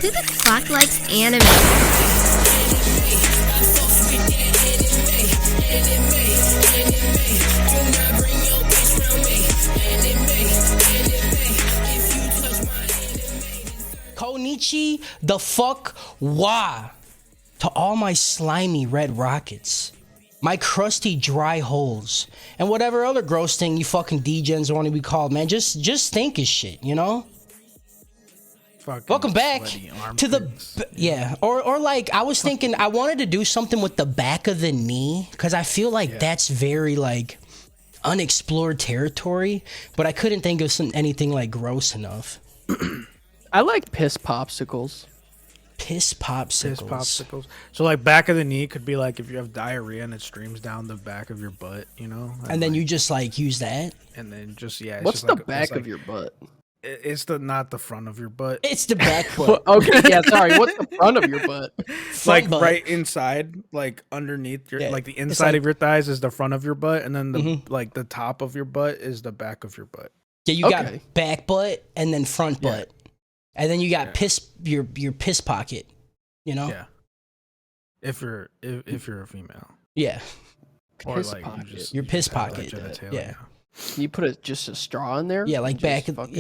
Who the fuck likes anime? Konichi the fuck wa to all my slimy red rockets, my crusty dry holes, and whatever other gross thing you fucking degens want to be called, man. Just think of shit, you know? Fucking Welcome back to the or like I was thinking I wanted to do something with the back of the knee because I feel like that's very like unexplored territory, but I couldn't think of anything like gross enough. I like piss popsicles. Piss popsicles. So like back of the knee could be like if you have diarrhea and it streams down the back of your butt, you know? And then you just like use that. And then just it's What's just the like, back of your butt? It's not the front of your butt. It's the back butt. Okay, yeah, sorry. What's the front of your butt? Like butt. right inside, like underneath your, like the inside like, of your thighs is the front of your butt, and then the like the top of your butt is the back of your butt. Yeah, you got back butt and then front butt, and then you got piss your piss pocket. You know. Yeah. If you're a female. Yeah. Or piss like pocket. Your piss pocket. Yeah. You put just a straw in there? Yeah, like back of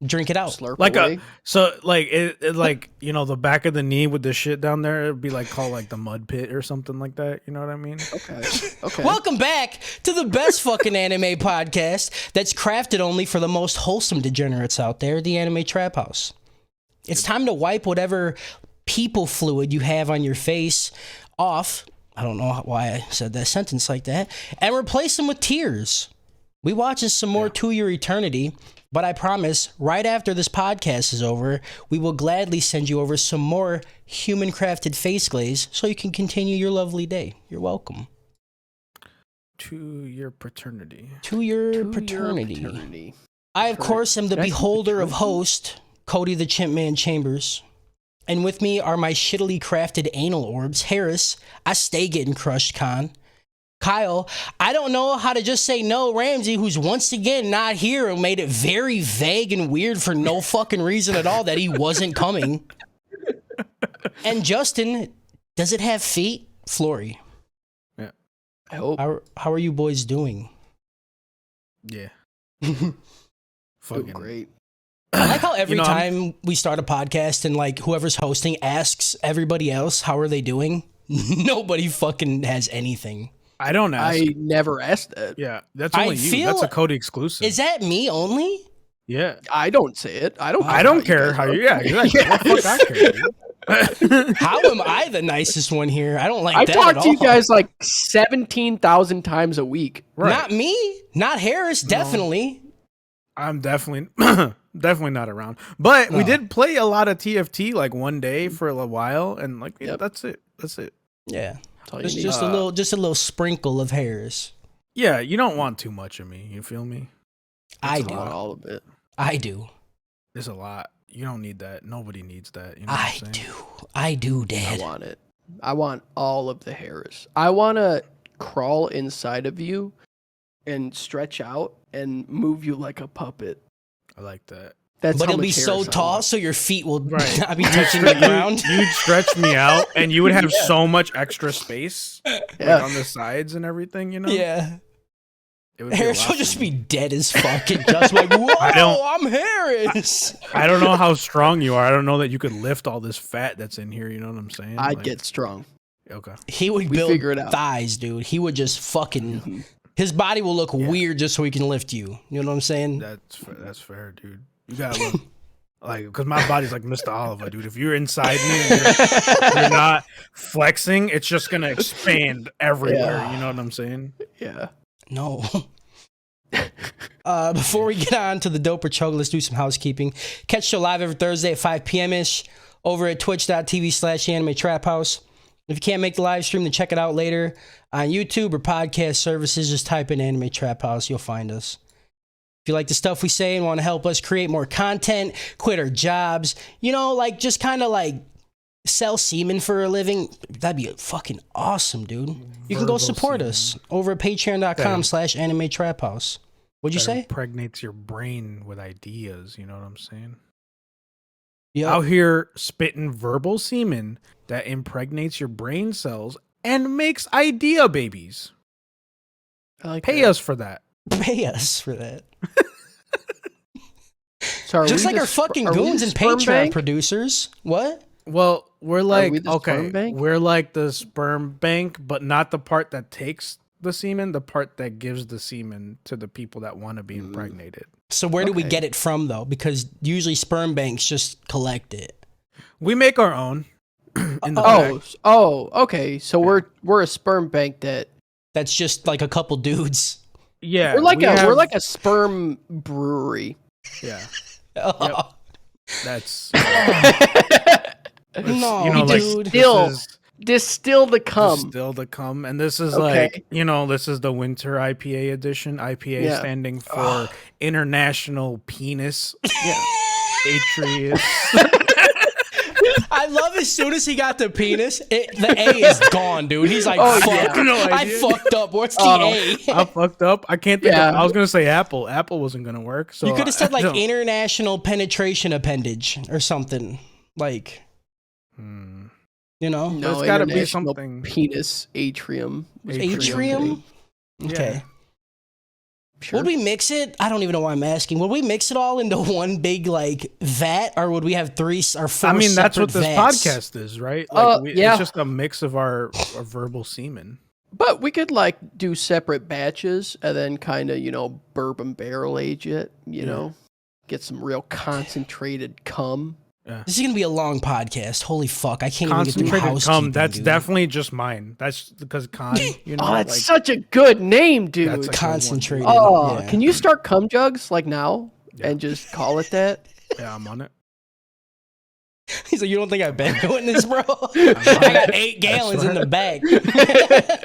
drink it out. Slurp like away? it like you know the back of the knee with the shit down there, it'd be like called like the mud pit or something like that. You know what I mean? Okay. Welcome back to the best fucking anime podcast that's crafted only for the most wholesome degenerates out there, the Anime Trap House. It's time to wipe whatever people fluid you have on your face off. I don't know why I said that sentence like that. And replace them with tears. We watching some more To Your Eternity, but I promise, right after this podcast is over, we will gladly send you over some more human-crafted face glaze so you can continue your lovely day. You're welcome. To your paternity. To your paternity. I, of course, am the beholder of host, Cody the Chimpman Chambers. And with me are my shittily crafted anal orbs, Harris, I stay getting crushed, Con. Kyle, I don't know how to just say no, Ramsey, who's once again not here and made it very vague and weird for no fucking reason at all that he wasn't coming. And Justin, does it have feet? Flory. Yeah. I hope. How are you boys doing? Yeah. Fucking great. I like how every time we start a podcast and like whoever's hosting asks everybody else how are they doing, nobody fucking has anything. I don't ask. I never asked that. Yeah, that's only you. That's a Cody exclusive. Is that me only? Yeah. I don't say it. I don't care how you. Yeah, exactly. What the fuck I care. How am I the nicest one here? I don't like that at all. I talk to you guys like 17,000 times a week. Right. Not me. Not Harris. Definitely. No. I'm definitely not around. But we did play a lot of TFT like one day for a while, and like that's it. That's it. Yeah. Just a little sprinkle of Harris. Yeah, you don't want too much of me. You feel me? I do. All of it. I do. There's a lot. You don't need that. Nobody needs that. You know I do, Dad. I want it. I want all of the Harris. I want to crawl inside of you and stretch out and move you like a puppet. I like that. But it'll be so tall, so your feet will not be touching the ground. You'd stretch me out, and you would have so much extra space like, on the sides and everything, you know? Yeah. Harris will just be dead as fuck and just like, whoa, I'm Harris. I don't know how strong you are. I don't know that you could lift all this fat that's in here, you know what I'm saying? I'd get strong. Okay. He would build thighs, dude. He would just fucking... His body will look weird just so he can lift you. You know what I'm saying? That's fair, dude. You gotta look like, because my body's like Mr. Oliver, dude. If you're inside me and you're not flexing, it's just gonna expand everywhere. You know what I'm saying? Yeah. No. Before we get on to the dope or chug, let's do some housekeeping. Catch the show live every Thursday at 5 p.m.-ish over at twitch.tv/Anime Trap House. If you can't make the live stream, then check it out later on YouTube or podcast services. Just type in Anime Trap House. You'll find us. If you like the stuff we say and want to help us create more content, quit our jobs, you know, like just kind of like sell semen for a living, that'd be fucking awesome, dude. You can go support us over at patreon.com/Anime Trap House. What'd you say? Impregnates your brain with ideas. You know what I'm saying? out here spitting verbal semen that impregnates your brain cells and makes idea babies. Pay us for that. Pay us for that. So just like our fucking goons and Patreon producers. What? Well, we're like, okay, we're like the sperm bank, but not the part that takes the semen, the part that gives the semen to the people that want to be impregnated. So where do we get it from, though? Because usually sperm banks just collect it. We make our own. Okay. So we're a sperm bank that's just like a couple dudes. Yeah, we're like a sperm brewery. Yeah. Yep. That's no, you know, dude. Distill the cum. Distill the cum, and this is like, you know, this is the winter IPA edition. IPA standing for International Penis. Yeah. Atreus. I love as soon as he got the penis, the A is gone, dude. He's like, fuck. Yeah. No I fucked up. What's the A? I fucked up. I can't think of, I was going to say Apple. Apple wasn't going to work. So you could have said like international penetration appendage or something. Like, you know? No, there's got to be something. Penis atrium. Atrium? Okay. Yeah. Sure. Would we mix it? I don't even know why I'm asking. Would we mix it all into one big like vat, or would we have 3 or 4? I mean, that's what this vats? podcast is, right? Like, it's just a mix of our verbal semen. But we could like do separate batches and then kind of, you know, bourbon barrel age it. You know, get some real concentrated cum. Yeah. This is gonna be a long podcast. Holy fuck! I can't even get through housekeeping. Cum, that's definitely just mine. That's because you know. Oh, that's like, such a good name, dude. Concentrated. Oh, can you start cum jugs like now and just call it that? Yeah, I'm on it. He's like, you don't think I've been doing this, bro? I got 8 gallons in the bag.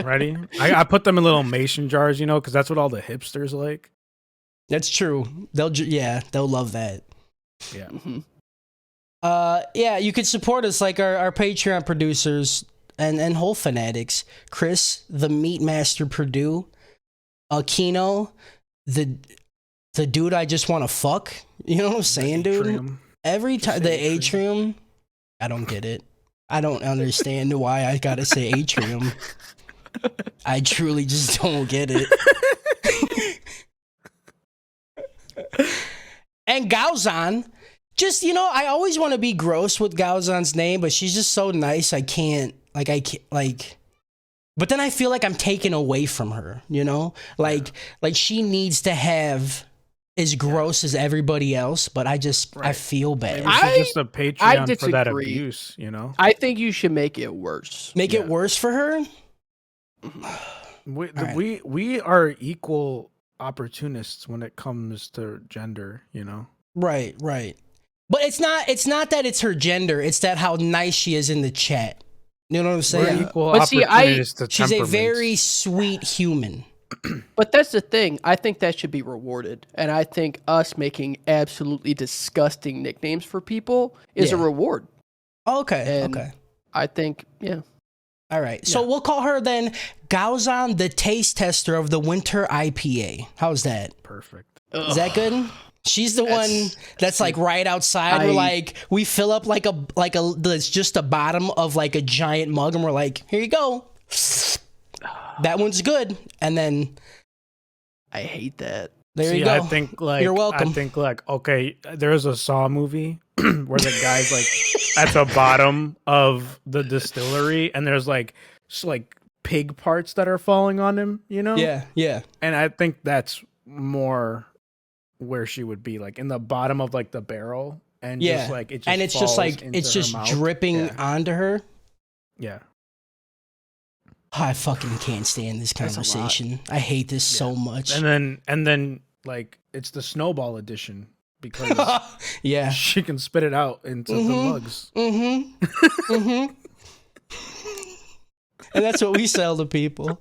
Ready? I put them in little mason jars, you know, because that's what all the hipsters like. That's true. They'll love that. Yeah. Mm-hmm. Yeah, you could support us like our Patreon producers and whole fanatics. Chris, the Meat Master Purdue, Aquino, the dude I just want to fuck. You know what I'm saying, dude? Every time the atrium, I don't get it. I don't understand why I gotta say atrium. I truly just don't get it. And Gaozan. Just, you know, I always want to be gross with Gaozan's name, but she's just so nice. I can't, but then I feel like I'm taken away from her, you know? Like she needs to have as gross as everybody else, but I feel bad. Maybe she's just a Patreon for that abuse, you know? I think you should make it worse. Make it worse for her? We are equal opportunists when it comes to gender, you know? Right. But it's not that it's her gender. It's that how nice she is in the chat. You know what I'm saying? We're equal opportunities to she's a very sweet human. But that's the thing. I think that should be rewarded. And I think us making absolutely disgusting nicknames for people is a reward. Okay. Okay. I think, yeah. All right. So we'll call her then Gaozan, the taste tester of the winter IPA. How's that? Perfect. Is that good? She's the one that's like right outside. We're like, we fill up like it's just a bottom of like a giant mug, and we're like, here you go. That one's good. And then I hate that. There you go. I think like you're welcome. I think like, okay, there's a Saw movie where the guy's like at the bottom of the distillery, and there's like pig parts that are falling on him, you know? Yeah. And I think that's more where she would be, like in the bottom of like the barrel, and just like it just and it's just like it's just dripping onto her. Yeah. Oh, I fucking can't stand this conversation. I hate this so much. And then like it's the snowball edition because she can spit it out into the mugs. And that's what we sell to people.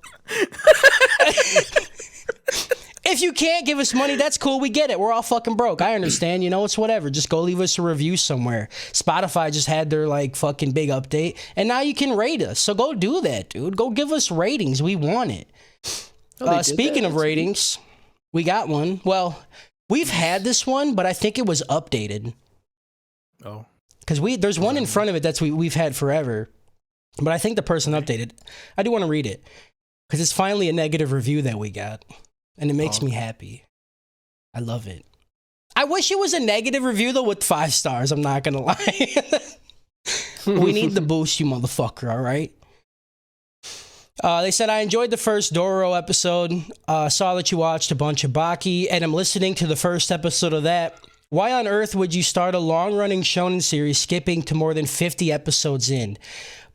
If you can't give us money, that's cool. We get it. We're all fucking broke. I understand. You know, it's whatever. Just go leave us a review somewhere. Spotify just had their like fucking big update, and now you can rate us. So go do that, dude. Go give us ratings. We want it. Speaking of ratings, we got one. Well, we've had this one, but I think it was updated. Oh. because there's one in front of it that's we've had forever, but I think the person updated. I do want to read it because it's finally a negative review that we got, and it makes me happy. I love it. I wish it was a negative review though with 5 stars. I'm not gonna lie. We need the boost, you motherfucker. All right. They said, I enjoyed the first Doro episode. Saw that you watched a bunch of Baki, and I'm listening to the first episode of that. Why on earth would you start a long-running shonen series skipping to more than 50 episodes in?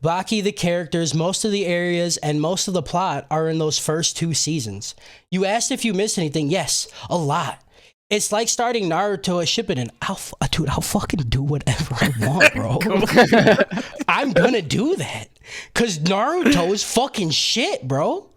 Baki, the characters, most of the areas, and most of the plot are in those first 2 seasons. You asked if you missed anything. Yes, a lot. It's like starting Naruto at Shippuden. Dude, I'll fucking do whatever I want, bro. I'm gonna do that. Because Naruto is fucking shit, bro.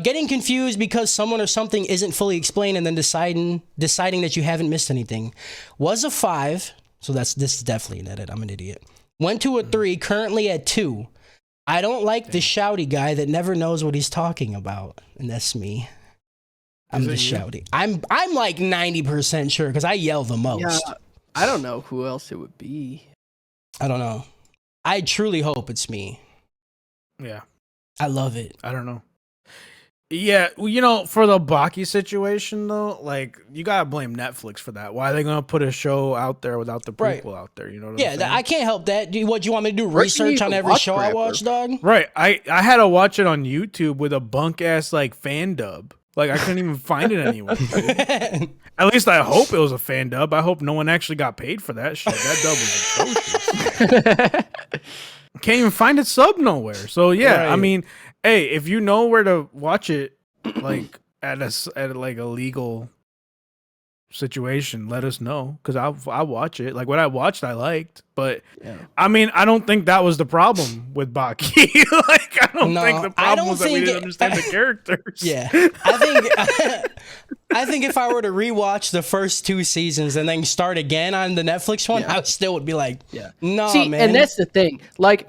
Getting confused because someone or something isn't fully explained and then deciding that you haven't missed anything. Was a 5. So this is definitely an edit. I'm an idiot. Went to a 3, currently at 2. I don't like the shouty guy that never knows what he's talking about. And that's me. I'm the shouty. I'm like 90% sure because I yell the most. Yeah, I don't know who else it would be. I don't know. I truly hope it's me. Yeah. I love it. I don't know. Yeah, well, you know, for the Baki situation though, like you gotta blame Netflix for that. Why are they gonna put a show out there without the prequel out there? You know what I'm saying? I can't help that. What you want me to do? Research on every show I watch, dog? Right. I had to watch it on YouTube with a bunk ass like fan dub. Like I couldn't even find it anywhere. At least I hope it was a fan dub. I hope no one actually got paid for that shit. That dub was atrocious. Can't even find it sub nowhere. So yeah, I mean, hey, if you know where to watch it, like at like a legal situation, let us know because I'll watch it. Like what I watched, I liked, but I mean, I don't think that was the problem with Baki. Like I don't think the problem was that we didn't understand the characters. Yeah, I think if I were to rewatch the first 2 seasons and then start again on the Netflix one, I still would be like, no, See, man. And that's the thing. Like,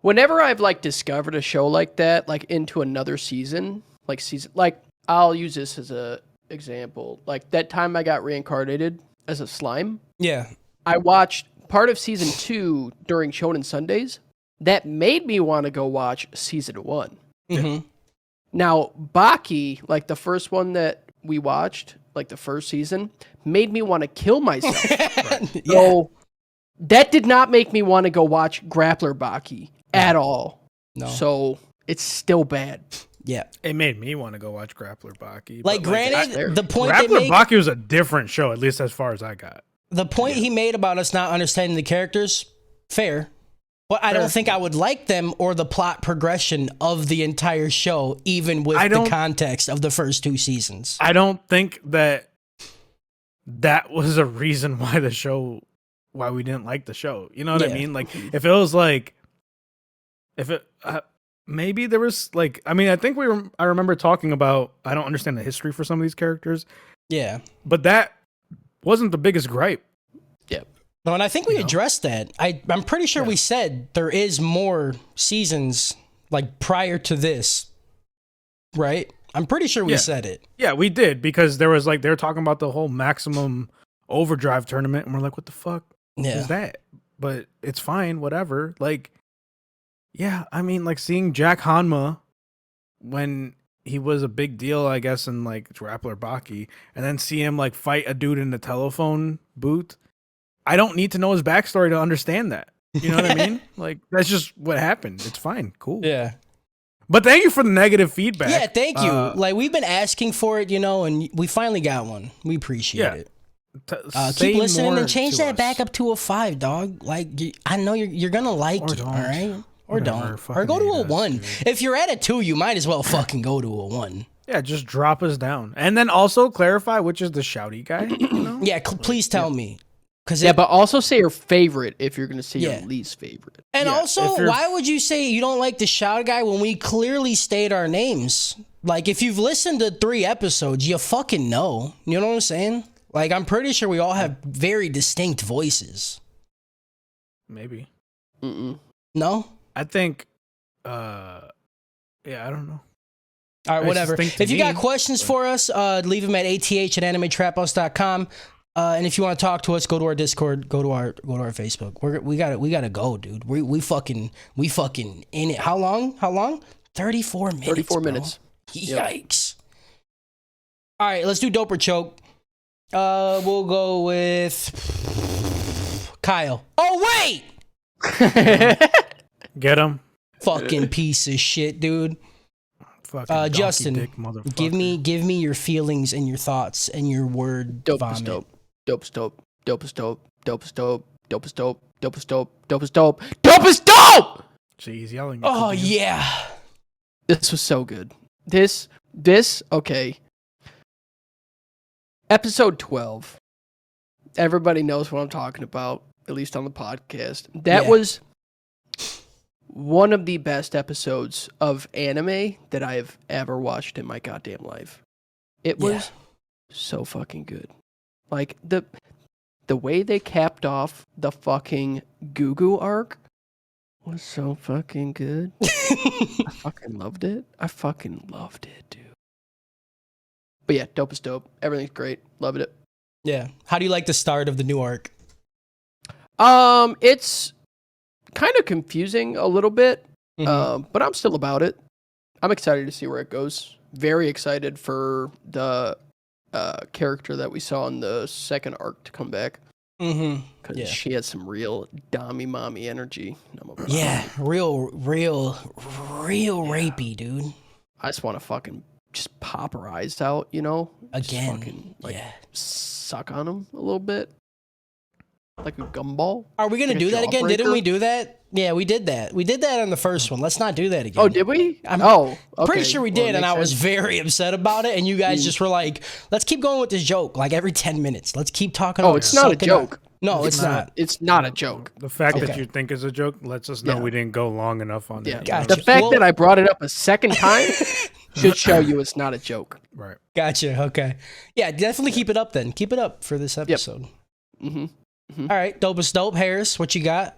whenever I've like discovered a show like that, like into another season, like I'll use this as a example. Like that time I got reincarnated as a slime. Yeah. I watched part of season 2 during Shonen Sundays. That made me want to go watch season 1. Mm-hmm. Now, Baki, like the first one that we watched, like the first season, made me want to kill myself. So that did not make me want to go watch Grappler Baki at all. No. So it's still bad. Yeah, it made me want to go watch Grappler Baki. Like, granted, the point Grappler Baki was a different show, at least as far as I got. The point he made about us not understanding the characters, fair. But I don't think I would like them or the plot progression of the entire show, even with the context of the first 2 seasons. I don't think that was a reason why we didn't like the show. You know what I mean? Like, if it was like, maybe there was like, I mean, I think I remember talking about, I don't understand the history for some of these characters. Yeah. But that wasn't the biggest gripe. Yeah. No, and I think we addressed that. I'm pretty sure we said there is more seasons like prior to this, right? I'm pretty sure we said it. Yeah, we did, because there was like, they were talking about the whole Maximum Overdrive tournament, and we're like, what the fuck is that? But it's fine, whatever. Like, yeah, I mean, like seeing Jack Hanma when he was a big deal, I guess, in like Grappler Baki, and then see him like fight a dude in the telephone booth. I don't need to know his backstory to understand that. You know what I mean? Like, that's just what happened. It's fine. Cool. Yeah. But thank you for the negative feedback. Yeah, thank you. Like, we've been asking for it, and we finally got one. We appreciate it. Keep listening and change that back up to a 5, dog. Like, I know you're gonna like it, all right? Or don't. Or go to a 1. If you're at a 2, you might as well fucking go to a 1. Yeah, just drop us down. And then also clarify which is the shouty guy. You know? Yeah, please tell me. But also say your favorite if you're going to say your least favorite. And also, why would you say you don't like the shout guy when we clearly state our names? Like, if you've listened to 3 episodes, you fucking know. You know what I'm saying? Like, I'm pretty sure we all have very distinct voices. Maybe. No? I think, I don't know. All right, whatever. If you got questions for us, leave them at ath@animetraphouse.com. And if you want to talk to us, go to our Discord, go to our Facebook. We gotta go, dude. We fucking in it. How long? 34 minutes. 34 bro. minutes. Yikes. All right, let's do dope or choke. We'll go with Kyle. Oh wait. Get him. Fucking piece of shit, dude. Fucking Justin, dick motherfucker. give me your feelings and your thoughts and your word Dope vomit. is dope. Dope is dope. Dope is dope. Dope is dope. Dope is dope. Dope is dope. Dope is dope. Dope is dope! She's yelling. Oh yeah. This was so good. This, okay. Episode 12. Everybody knows what I'm talking about, at least on the podcast. That was one of the best episodes of anime that I've ever watched in my goddamn life. It was so fucking good. Like, the way they capped off the fucking Gugu arc was so fucking good. I fucking loved it. Dude. But yeah, dope is dope. Everything's great. Loving it. Yeah. How do you like the start of the new arc? It's kind of confusing a little bit, Mhm. but I'm still about it. I'm excited to see where it goes. Very excited for the character that we saw in the second arc to come back. Because she has some real dommy mommy energy. Yeah, real rapey, dude. I just want to fucking just pop her eyes out, you know? Again, just fucking, suck on them a little bit. Like a gumball. Are we gonna Like a do that again? Didn't jawbreaker? we do that? Yeah, we did that. We did that on the first one. Let's not do that again. Oh, did we? I'm okay. pretty sure we Well, did, and makes I was sense. very upset about it. And you guys just were like, "Let's keep going with this joke, like every 10 minutes. Let's keep talking." Oh, about it's not a sucking joke. up." No, it's not. It's not a joke. The fact Okay. that you think is a joke lets us know Yeah. we didn't go long enough on Yeah. it. Gotcha. The fact Well- that I brought it up a second time should show you it's not a joke. Right. Gotcha. Okay. Yeah, definitely keep it up then. Keep it up for this episode. Mm-hmm. All right, dope is dope. Harris, what you got?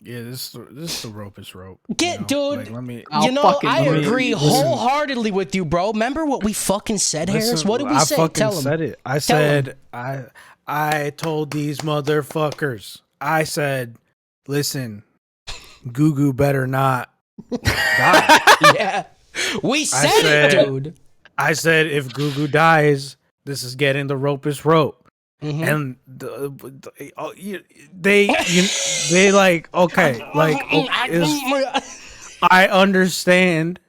Yeah, this is the rope is rope. Get, dude. Let me. I'll You know, fucking I murder agree you. wholeheartedly with you, bro. Remember what we fucking said, Harris? Listen, What did we I say? fucking Tell him. said it. I Tell him. said I told these motherfuckers. I said, listen, Gugu better not die. Yeah. We said said- it, dude. I said if Gugu dies, this is getting the rope is rope. Mhm. And they like okay, like I understand.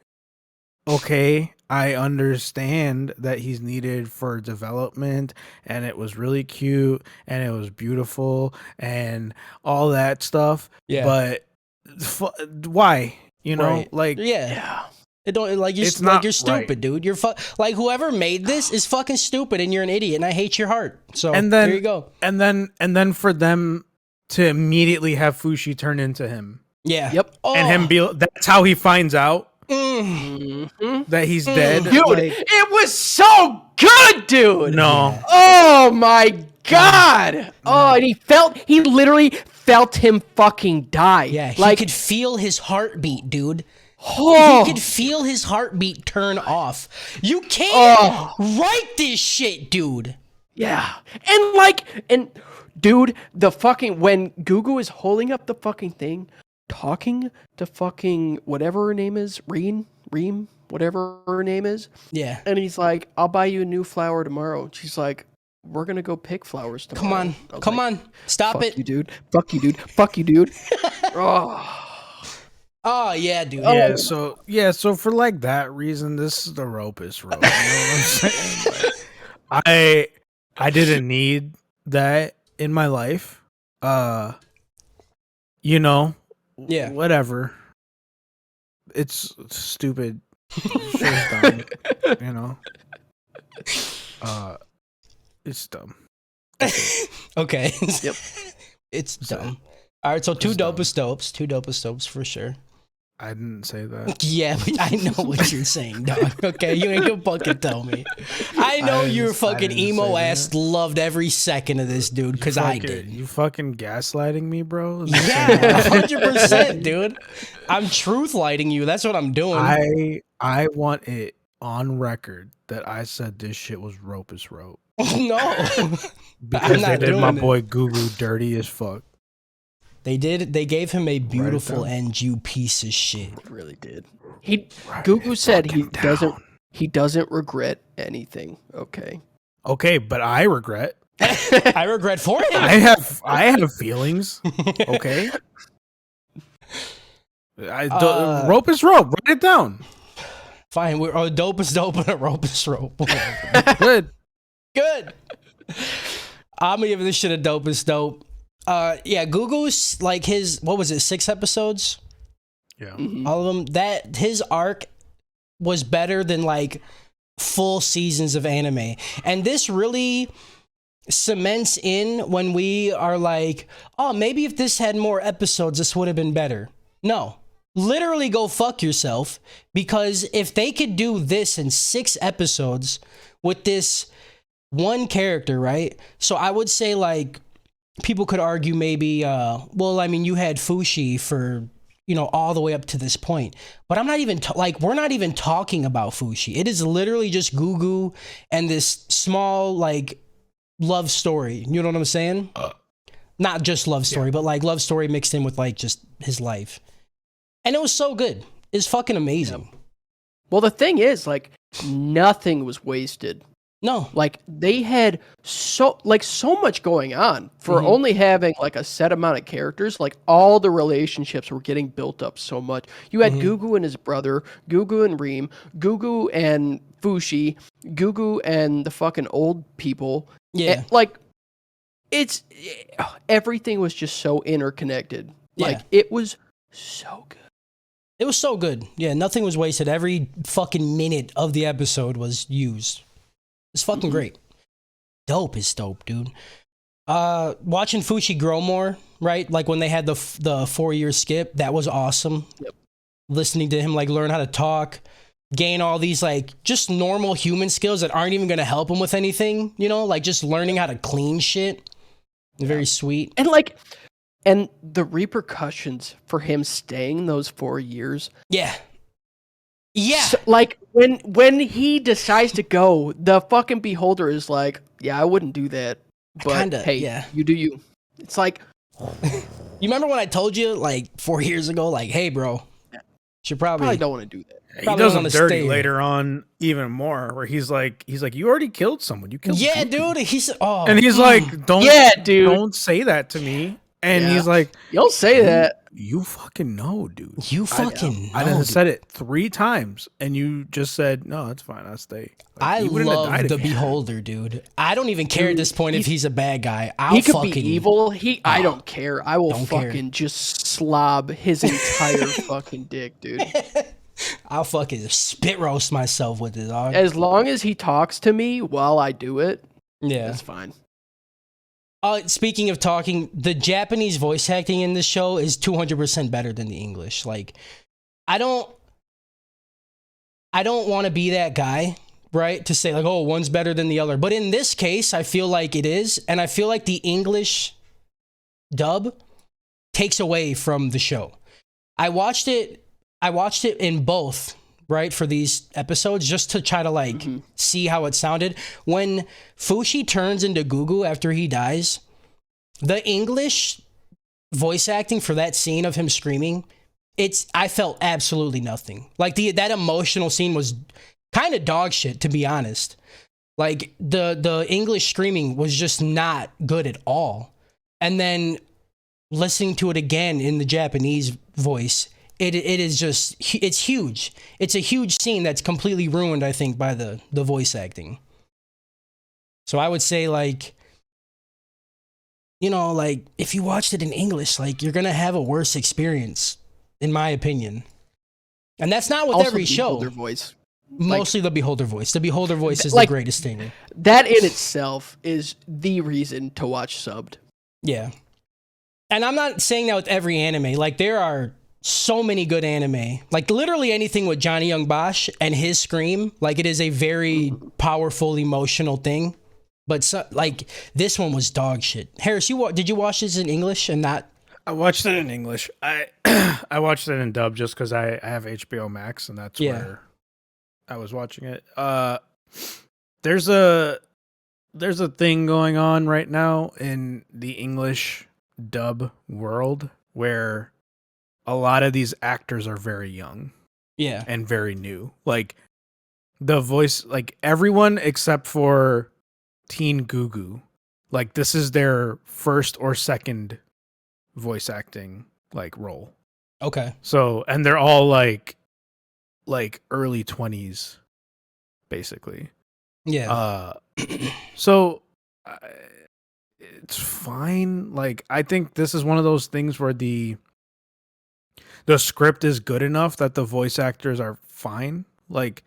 Okay, I understand that he's needed for development, and it was really cute, and it was beautiful, and all that stuff. Yeah. But why? You know, Right. like Yeah. It don't like you're It's like not you're stupid, right. dude. You're like whoever made this is fucking stupid, and you're an idiot, and I hate your heart. So And then- there you go. and then for them to immediately have Fushi turn into him, Yeah. Yep. Oh. and him be that's how he finds out Mm-hmm. that he's dead. Dude, Like, it was so good, dude. no. Oh my god. Oh, and he literally felt him fucking die. Yeah, he like could feel his heartbeat, dude. oh, He could feel his heartbeat turn off. You can't write this shit, dude. yeah. And dude, the fucking when Gugu is holding up the fucking thing, talking to fucking whatever her name is, Reem, whatever her name is, Yeah. and he's like, "I'll buy you a new flower tomorrow." She's like, "We're gonna go pick flowers tomorrow." Come on. I was Come like, on. Stop Fuck it. you, dude. Fuck you, dude. Fuck you, dude. Oh. Oh, yeah, dude. So for like that reason, this is the rope is rope. You know what I'm saying? Like, I didn't need that in my life. You know, Yeah. whatever. It's stupid. Shit's dumb, you know. It's dumb. Okay. Yep. It's So- dumb. All right, so two It's dumb. dopest dopes. Two dopest dopes for sure. I didn't say that. Yeah, but I know what you're saying, dog. Okay, you ain't gonna fucking tell me. I know your I fucking didn't emo say ass that. loved every second of this, dude, because I did. You fucking gaslighting me, bro? Yeah, 100%, dude. I'm truth lighting you. That's what I'm doing. I want it on record that I said this shit was rope is rope. No. Because they not did my doing it. boy Gugu dirty as fuck. They did. They gave him a beautiful down. end, you piece of shit. Really did. Write Gugu it said he fucking doesn't. down. He doesn't regret anything. Okay. Okay, but I regret. I regret for him. I have feelings. Okay. Rope is rope. Write it down. Fine. We're dope is dope and a rope is rope. Good. Good. I'm gonna give this shit a dope is dope. Yeah, Gugu's like his, what was it, 6 episodes? Yeah. All of them. That his arc was better than like full seasons of anime. And this really cements in when we are like, oh, maybe if this had more episodes, this would have been better. No. Literally go fuck yourself, because if they could do this in 6 episodes with this one character, right? So I would say like people could argue maybe well, I mean, you had Fushi for, you know, all the way up to this point, but I'm not even we're not even talking about Fushi. It is literally just Gugu and this small like love story. You know what I'm saying? Not just love story, but like love story mixed in with like just his life. And it was so good. It's fucking amazing. Yeah. Well, the thing is, like, nothing was wasted. No. Like, they had so much going on for only having like a set amount of characters. Like, all the relationships were getting built up so much. You had Gugu and his brother, Gugu and Reem, Gugu and Fushi, Gugu and the fucking old people. Yeah. And, like, everything was just so interconnected. Like, Yeah. it was so good. It was so good. Yeah, nothing was wasted. Every fucking minute of the episode was used. It's fucking great. Dope is dope, dude. Watching Fushi grow more, right? Like when they had the 4-year skip, that was awesome. Yep. Listening to him like learn how to talk, gain all these like just normal human skills that aren't even gonna help him with anything, you know, like just learning how to clean shit. Very sweet. And the repercussions for him staying those 4 years. Yeah. Yeah. So, like when he decides to go, the fucking beholder is like, yeah, I wouldn't do that. But hey, yeah. you do you. It's like, you remember when I told you like 4 years ago, like, hey, bro, should probably don't want to do that. He does him dirty later on, even more, where he's like, you already killed someone. You killed. Yeah, Gugu. dude. He's and he's like, don't, dude, don't say that to me. And he's like, you'll say that. You fucking know, dude. You fucking know. I done said it 3 times, and you just said, no, it's fine. I'll stay. Like, I love the Beholder, dude. I don't even care at this point if he's a bad guy. He could be evil. I don't care. I will fucking just slob his entire fucking dick, dude. I'll fucking spit roast myself with it, dog. As long as he talks to me while I do it, that's fine. Speaking of talking, the Japanese voice acting in this show is 200% better than the English. Like, I don't want to be that guy, right? To say like, oh, one's better than the other. But in this case, I feel like it is. And I feel like the English dub takes away from the show. I watched it in both, right, for these episodes, just to try to like see how it sounded. When Fushi turns into Gugu after he dies, the English voice acting for that scene of him screaming, I felt absolutely nothing. Like that emotional scene was kind of dog shit, to be honest. Like the English screaming was just not good at all. And then listening to it again in the Japanese voice, it is just, it's huge. It's a huge scene that's completely ruined, I think, by the voice acting. So I would say, like, you know, like, if you watched it in English, like, you're going to have a worse experience, in my opinion. And that's not with also every show. Beholder voice. Mostly the Beholder voice. The Beholder voice is like, the greatest thing. That in itself is the reason to watch subbed. Yeah. And I'm not saying that with every anime. Like, there are so many good anime. Like, literally anything with Johnny Young Bosch and his scream, like, it is a very powerful, emotional thing. But, like, this one was dog shit. Harris, did you watch this in English and not? I watched it in English. I watched it in dub just because I have HBO Max, and that's where I was watching it. There's a there's a thing going on right now in the English dub world where a lot of these actors are very young. Yeah. And very new. Like the voice, like everyone except for Teen Gugu, like this is their first or second voice acting like role. Okay. So, and they're all like early 20s basically. Yeah. So it's fine. Like I think this is one of those things where the script is good enough that the voice actors are fine. Like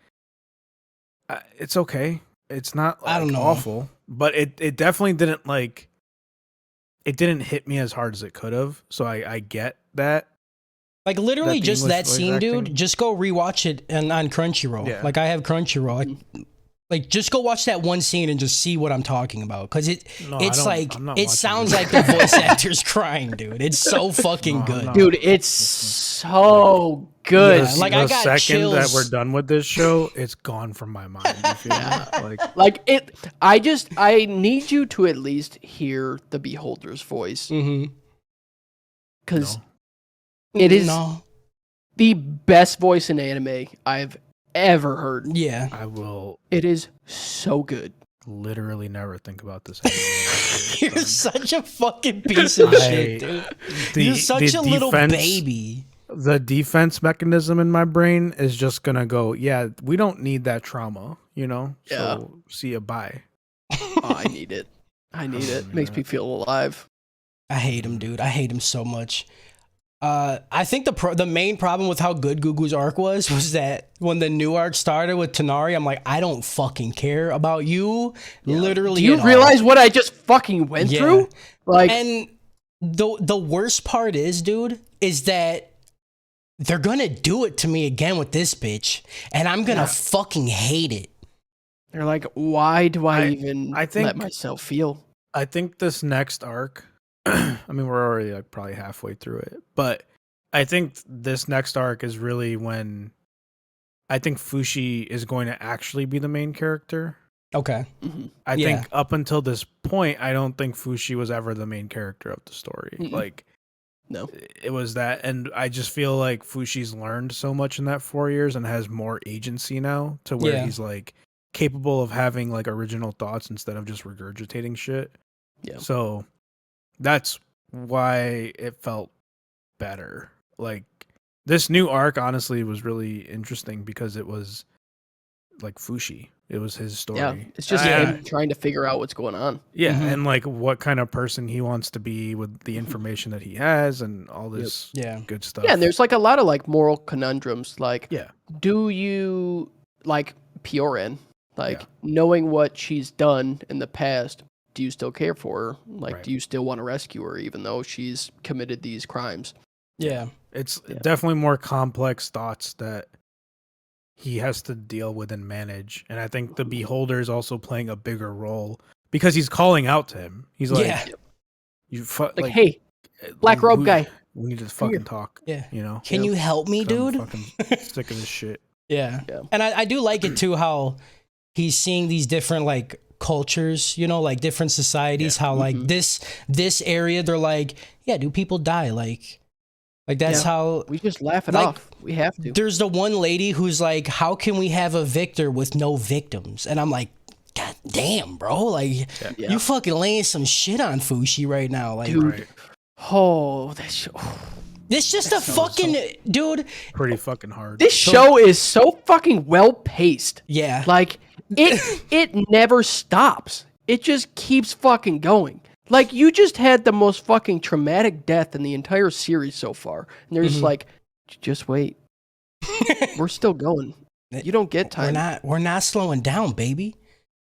it's okay. It's not like, I don't know. awful, but it definitely didn't like. It didn't hit me as hard as it could have. So I get that. Like literally the just English that voice scene, acting- dude. Just go rewatch it on Crunchyroll. Yeah. Like I have Crunchyroll. Like just go watch that one scene and just see what I'm talking about. Cause No, it's I like don't- I'm not it watching sounds it. like the voice actor's crying, dude. It's so fucking No, I'm good. not. Dude, it's so good. Yeah, like, I the got second that chills. we're done with this show, it's gone from my mind. You feel me? Like it, I need you to at least hear the Beholder's voice Mm-hmm. because No. it is No. the best voice in anime I've ever heard. Yeah. I will It is so good. literally never think about this anymore. You're such a fucking piece of shit, dude. You're such a little baby. The defense mechanism in my brain is just gonna go, yeah, we don't need that trauma, you know? So see ya, bye. Oh, I need it. I need it. Makes me feel alive. I hate him, dude. I hate him so much. I think the main problem with how good Gugu's arc was that when the new arc started with Tanari, I'm like, I don't fucking care about you. Literally, Do you at all. realize what I just fucking went Yeah. through? Like, And the worst part is, dude, is that they're gonna do it to me again with this bitch, and I'm gonna fucking hate it. they're like, why do I I think- let myself feel? I think this next arc, I mean, we're already like probably halfway through it, but I think this next arc is really when I think Fushi is going to actually be the main character. Okay. Mhm. I Yeah. think up until this point, I don't think Fushi was ever the main character of the story. Mm-mm. Like, No. it was that, and I just feel like Fushi's learned so much in that 4 years and has more agency now to where Yeah. he's like capable of having like original thoughts instead of just regurgitating shit. Yeah. So that's why it felt better. Like this new arc honestly was really interesting because it was like Fushi. It was his story. Yeah. It's just him trying to figure out what's going on. Yeah, Mhm. and like what kind of person he wants to be with the information that he has and all this Yeah. good stuff. Yeah, and there's like a lot of like moral conundrums. Like, Yeah. do you like Pioren? Like, Yeah. knowing what she's done in the past, do you still care for her? Like, Right. do you still want to rescue her even though she's committed these crimes? Yeah. It's Yeah. definitely more complex thoughts that he has to deal with and manage. And I think the Beholder is also playing a bigger role because he's calling out to him. He's like, Yeah. "You Like, hey, black robe guy. we need to here." fucking talk." Yeah. You know, Can you help me, 'Cause I'm dude? fucking sick of this shit. Yeah. Yeah. And I do like it too how he's seeing these different like cultures, you know, like different societies, how like this area they're like, yeah, do people die? Like that's Yeah. how We just laugh it Like, off. We have to. there's the one lady who's like, how can we have a victor with no victims? And I'm like, God damn, bro. Like Yeah. you fucking laying some shit on Fushi right now. Like Dude. Right. Oh, that's it's just a fucking dude. Pretty fucking hard. this show is so fucking well paced. Yeah. Like it never stops. It just keeps fucking going. Like you just had the most fucking traumatic death in the entire series so far, and they're just like, just wait. We're still going. You don't get time. We're not slowing down, baby.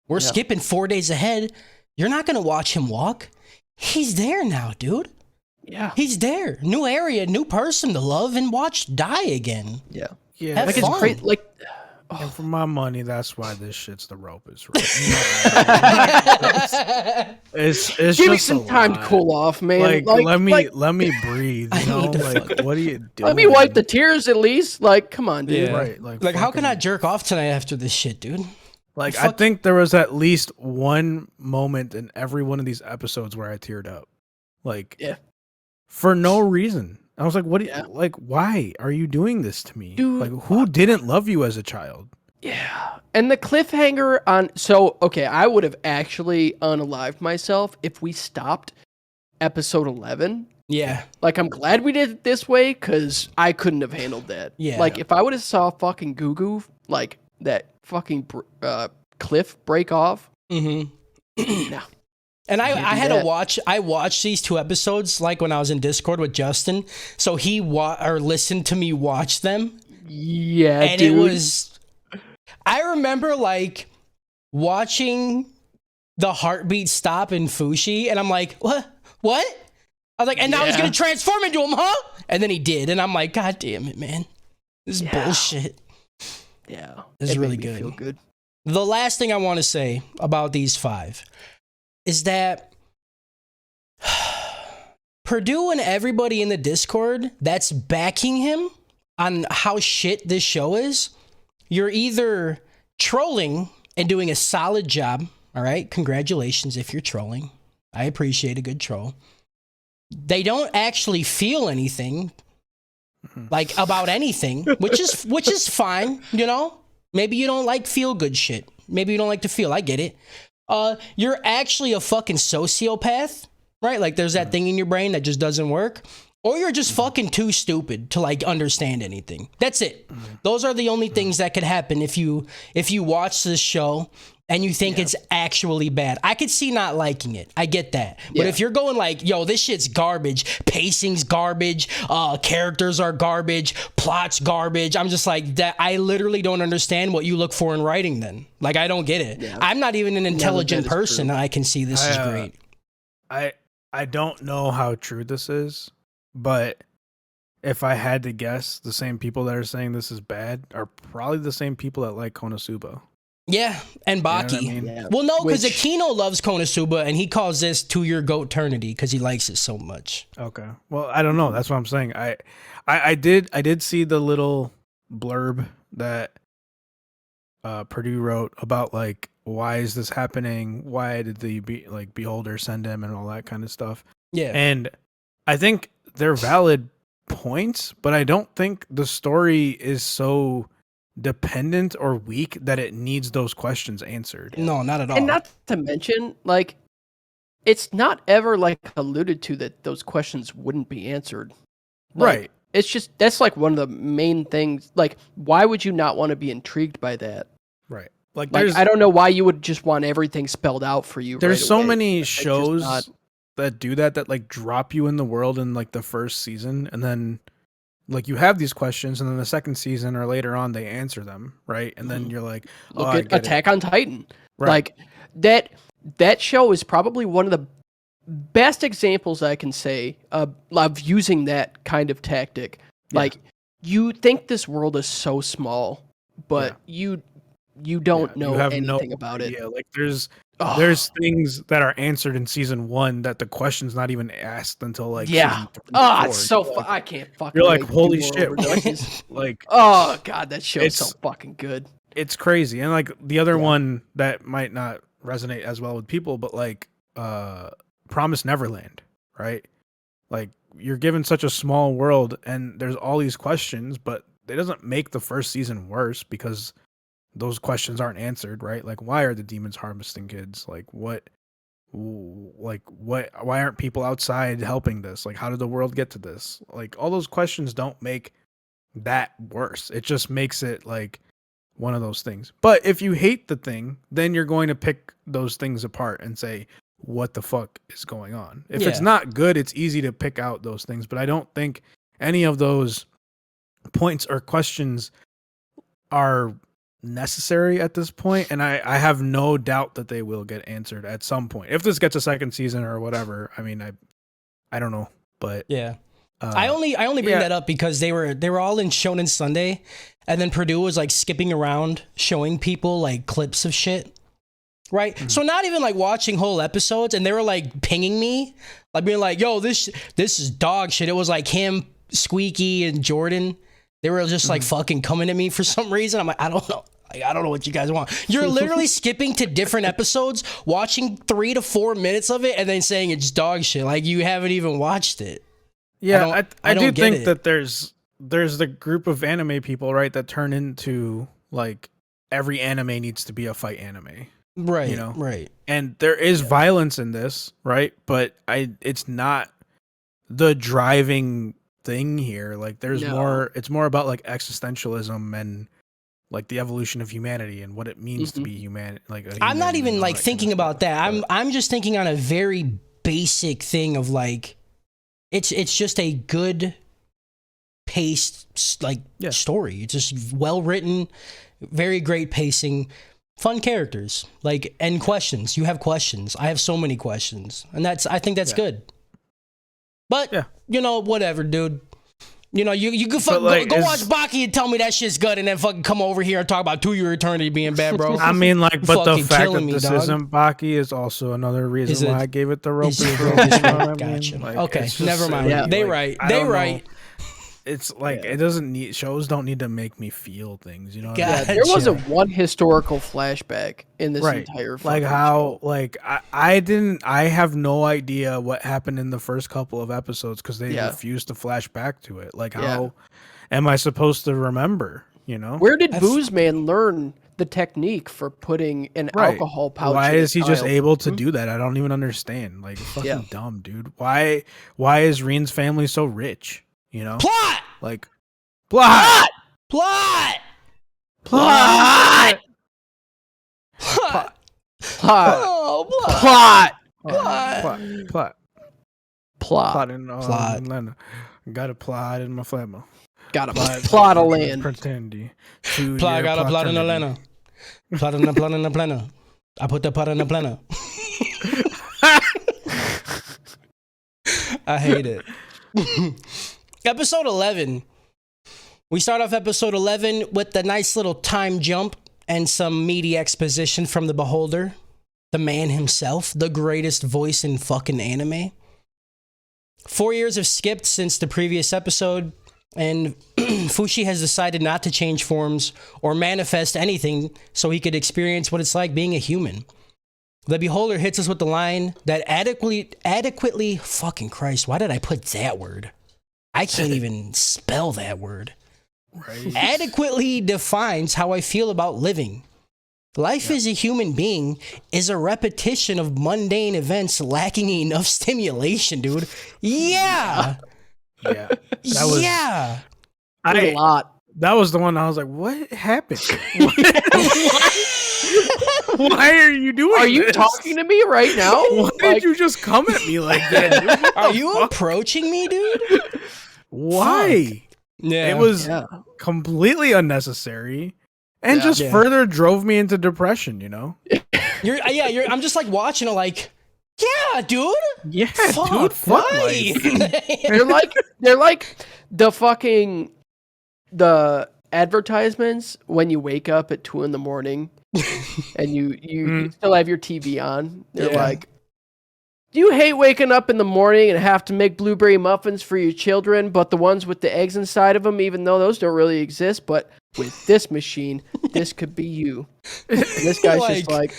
We're Yeah. skipping 4 days ahead. You're not gonna watch him walk. He's there now, dude. Yeah. He's there. New area, new person to love and watch die again. Yeah. Yeah, Have Like it's fun. great. Like and for my money, that's why this shit's the ropest. Right? it's give just me some a time to lot. cool off, man. Like, let like, me breathe. I You know, need to like what are you doing? let me wipe the tears at least. Like, come on, dude. Yeah. Right, like Like, how can I fucking- jerk off tonight after this shit, dude? Like, I think there was at least one moment in every one of these episodes where I teared up. Like, for no reason. I was like, what? Like, why are you doing this to me? Dude, like, who didn't love you as a child? Yeah. And the cliffhanger on... So, okay, I would have actually unalived myself if we stopped episode 11. Yeah. Like, I'm glad we did it this way, because I couldn't have handled that. Yeah. Like, if I would have saw fucking Goo, like, that fucking cliff break off. Mm-hmm. No. And I had to watch. I watched these 2 episodes like when I was in Discord with Justin, so he listened to me watch them. Yeah, and dude. It was. I remember like watching the heartbeat stop in Fushi, and I'm like, what? I was like, and now he's gonna transform into him, huh? And then he did, and I'm like, God damn it, man, this is bullshit. Yeah, this is really good. Feel good. The last thing I want to say about these 5 is that Purdue and everybody in the Discord that's backing him on how shit this show is, you're either trolling and doing a solid job, all right? Congratulations if you're trolling. I appreciate a good troll. They don't actually feel anything like about anything, which is fine, you know? Maybe you don't like feel good shit. Maybe you don't like to feel. I get it. You're actually a fucking sociopath, right? Like there's that thing in your brain that just doesn't work. Or you're just fucking too stupid to like understand anything. That's it. Those are the only things that could happen if you watch this show and you think it's actually bad. I could see not liking it. I get that. But if you're going like, yo, this shit's garbage, pacing's garbage, characters are garbage, plot's garbage, I'm just like, that. I literally don't understand what you look for in writing then. Like, I don't get it. Yeah. I'm not even an intelligent person and I can see this is great. I don't know how true this is, but if I had to guess, the same people that are saying this is bad are probably the same people that like Konosuba. Yeah, and Baki. You know what I mean? Well, no, because Aquino loves Konosuba, and he calls this To Your Goat-ternity because he likes it so much. Okay. Well, I don't know. That's what I'm saying. I did see the little blurb that Purdue wrote about like, why is this happening? Why did the Beholder send him and all that kind of stuff? Yeah. And I think they're valid points, but I don't think the story is so dependent or weak that it needs those questions answered. No, not at all. And not to mention, like, it's not ever like alluded to that those questions wouldn't be answered. Like, right. It's just, that's like one of the main things. Like, why would you not want to be intrigued by that? Right. Like I don't know why you would just want everything spelled out for you. There's right so away. many Like, shows that do that like drop you in the world in like the first season, and then like you have these questions, and then the second season or later on they answer them, right? And then you're like, look at Attack on Titan. Right. Like that show is probably one of the best examples I can say of using that kind of tactic. Like, you think this world is so small, but you don't know anything about it. Yeah, like there's things that are answered in season 1 that the question's not even asked until like season 3, it's so I can't fucking. You're like, holy shit! Like, oh god, that show's so fucking good. It's crazy, and like the other one that might not resonate as well with people, but like Promised Neverland, right? Like, you're given such a small world, and there's all these questions, but it doesn't make the first season worse because those questions aren't answered, right? Like, why are the demons harvesting kids? Like, why aren't people outside helping this? Like, how did the world get to this? Like, all those questions don't make that worse. It just makes it like one of those things. But if you hate the thing, then you're going to pick those things apart and say, what the fuck is going on? If it's not good, it's easy to pick out those things. But I don't think any of those points or questions are necessary at this point, and I have no doubt that they will get answered at some point if this gets a second season or whatever. I mean, I don't know, but I only bring that up because they were all in Shonen Sunday, and then Purdue was like skipping around showing people like clips of shit, right? So not even like watching whole episodes, and they were like pinging me, like being like, yo, this is dog shit. It was like him, Squeaky, and Jordan. They were just like fucking coming at me for some reason. I'm like, I don't know. Like, I don't know what you guys want. You're literally skipping to different episodes, watching 3 to 4 minutes of it, and then saying it's dog shit. Like, you haven't even watched it. Yeah, I do think it. that there's the group of anime people, right, that turn into like every anime needs to be a fight anime. Right. You know? Right. And there is violence in this, right? But it's not the driving thing here. Like there's more, it's more about like existentialism and like the evolution of humanity and what it means to be human. Like I'm not even like thinking about that. I'm just thinking on a very basic thing of like, it's just a good paced like story. It's just well written, very great pacing, fun characters, like, and questions. You have questions. I have so many questions, and I think that's good. But you know, whatever, dude. You know, you can go watch Baki and tell me that shit's good, and then fucking come over here and talk about To Your Eternity being bad, bro. I mean, like, but the fact that this dog. Isn't Baki is also another reason why I gave it the rope. Gotcha. Like, okay, never mind. Yeah, they like, right. It's like it doesn't need shows don't need to make me feel things, you know. Yeah, there wasn't one historical flashback in this entire like how show. Like I have no idea what happened in the first couple of episodes because they refused to flash back to it. Like how am I supposed to remember? You know, where did Booze Man learn the technique for putting an alcohol pouch? Why is he just able to do that? I don't even understand. Like fucking dumb, dude. Why is Reen's family so rich? You know, plot. Like plot. Plot. Plot. Plot. Plot. Oh, plot. Plot. Plot. Plot. Got a plot in my flamma. Got a plot of land. Pretendy. Plot. Got a plot in Atlanta. Plot in the planner. I put the plot in the planner. I hate it. Episode 11. We start off episode 11 with the nice little time jump and some meaty exposition from the Beholder, the man himself, the greatest voice in fucking anime. 4 years have skipped since the previous episode, and Fushi has decided not to change forms or manifest anything so he could experience what it's like being a human. The Beholder hits us with the line that adequately, fucking Christ, why did I put that word? I can't even spell that word. Right. Adequately defines how I feel about living. Life as a human being is a repetition of mundane events lacking enough stimulation, dude. Yeah. Yeah. That was, a lot. That was the one I was like, what happened? Why are you doing this? Are you talking to me right now? Why did you just come at me like that? Are you approaching me, dude? Why? Fuck. Yeah. It was completely unnecessary and just further drove me into depression, you know? I'm just like watching it like, yeah, dude. Yeah, dude, fuck life. They're like the advertisements when you wake up at 2 a.m. and you still have your TV on. They're like, do you hate waking up in the morning and have to make blueberry muffins for your children, but the ones with the eggs inside of them, even though those don't really exist, but with this machine, this could be you. And this guy's just like,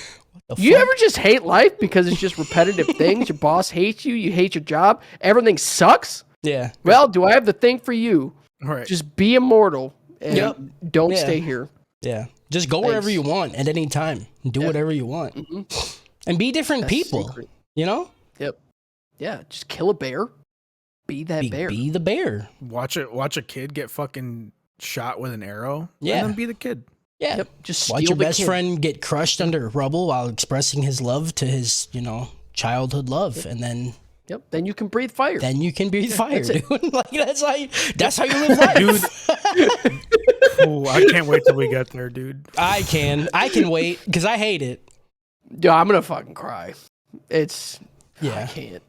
you ever just hate life because it's just repetitive things? Your boss hates you. You hate your job. Everything sucks. Yeah. Well, do I have the thing for you? All right. Just be immortal and don't stay here. Yeah. Just go wherever you want at any time. Do whatever you want. And be different people. You know? Yep. Yeah. Just kill a bear. Be that bear. Be the bear. Watch a kid get fucking shot with an arrow. Yeah. And then be the kid. Yeah. Yep. Just watch your best friend get crushed under rubble while expressing his love to his, childhood love. And then then you can breathe fire. Then you can breathe fire, dude. Like that's how you live life. Dude. Ooh, I can't wait till we get there, dude. I can wait because I hate it. Yeah, I'm gonna fucking cry. I can't.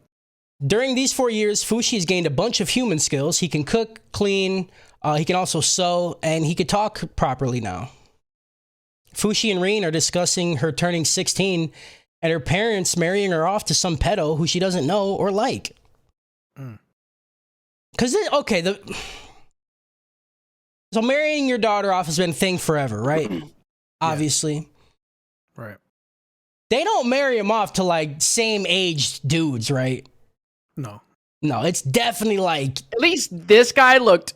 During these 4 years, Fushi has gained a bunch of human skills. He can cook, clean, he can also sew, and he can talk properly now. Fushi and Reen are discussing her turning 16 and her parents marrying her off to some pedo who she doesn't know or like. Because, so marrying your daughter off has been a thing forever, right? obviously. Right. They don't marry him off to like same aged dudes, right? No. No, it's definitely like At least this guy looked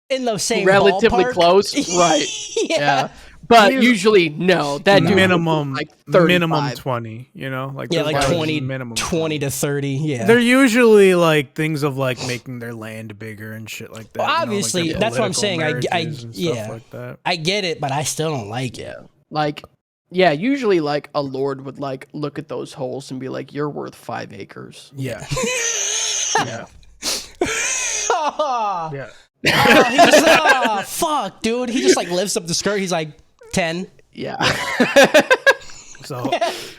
in the same relatively ballpark. close, right? Yeah. But usually, no. That dude minimum like 35. minimum 20. You know, like Yeah, those like guys 20, minimum 20 to 30. Yeah. They're usually like things of like making their land bigger and shit like that. Well, you know, like obviously, their that's what I'm political saying. marriages and Yeah. stuff like that. I get it, but I still don't like it. Yeah. Like, yeah, usually like a lord would like look at those holes and be like, "You're worth 5 acres." Yeah. Yeah. Yeah. He just fuck, dude. He just like lifts up the skirt. He's like 10. Yeah. So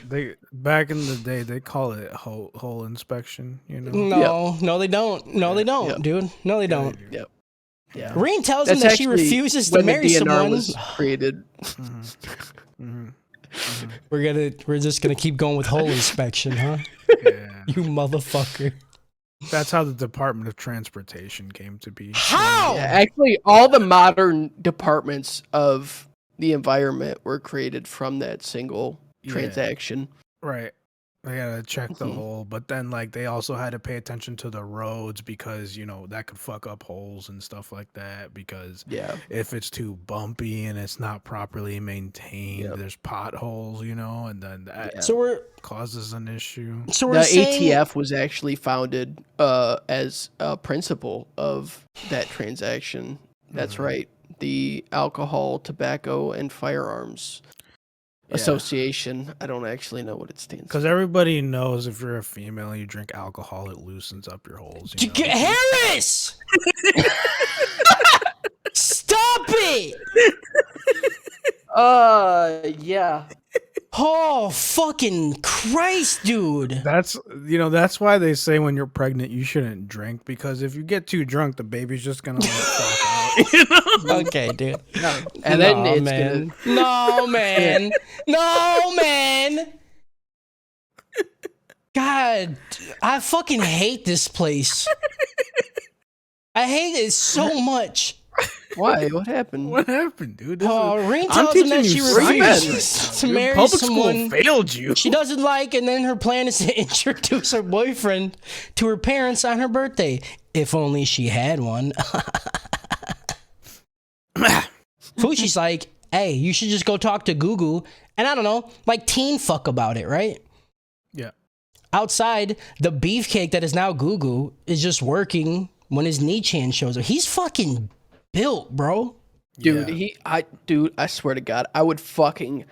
they back in the day they call it hole inspection, you know. No, they don't. No, they don't, Yep. dude. No, they don't. Yep. Yeah. Reen tells him That's that she actually refuses to when marry the DNR someone. was created. We're just gonna keep going with hole inspection, huh? Yeah. You motherfucker. That's how the Department of Transportation came to be. How? Yeah, actually, all the modern departments of the environment were created from that single transaction. Right. They gotta check the hole, but then like they also had to pay attention to the roads because, you know, that could fuck up holes and stuff like that because if it's too bumpy and it's not properly maintained, there's potholes, you know, and then that causes an issue. So the ATF was actually founded as a principle of that transaction. That's right. The Alcohol, Tobacco, and Firearms Association. I don't actually know what it stands for. Because everybody knows if you're a female and you drink alcohol, it loosens up your holes. You know? Harris! Stop it! Yeah. Oh, fucking Christ, dude. That's why they say when you're pregnant you shouldn't drink, because if you get too drunk, the baby's just gonna like fall out. You know? Okay, dude. And then it's man. No, man. No, man. God, I fucking hate this place. I hate it so much. Why? What happened? What happened, dude? Reen tells him that she refuses to marry public someone school failed you. she doesn't like, and then her plan is to introduce her boyfriend to her parents on her birthday. If only she had one. Fushi's like, hey, you should just go talk to Gugu, and I don't know, like teen fuck about it, right? Yeah. Outside, the beefcake that is now Gugu is just working when his Nichan shows up. He's fucking built, bro. Dude, I swear to God, I would fucking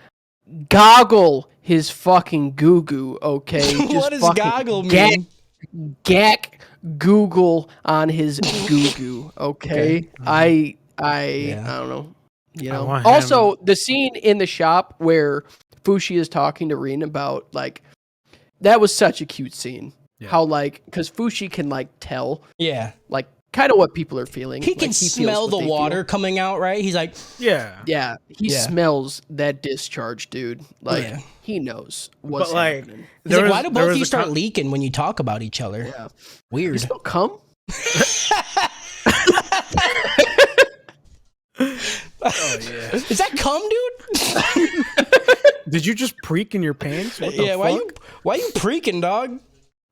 goggle his fucking Gugu, okay? Just What does goggle mean? Gack Google on his Gugu, okay? I don't know. You know. Also, the scene in the shop where Fushi is talking to Reen about like that was such a cute scene. Yeah. How like because Fushi can like tell, like kind of what people are feeling. He can smell the water coming out, right? He's like, he smells that discharge, dude. Like he knows what's happening. He's like, why do both of you start leaking when you talk about each other? Yeah, weird. You still come? Oh yeah. Is that cum, dude? Did you just preak in your pants? What the fuck? Why you preeking, dog?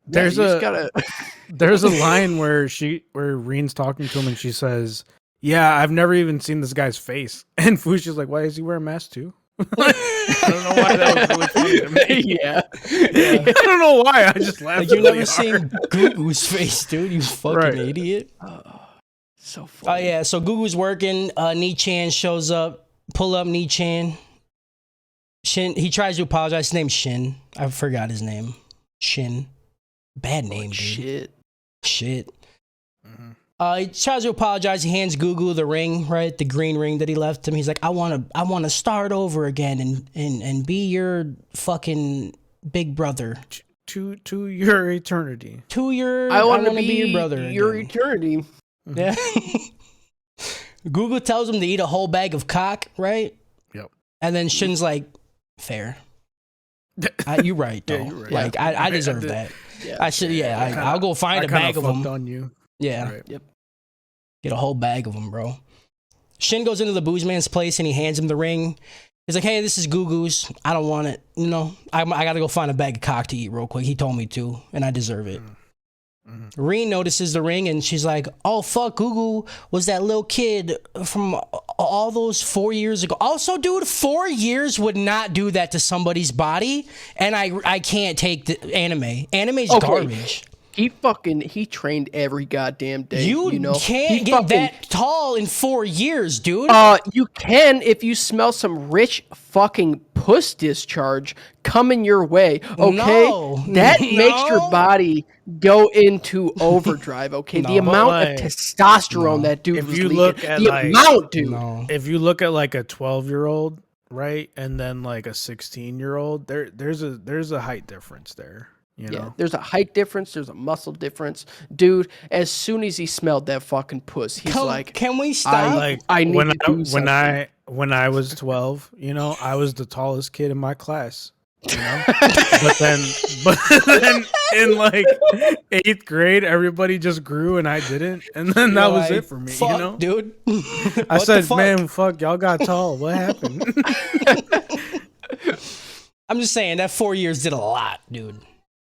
There's there's a line where Reen's talking to him and she says, "Yeah, I've never even seen this guy's face." And Fushi's like, "Why is he wearing a mask too?" I don't know why that was really funny to me. I don't know why. I just laughed. Like you've never seen Gugu's face, dude. You fucking idiot. So funny. Oh yeah, so Gugu's working. Nichan shows up. Pull up Nichan. Shin. He tries to apologize. His name's Shin. I forgot his name. Shin. Bad name, dude. Shit. Mm-hmm. He tries to apologize. He hands Gugu the ring, right? The green ring that he left him. He's like, I wanna start over again and be your fucking big brother. To your eternity. I want to be your brother. Your again. eternity. Yeah. Gugu tells him to eat a whole bag of cock, right? Yep. And then Shin's like, fair. You're right, though. You're right. Like, I deserve that. Yeah. I should, I'll go find a bag of them. On you. Yeah. Right. Yep. Get a whole bag of them, bro. Shin goes into the booze man's place and he hands him the ring. He's like, hey, this is Gugu's. I don't want it. You know, I got to go find a bag of cock to eat real quick. He told me to, and I deserve it. Reen notices the ring, and she's like, oh, fuck, Gugu was that little kid from all those 4 years ago. Also, dude, 4 years would not do that to somebody's body, and I can't take the anime. Anime's garbage. He trained every goddamn day. You know, can't get that tall in 4 years, dude. You can if you smell some rich fucking puss discharge coming your way. Okay, that makes your body go into overdrive. Okay, the amount of testosterone that dude was leaking. If you look at like a 12-year-old, right, and then like a 16-year-old, there's a height difference there. You know? There's a height difference. There's a muscle difference, dude. As soon as he smelled that fucking puss, he's like, "Can we stop?" I need to do something. When I was 12, you know, I was the tallest kid in my class. You know, but then in like 8th grade, everybody just grew and I didn't, and then that was it for me. Fuck, you know, dude. I said, "Man, fuck, y'all got tall. What happened?" I'm just saying that 4 years did a lot, dude.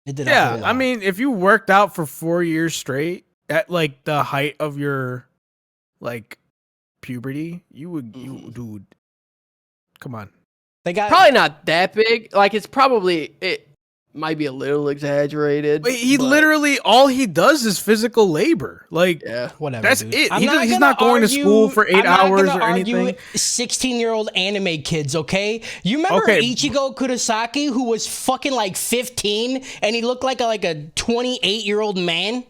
It did. Yeah, I mean, if you worked out for 4 years straight at like the height of your like puberty, dude. Come on. They got probably not that big. Like it might be a little exaggerated. But literally all he does is physical labor. Like whatever. That's dude. it. He's not going to school for 8 hours or anything. 16-year-old anime kids, okay? You remember Ichigo Kurosaki, who was fucking like 15 and he looked like a 28-year-old man?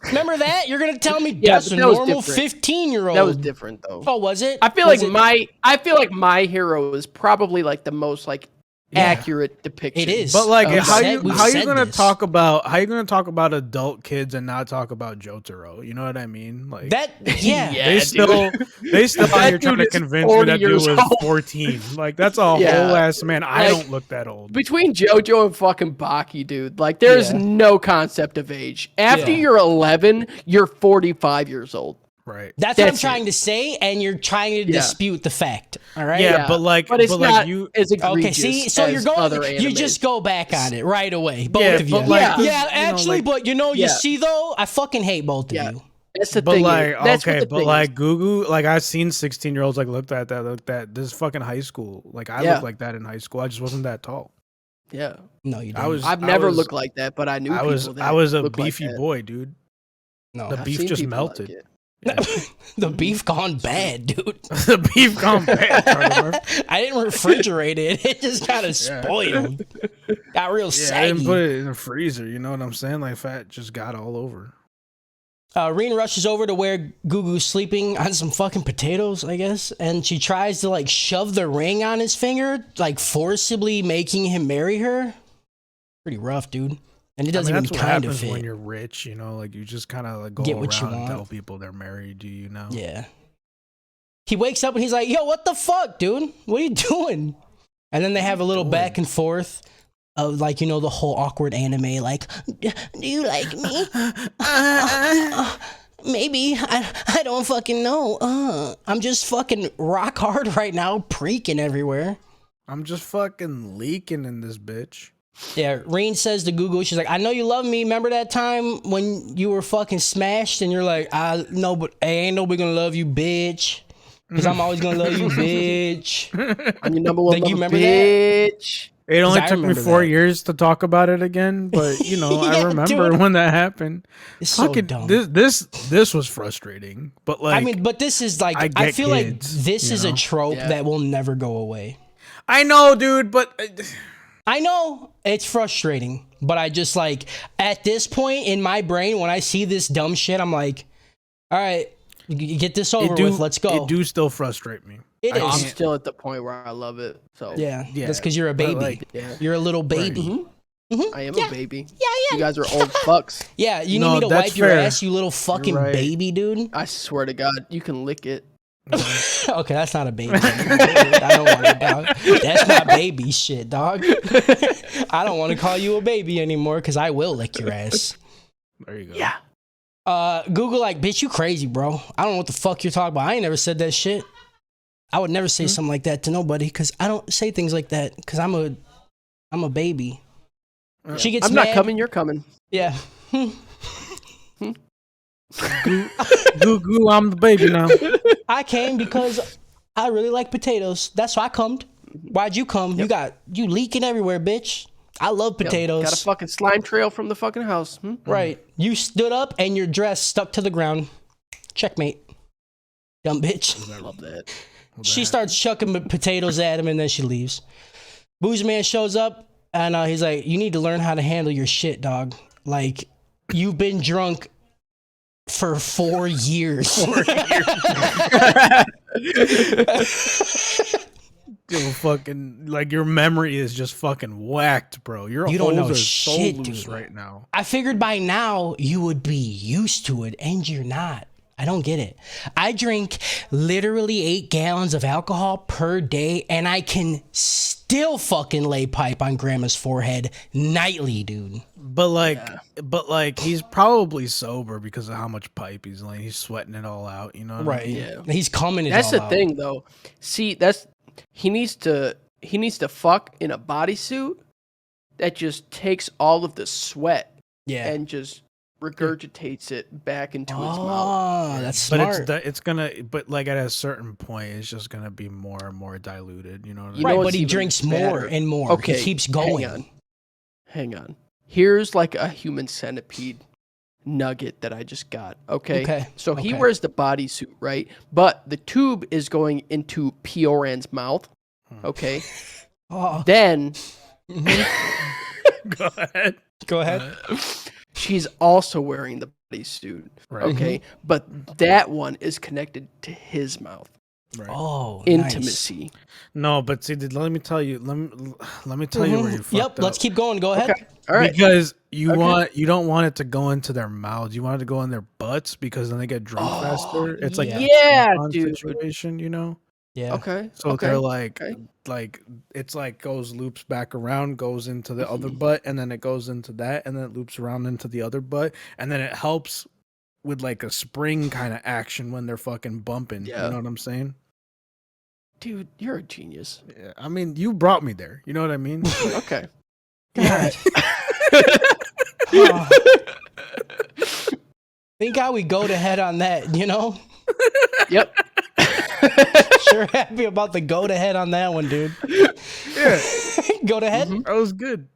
Remember that? You're gonna tell me that's a normal 15-year-old? That was different though. Oh, was it? I feel like my hero is probably like the most like accurate depiction. It is. But like how you gonna talk about adult kids and not talk about Jotaro? You know what I mean? Like that they still out here trying to convince me that dude was 14. Like that's a whole ass man. I don't look that old. Between JoJo and fucking Baki, dude, like there's no concept of age. After you're 11, you're 45 years old. Right. That's what I'm trying to say, and you're trying to dispute the fact. All right. Yeah, but it's not as egregious. Okay, see, so you're going, you just go back on it right away. Both of you. Actually, but you see though, I fucking hate both of you. That's the thing. Like Gugu, like I've seen 16-year-olds like look at this is fucking high school. Like I looked like that in high school. I just wasn't that tall. Yeah. No, you didn't. I've never looked like that, but I knew I was a beefy boy, dude. No, the beef just melted. The beef gone bad, dude. The beef gone bad. I didn't refrigerate it. It just kind of spoiled. Got real saggy. I didn't put it in the freezer. You know what I'm saying? Like fat just got all over. Reen rushes over to where Gugu's sleeping on some fucking potatoes, I guess, and she tries to like shove the ring on his finger, like forcibly making him marry her. Pretty rough, dude. And it doesn't even kind of fit. When you're rich, you know, like you just kind of like go around and tell people they're married. Do you know? Yeah. He wakes up and he's like, "Yo, what the fuck, dude? What are you doing?" And then they have a little back and forth of like, the whole awkward anime, like, "Do you like me? Maybe. I don't fucking know. I'm just fucking rock hard right now, preeking everywhere. I'm just fucking leaking in this bitch." Yeah, Reen says to Gugu, she's like, "I know you love me. Remember that time when you were fucking smashed and you're like, I know, but ain't nobody gonna love you, bitch. Because I'm always gonna love you, bitch." I'm your number one you remember bitch. That? It only took me 4 years to talk about it again, but I remember when that happened. It's so dumb. This was frustrating, but like, I mean, but this is like, I feel like this is a trope that will never go away. I know, dude, but I know it's frustrating, but I just like at this point in my brain when I see this dumb shit, I'm like, all right, get this over with. Let's go. It do still frustrate me. I'm still at the point where I love it. So yeah. That's because you're a baby. You're a little baby. Right. Mm-hmm. I am a baby. Yeah. You guys are old fucks. Yeah, you need me to wipe your ass, you little fucking baby, dude. I swear to God, you can lick it. Okay, that's not a baby. I don't want it, dog. That's not baby shit, dog. I don't want to call you a baby anymore because I will lick your ass. There you go. Yeah. Google like, bitch, you crazy, bro. I don't know what the fuck you're talking about. I ain't never said that shit. I would never say something like that to nobody because I don't say things like that because I'm a baby. She gets I'm mad. not coming. You're coming. Yeah. Goo, I'm the baby now. I came because I really like potatoes. That's why I cummed. Why'd you come? You leaking everywhere, bitch. I love potatoes. Got a fucking slime trail from the fucking house. Right. You stood up and your dress stuck to the ground. Checkmate. Dumb bitch. I love that. She starts chucking potatoes at him and then she leaves. Booze Man shows up and he's like, you need to learn how to handle your shit, dog. Like, you've been drunk for 4 years. 4 years. Fucking, like, your memory is just fucking whacked, bro. You don't know so shit, loose dude. right now. I figured by now you would be used to it, and you're not. I don't get it. I drink literally 8 gallons of alcohol per day, and I can still fucking lay pipe on grandma's forehead nightly, dude. But like, he's probably sober because of how much pipe he's laying. He's sweating it all out, you know what I mean? Yeah. He's coming it That's all the out. thing, though. See, he needs to fuck in a bodysuit that just takes all of the sweat and just regurgitates it back into its mouth. Oh, that's smart. But it's gonna, but like at a certain point, it's just gonna be more and more diluted. You know what I mean? Right, what's but he even drinks better? more and more. Okay, He keeps going. Hang on. Here's like a human centipede nugget that I just got. Okay. So he wears the bodysuit, right? But the tube is going into Pioran's mouth. Okay. Then Go ahead. She's also wearing the bodysuit. Right. Okay. But that one is connected to his mouth. Right. Oh, Intimacy. Nice. No, but see, let me tell you. Let me tell you where you fucked up. Let's keep going. Go ahead. Okay. All right. Because you don't want it to go into their mouths. You want it to go in their butts because then they get drunk faster. It's like a dude. situation, you know. Yeah. Okay. So they're like it's like goes loops back around, goes into the other butt, and then it goes into that, and then it loops around into the other butt, and then it helps with like a spring kind of action when they're fucking bumping. Yeah. You know what I'm saying? Dude, you're a genius. Yeah. I mean, you brought me there. You know what I mean? Okay. God. Think how we go to head on that, you know? Yep. Sure happy about the go to head on that one, dude. Yeah. Go to head. That was good.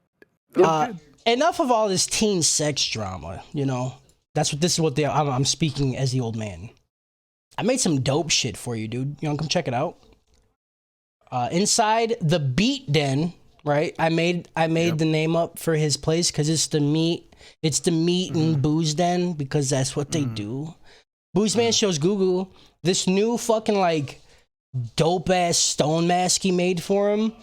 Good. Enough of all this teen sex drama, you know? This is what I'm speaking as the old man. I made some dope shit for you, dude. You wanna come check it out? Inside the Beat Den, right? I made the name up for his place because it's the meat and booze den because that's what they do. Booze Man shows Google this new fucking like dope ass stone mask he made for him.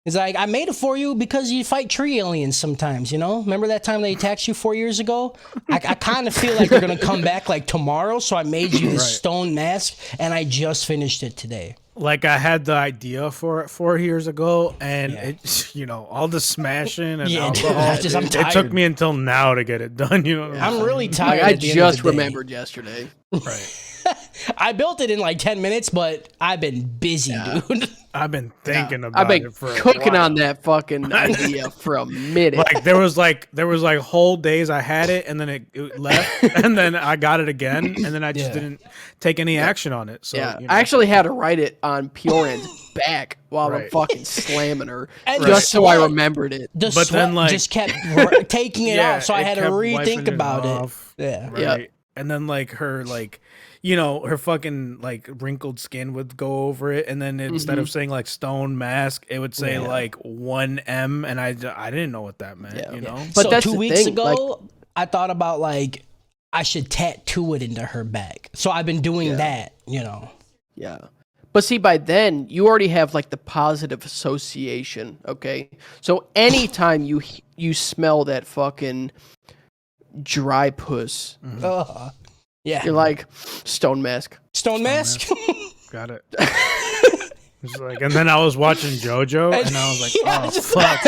He's like, I made it for you because you fight tree aliens sometimes, you know? Remember that time they attacked you 4 years ago? I kind of feel like they're going to come back like tomorrow, so I made you this stone mask, and I just finished it today. Like I had the idea for it 4 years ago, and it's all the smashing and alcohol. I'm tired. It took me until now to get it done. You know, what I'm really tired. I at the end of just the day. remembered yesterday. right? I built it in like 10 minutes, but I've been busy, dude. I've been thinking about I've been it for a cooking while. on that fucking idea for a minute. Like there was like whole days I had it and then it left and then I got it again and then I just didn't take any action on it. So I actually had to write it on Pioran's back while I'm fucking slamming her, And just so I sweat- remembered it. The But sweat then, like- just kept taking it off, so I had to kept rethink wiping about it. off, Yeah. right? Yep. And then like her her fucking like wrinkled skin would go over it, and then instead of saying like stone mask, it would say like 1M, and I didn't know what that meant. Yeah. You know, But So that's 2 the weeks thing, ago, I thought about like I should tattoo it into her back. So I've been doing that, you know. Yeah. But see, by then, you already have like the positive association, okay? So anytime you smell that fucking dry puss, Yeah. you're like, stone mask. Stone mask? got it. It's like, and then I was watching JoJo, and I was like, Yeah, oh just- fuck.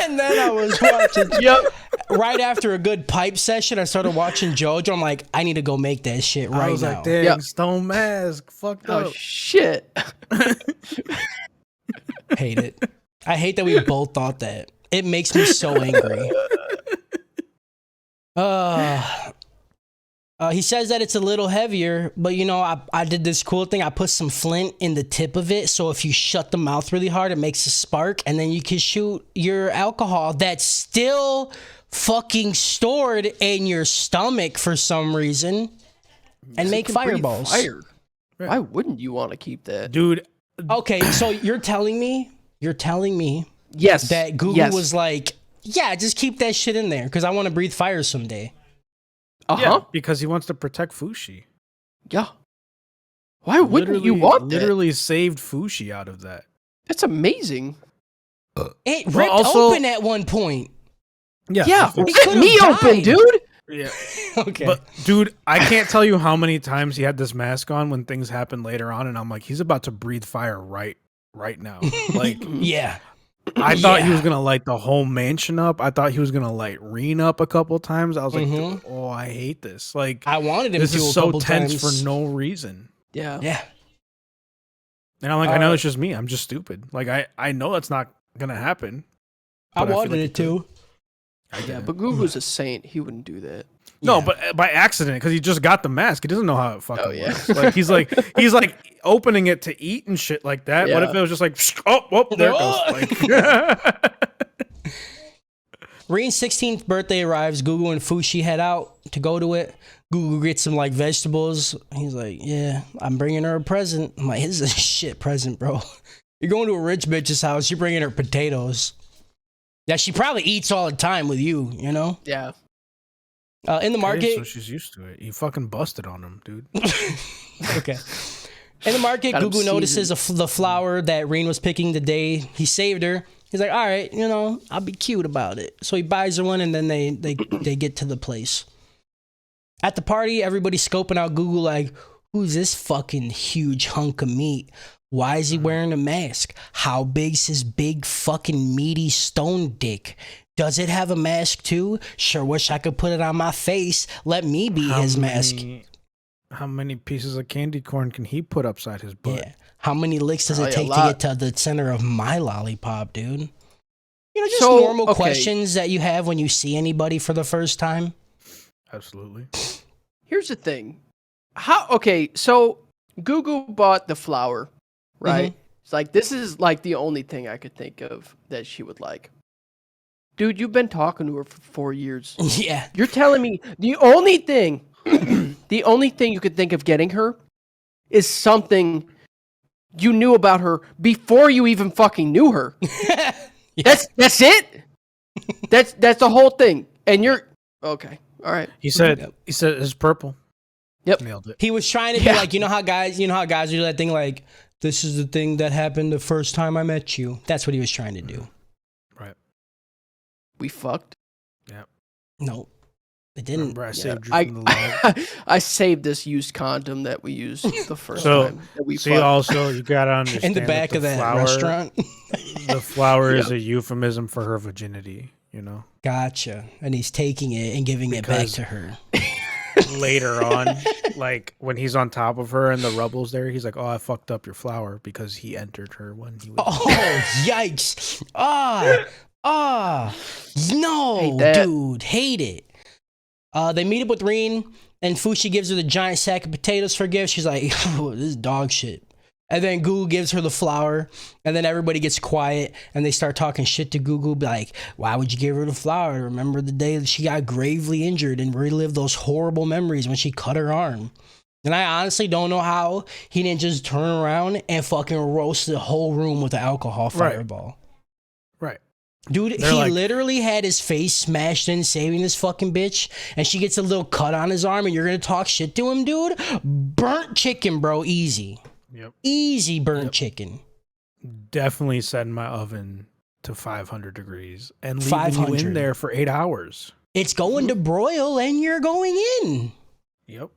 And then I was watching. Yep. right after a good pipe session, I started watching JoJo. I'm like, I need to go make that shit right now. I was like, dang, Stone Mask, fucked up. Oh shit! Hate it. I hate that we both thought that. It makes me so angry. He says that it's a little heavier, but you know, I did this cool thing. I put some flint in the tip of it, so if you shut the mouth really hard, it makes a spark, and then you can shoot your alcohol that's still fucking stored in your stomach for some reason, and make fireballs. Fire. Why wouldn't you want to keep that, dude? Okay, so you're telling me yes, that Google was like, yeah, just keep that shit in there because I want to breathe fire someday. Yeah, because he wants to protect Fushi. Yeah. Why wouldn't you want that? Literally saved Fushi out of that. That's amazing. It ripped open at one point. Yeah, rip me open, dude. Yeah. Okay. But dude, I can't tell you how many times he had this mask on when things happened later on, and I'm like, he's about to breathe fire right now. Like, yeah. I thought he was gonna light the whole mansion up. I thought he was gonna light Reen up a couple times. I was like, oh, I hate this. Like, I wanted him this to is a so couple tense times. for no reason. Yeah. And I'm like, I know it's just me. I'm just stupid. Like, I know that's not gonna happen. I wanted it to. Yeah, but Google's a saint. He wouldn't do that. No, but by accident, because he just got the mask. He doesn't know how it fucking works. Like he's like opening it to eat and shit like that. Yeah. What if it was just like, oh, there it goes. Like, Reen's 16th birthday arrives. Gugu and Fushi head out to go to it. Gugu gets some like vegetables. He's like, yeah, I'm bringing her a present. I'm like, this is a shit present, bro. You're going to a rich bitch's house. You're bringing her potatoes. Yeah, she probably eats all the time with you, you know? Yeah. In the market. So she's used to it. He fucking busted on him, dude. Okay. In the market, Gugu notices the flower that Reen was picking the day he saved her. He's like, all right, you know, I'll be cute about it. So he buys her one, and then they get to the place. At the party, everybody's scoping out Gugu like, who's this fucking huge hunk of meat? Why is he wearing a mask? How big's his big fucking meaty stone dick? Does it have a mask too? Sure wish I could put it on my face. Let me be his mask. How many pieces of candy corn can he put upside his butt? Yeah. How many licks does it take to get to the center of my lollipop, dude? You know, just normal questions that you have when you see anybody for the first time. Absolutely. Here's the thing. So Gugu bought the flower, right? It's like, this is like the only thing I could think of that she would like. Dude, you've been talking to her for 4 years. Yeah. You're telling me the only thing you could think of getting her is something you knew about her before you even fucking knew her. Yeah. That's it? That's the whole thing. And you're okay. All right. He said it's purple. Yep. Nailed it. He was trying to be like, you know how guys do that thing like, this is the thing that happened the first time I met you. That's what he was trying to do. Right. We fucked. Yeah. No, it didn't. Remember, I saved you from the log. I saved this used condom that we used the first time that we fucked. Also, you gotta understand in the back of that restaurant. The flower is a euphemism for her virginity, you know? Gotcha. And he's taking it and giving it back to her. Later on, like when he's on top of her and the rubble's there, he's like, oh, I fucked up your flower because he entered her when he was. Oh, yikes. No, dude. Hate it. They meet up with Reen, and Fushi gives her the giant sack of potatoes for a gift. She's like, oh, this is dog shit. And then Gugu gives her the flower, and then everybody gets quiet, and they start talking shit to Gugu, be like, why would you give her the flower? Remember the day that she got gravely injured and relive those horrible memories when she cut her arm. And I honestly don't know how he didn't just turn around and fucking roast the whole room with an alcohol fireball. Right. Dude, he literally had his face smashed in saving this fucking bitch, and she gets a little cut on his arm, and you're gonna talk shit to him, dude? Burnt chicken, bro. Easy. Yep. Easy burnt chicken. Definitely setting my oven to 500 degrees and leaving you in there for 8 hours. It's going to broil, and you're going in. Yep.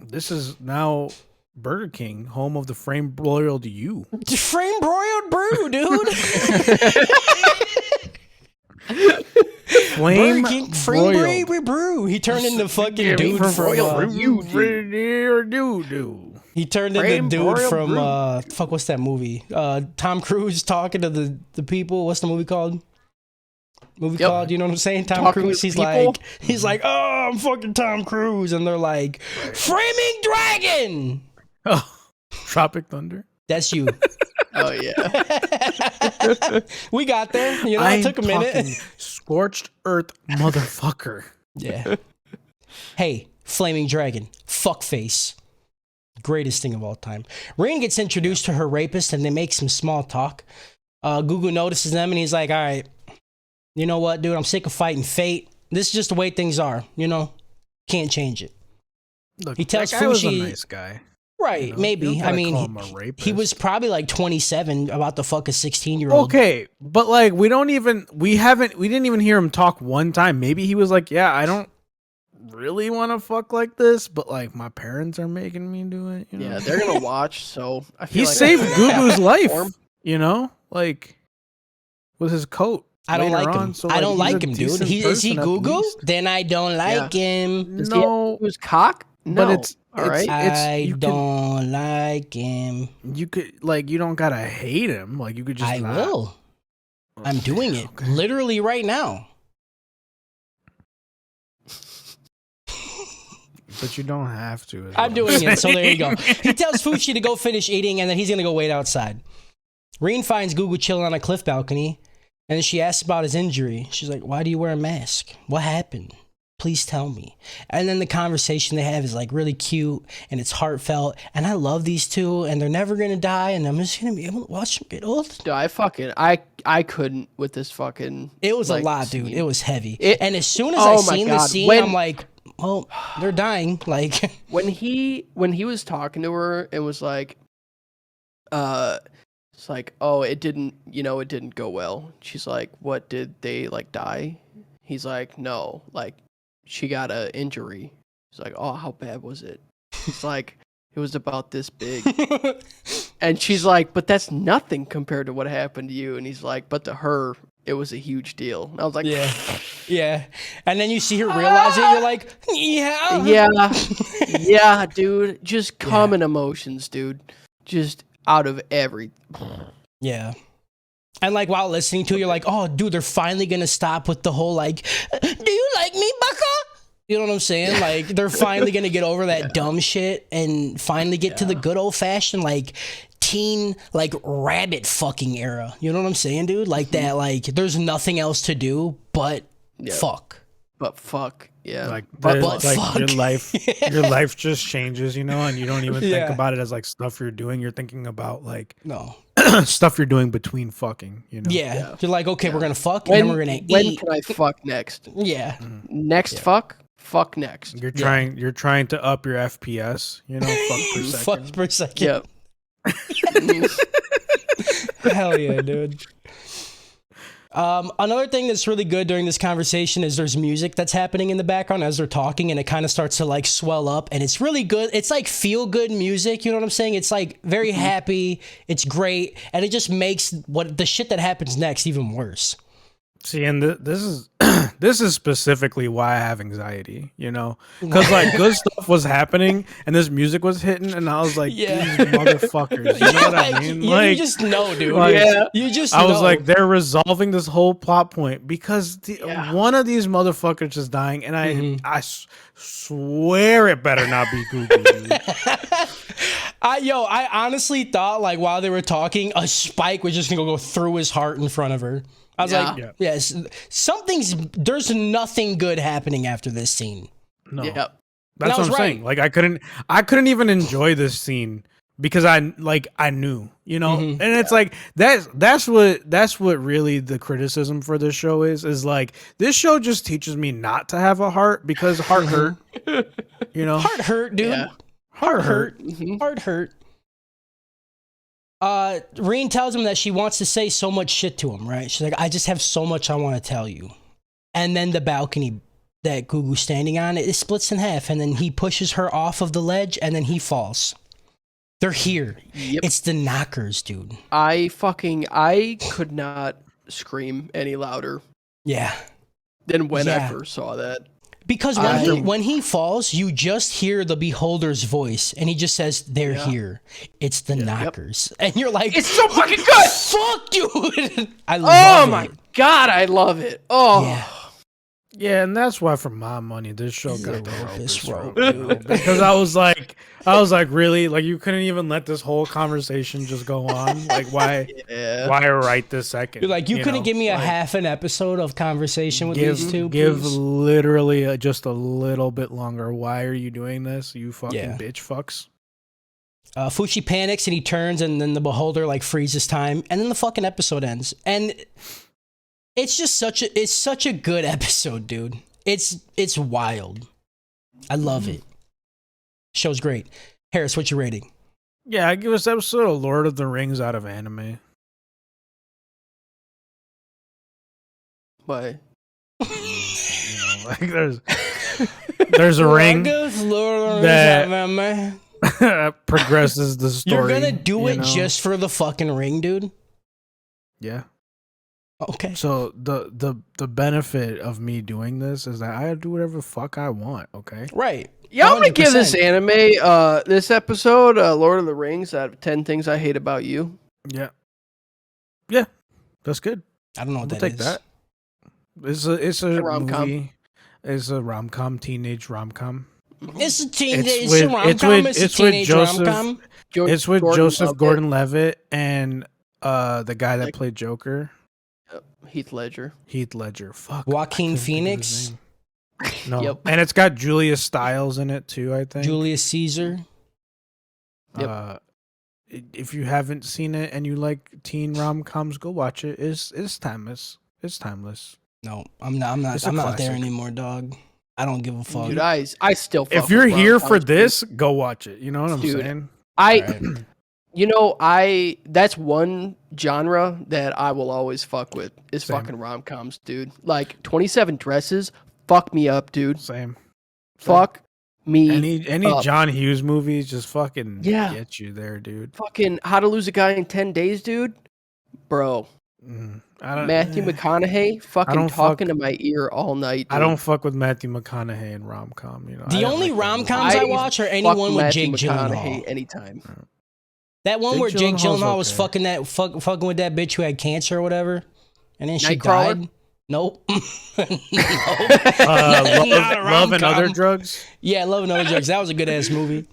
This is now Burger King, home of the frame broiled you. Frame broiled brew, dude. Flame Burger King, free broiled. brew. He turned into fucking Yeah, dude from he turned into Flame dude broiled from brew. fuck, what's that movie? Tom Cruise talking to the people. What's the movie called? You know what I'm saying? Tom Talking Cruise. to He's people? like, oh, I'm fucking Tom Cruise, and they're like, flaming dragon. Oh, Tropic Thunder. That's you. Oh yeah. We got there. You know, it took a minute. talking Scorched earth motherfucker. Yeah. Hey, flaming dragon, fuckface. Greatest thing of all time. Rain gets introduced to her rapist, and they make some small talk. Gugu notices them, and he's like, all right, you know what, dude? I'm sick of fighting fate. This is just the way things are, you know? Can't change it. Look, He tells that guy was a Fushi- nice guy. Right, You know, you maybe. don't I gotta mean, call him a he rapist. was probably like 27, about to fuck a 16-year-old. Okay, but like we didn't even hear him talk one time. Maybe he was like, yeah, I don't really want to fuck like this, but like my parents are making me do it. You know? Yeah, they're gonna watch. So I feel He like saved that's Gugu's life. form. You know, like with his coat. I don't later like him. on, so, I don't he's like a him, dude. decent Is he person at Gugu? least. Then I don't like him. Does he have No, Gugu's cock? No. but it's all right. I you can- don't like him. You could like you don't gotta hate him. Like you could just. I not. will. I'm doing it Okay. literally right now. But you don't have to. is I'm what doing it, so saying. there you go. He tells Fuchi to go finish eating, and then he's gonna go wait outside. Reen finds Gugu chilling on a cliff balcony, and then she asks about his injury. She's like, "Why do you wear a mask? What happened? Please tell me." And then the conversation they have is like really cute and it's heartfelt, and I love these two, and they're never gonna die, and I'm just gonna be able to watch them get old. Dude, I couldn't with this fucking. It was like, a lot, dude. scene. It was heavy. It- And as soon as Oh I my seen the God, scene, when- I'm like, well, they're dying. Like, When he was talking to her and was like, it's like, oh, it didn't go well. She's like, what, did they like die? He's like, no, like she got a injury. He's like, oh, how bad was it? It's like, it was about this big. And she's like, but that's nothing compared to what happened to you. And he's like, but to her, it was a huge deal. And I was like, yeah, yeah. And then you see her realize it. You're like, yeah, yeah, dude. Just common emotions, dude. Just out of every. yeah. And like while listening to it, you're like, oh, dude, they're finally gonna stop with the whole like, do you like me, Baka? You know what I'm saying? Like they're finally gonna get over that dumb shit and finally get to the good old fashioned like teen like rabbit fucking era. You know what I'm saying, dude? Like that. Like there's nothing else to do but fuck. But fuck, yeah. Like, But like fuck. your life just changes, you know, and you don't even think Yeah. about it as like stuff you're doing. You're thinking about like No. stuff you're doing between fucking, you know. Yeah. You're like, okay, we're gonna fuck and when then we're gonna when eat. can I fuck next? Yeah. Next fuck next. You're trying to up your FPS, you know, fuck per second. Fuck per second. Yep. Hell yeah, dude. Another thing that's really good during this conversation is there's music that's happening in the background as they're talking, and it kind of starts to like swell up, and it's really good. It's like feel good music, you know what I'm saying? It's like very happy. It's great, and it just makes what the shit that happens next even worse. See, and this is this is specifically why I have anxiety, you know, because like good stuff was happening and this music was hitting, and I was like, Yeah. these motherfuckers, you know what I Like, mean? you Like, just know, dude. like, You just I was know. like, they're resolving this whole plot point because Yeah. one of these motherfuckers is dying, and Mm-hmm. I swear it better not be Google. Dude. I honestly thought like while they were talking, a spike was just gonna go through his heart in front of her. I was like, Yeah. yes, there's nothing good happening after this scene. No, Yep. that's And I what was I'm saying. right. Like I couldn't even enjoy this scene because I knew, you know, Mm-hmm. and it's like that's what really the criticism for this show is like this show just teaches me not to have a heart because heart hurt, you know, Heart hurt, dude. Yeah. Heart hurt. Mhm. Heart hurt. Reen tells him that she wants to say so much shit to him, right? She's like, I just have so much I want to tell you. And then the balcony that Gugu's standing on, it splits in half, and then he pushes her off of the ledge, and then he falls. They're here. Yep. It's the knockers, dude. I could not scream any louder. Yeah. than when I first saw that. Because when he falls, you just hear the beholder's voice, and he just says, "They're here. It's the knockers," and you're like, "It's so fucking good." Fuck, dude. I love it. Oh my god, I love it. Oh. Yeah, and that's why for my money, this show got the Ropest rope, rope, because I was like, really, like, you couldn't even let this whole conversation just go on. Like, why right this second? You're like, you couldn't give me a half an episode of conversation with these two. Give please? literally just a little bit longer. Why are you doing this? You fucking bitch fucks. Fushi panics and he turns, and then the beholder like freezes time, and then the fucking episode ends. And it's just such a good episode, dude. It's wild. I love it. Show's great. Harris, what's your rating? Yeah, I give this episode a Lord of the Rings out of anime. Why? Like there's a ring that progresses the story. You're gonna do it just for the fucking ring, dude? Yeah. Okay. So the benefit of me doing this is that I do whatever the fuck I want, okay? Right. Yeah, I'm gonna give this anime, this episode, Lord of the Rings, out of 10 things I hate about you. Yeah. Yeah. That's good. I don't know what we'll that take is. That. It's a rom-com. movie. It's a rom-com, teenage rom-com. It's a teenage rom-com. It's with Joseph. It's with Joseph Gordon-Levitt and the guy that played Joker. Heath Ledger. Fuck. Joaquin Phoenix. No. Yep. And it's got Julia Stiles in it too, I think. Julius Caesar. Yep. If you haven't seen it and you like teen rom-coms, go watch it. It's timeless. It's timeless. No, I'm not there anymore, dog. I don't give a fuck. Dude, I still fuck if you're with here for rom-coms, this, go watch it. You know what I'm saying? That's one genre that I will always fuck with is Same. fucking rom-coms, dude. Like 27 Dresses, fuck me up, dude. Same. Fuck me Any up. John Hughes movies just fucking Yeah. get you there, dude. Fucking How to Lose a Guy in 10 Days, dude. Bro. Matthew McConaughey fucking talking to my ear all night, dude. I don't fuck with Matthew McConaughey in rom-com, you know. The only rom-coms I watch are anyone with Jake Gyllenhaal. Anytime. That one where Jake Gyllenhaal was fucking with that bitch who had cancer or whatever, and then she died. Nope. Love and Other Drugs. Yeah, Love and Other Drugs. That was a good ass movie.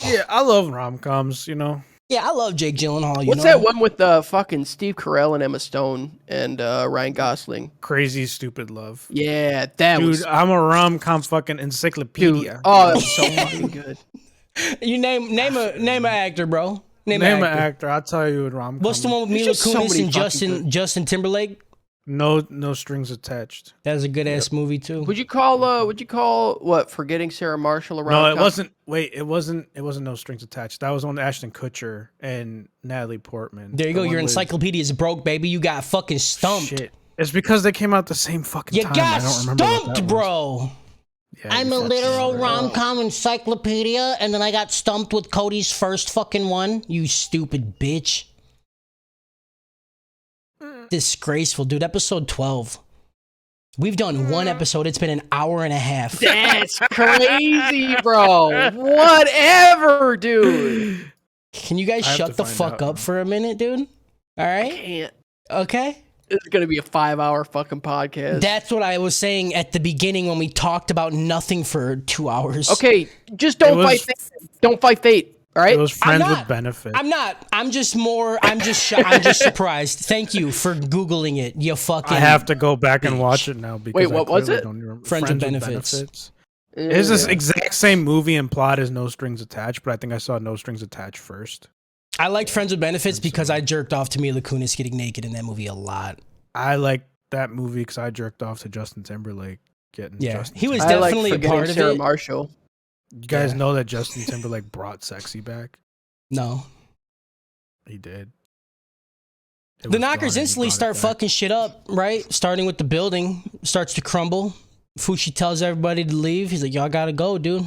Yeah, I love rom-coms. You know. Yeah, I love Jake Gyllenhaal. What's that one with fucking Steve Carell and Emma Stone and Ryan Gosling? Crazy Stupid Love. Yeah, that dude, was. I'm a rom-com fucking encyclopedia. Dude, oh, that was so fucking good. You name an actor, bro. Name an actor. I'll tell you what rom-com. What's the one with Mila Kunis and Justin Timberlake? No strings attached. That was a good ass movie too. Would you call what Forgetting Sarah Marshall a rom-com? No, it wasn't. Wait, it wasn't No Strings Attached. That was on Ashton Kutcher and Natalie Portman. There you go. Your encyclopedia's broke, baby. You got fucking stumped. Shit. It's because they came out the same fucking time. You got I don't remember stumped, bro. Yeah, I'm a literal rom-com encyclopedia, and then I got stumped with Cody's first fucking one. You stupid bitch. Disgraceful, dude. Episode 12. We've done one episode. It's been an hour and a half. That's crazy, bro. Whatever, dude. Can you guys shut the fuck up for a minute, dude? All right? I can't. Okay. It's going to be a 5-hour fucking podcast. That's what I was saying at the beginning when we talked about nothing for 2 hours. Okay, just don't fight fate. Don't fight fate. All right? It was friends with benefits. I'm not. I'm just surprised. Thank you for Googling it, you fucking I have to go back and watch it now. Because Wait, what was it? Friends with Benefits. It's this exact same movie and plot as No Strings Attached, but I think I saw No Strings Attached first. I liked Friends with Benefits because I jerked off to Mila Kunis getting naked in that movie a lot. I like that movie because I jerked off to Justin Timberlake getting. Yeah, Justin he was Timberlake. definitely a part of Sarah it. Marshall. You guys know that Justin Timberlake brought sexy back? No. He did. The knockers instantly start fucking shit up, right? Starting with the building, starts to crumble. Fushi tells everybody to leave. He's like, y'all gotta go, dude.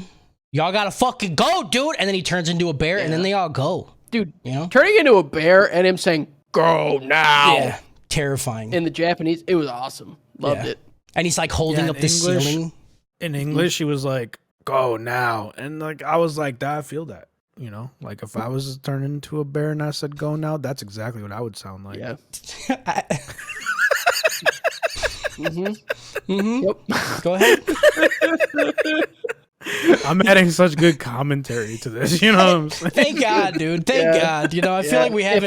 Y'all gotta fucking go, dude. And then he turns into a bear, and then they all go. Dude, you know? Turning into a bear and him saying, go now. Yeah, terrifying. In the Japanese, it was awesome. Loved it. And he's like holding up the ceiling. In English, he was like, "Go now," and like I was like, "I feel that." You know, like if I was turned into a bear and I said "go now," that's exactly what I would sound like. Yeah. Yep. Go ahead. I'm adding such good commentary to this. You know what I'm saying? Thank God, dude. Thank God. You know, I feel like we haven't.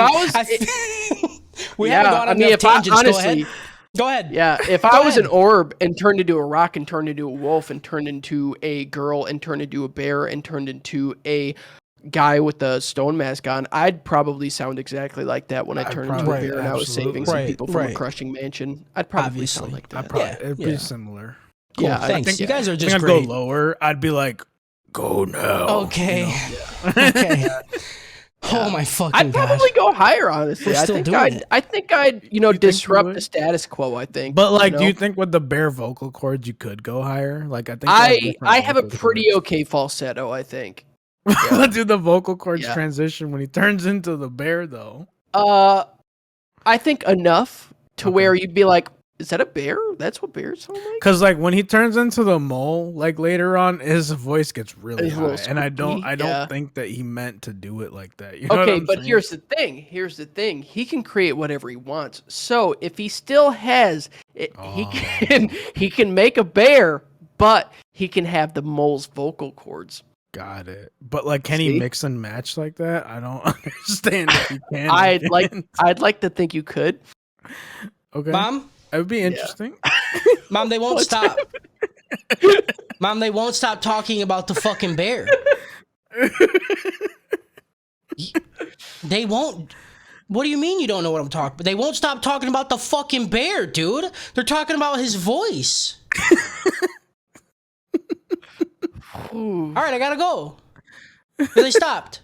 We Yeah, haven't gone on I mean, enough if I- tangents. honestly- Go ahead. Yeah, if I was an orb and turned into a rock and turned into a wolf and turned into a girl and turned into a bear and turned into a guy with a stone mask on, I'd probably sound exactly like that when I turned into a bear and I was saving some people from a crushing mansion. I'd probably sound like that. It'd be similar. Cool. Yeah, Thanks. You guys are I just think I'd great. go lower. I'd be like, "Go now." Okay. You know? Okay. Oh my fucking I'd God. probably go higher, honestly. We're I still think doing I'd, it. I think I'd, think you disrupt would? the status quo. I think, But like, you do you know? think with the bare vocal cords you could go higher? Like, I think they have different I have a vocal pretty cords. okay falsetto. I think. Let's do the vocal cords Yeah. transition when he turns into the bear, though. I think enough to Okay. where you'd be like, "Is that a bear? That's what bears sound like." Because like when he turns into the mole, like later on, his voice gets really He's a high, little and I don't squeaky, yeah. think that he meant to do it like that. You know what Okay, I'm but saying? here's the thing. Here's the thing. He can create whatever he wants. So if he still has it, he can make a bear, but he can have the mole's vocal cords. Got it. But like, can he See? mix and match like that? I don't understand if he can. or I'd can't. like to think you could. Okay, Mom, it would be interesting. Mom, they won't stop. Mom, they won't stop talking about the fucking bear. They won't. What do you mean you don't know what I'm talking about? They won't stop talking about the fucking bear, dude. They're talking about his voice. Ooh. All right, I gotta go. They stopped.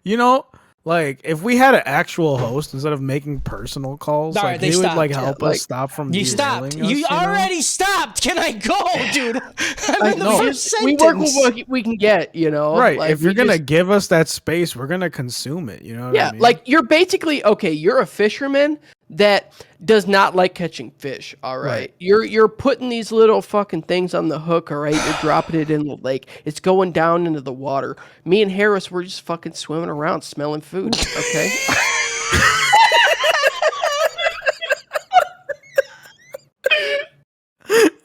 You know, like if we had an actual host instead of making personal calls, All like right, they he would stopped. like Yeah, help like, us stop from You derailing stopped. us, You know? already stopped. Can I go, dude? I'm in the know. first We sentence. work with what we can get, Right. Like, if you're we gonna just- give us that space, we're gonna consume it. You know what yeah, I mean? like you're basically okay. You're a fisherman that does not like catching fish. All right, Right. you're putting these little fucking things on the hook. All right, you're dropping it in the lake. It's going down into the water. Me and Harris, we're just fucking swimming around, smelling food. Okay.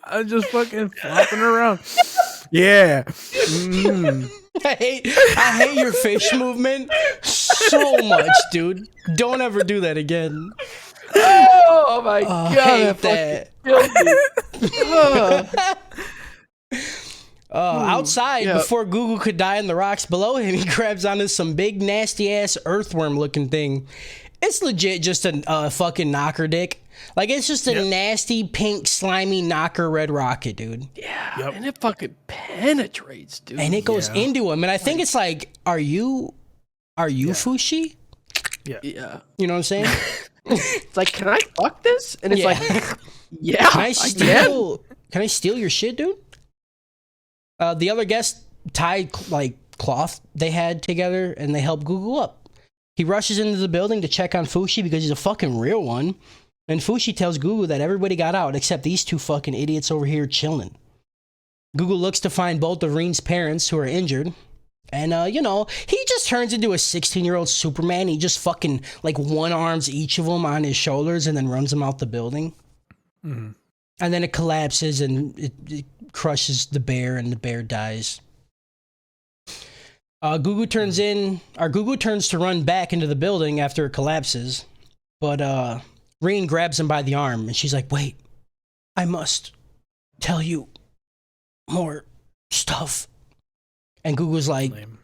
I'm just fucking flopping around. Yeah. Mm. I hate your fish movement so much, dude. Don't ever do that again. Oh my I god, hate that that. Outside, yeah. before Google could die in the rocks below him, he grabs onto some big nasty ass earthworm looking thing. It's legit just a fucking knocker dick. Like it's just a nasty pink slimy knocker red rocket, dude. Yeah, Yep. and it fucking penetrates, dude. And it goes Yeah. into him, and I think it's like, are you Fushi? Yeah, You know what I'm saying? it's like, can I fuck this? And it's Yeah. like, yeah, Can I I can. steal? Can I steal your shit, dude? The other guests tied like cloth they had together, and they helped Google up. He rushes into the building to check on Fushi because he's a fucking real one. And Fushi tells Google that everybody got out except these two fucking idiots over here chilling. Google looks to find both of Reen's parents who are injured. And, he just turns into a 16-year-old Superman. He just fucking, like, one arms each of them on his shoulders and then runs them out the building. Mhm. And then it collapses and it crushes the bear and the bear dies. Gugu turns to run back into the building after it collapses. But Reen grabs him by the arm and she's like, wait, I must tell you more stuff. And Gugu's like, Lame.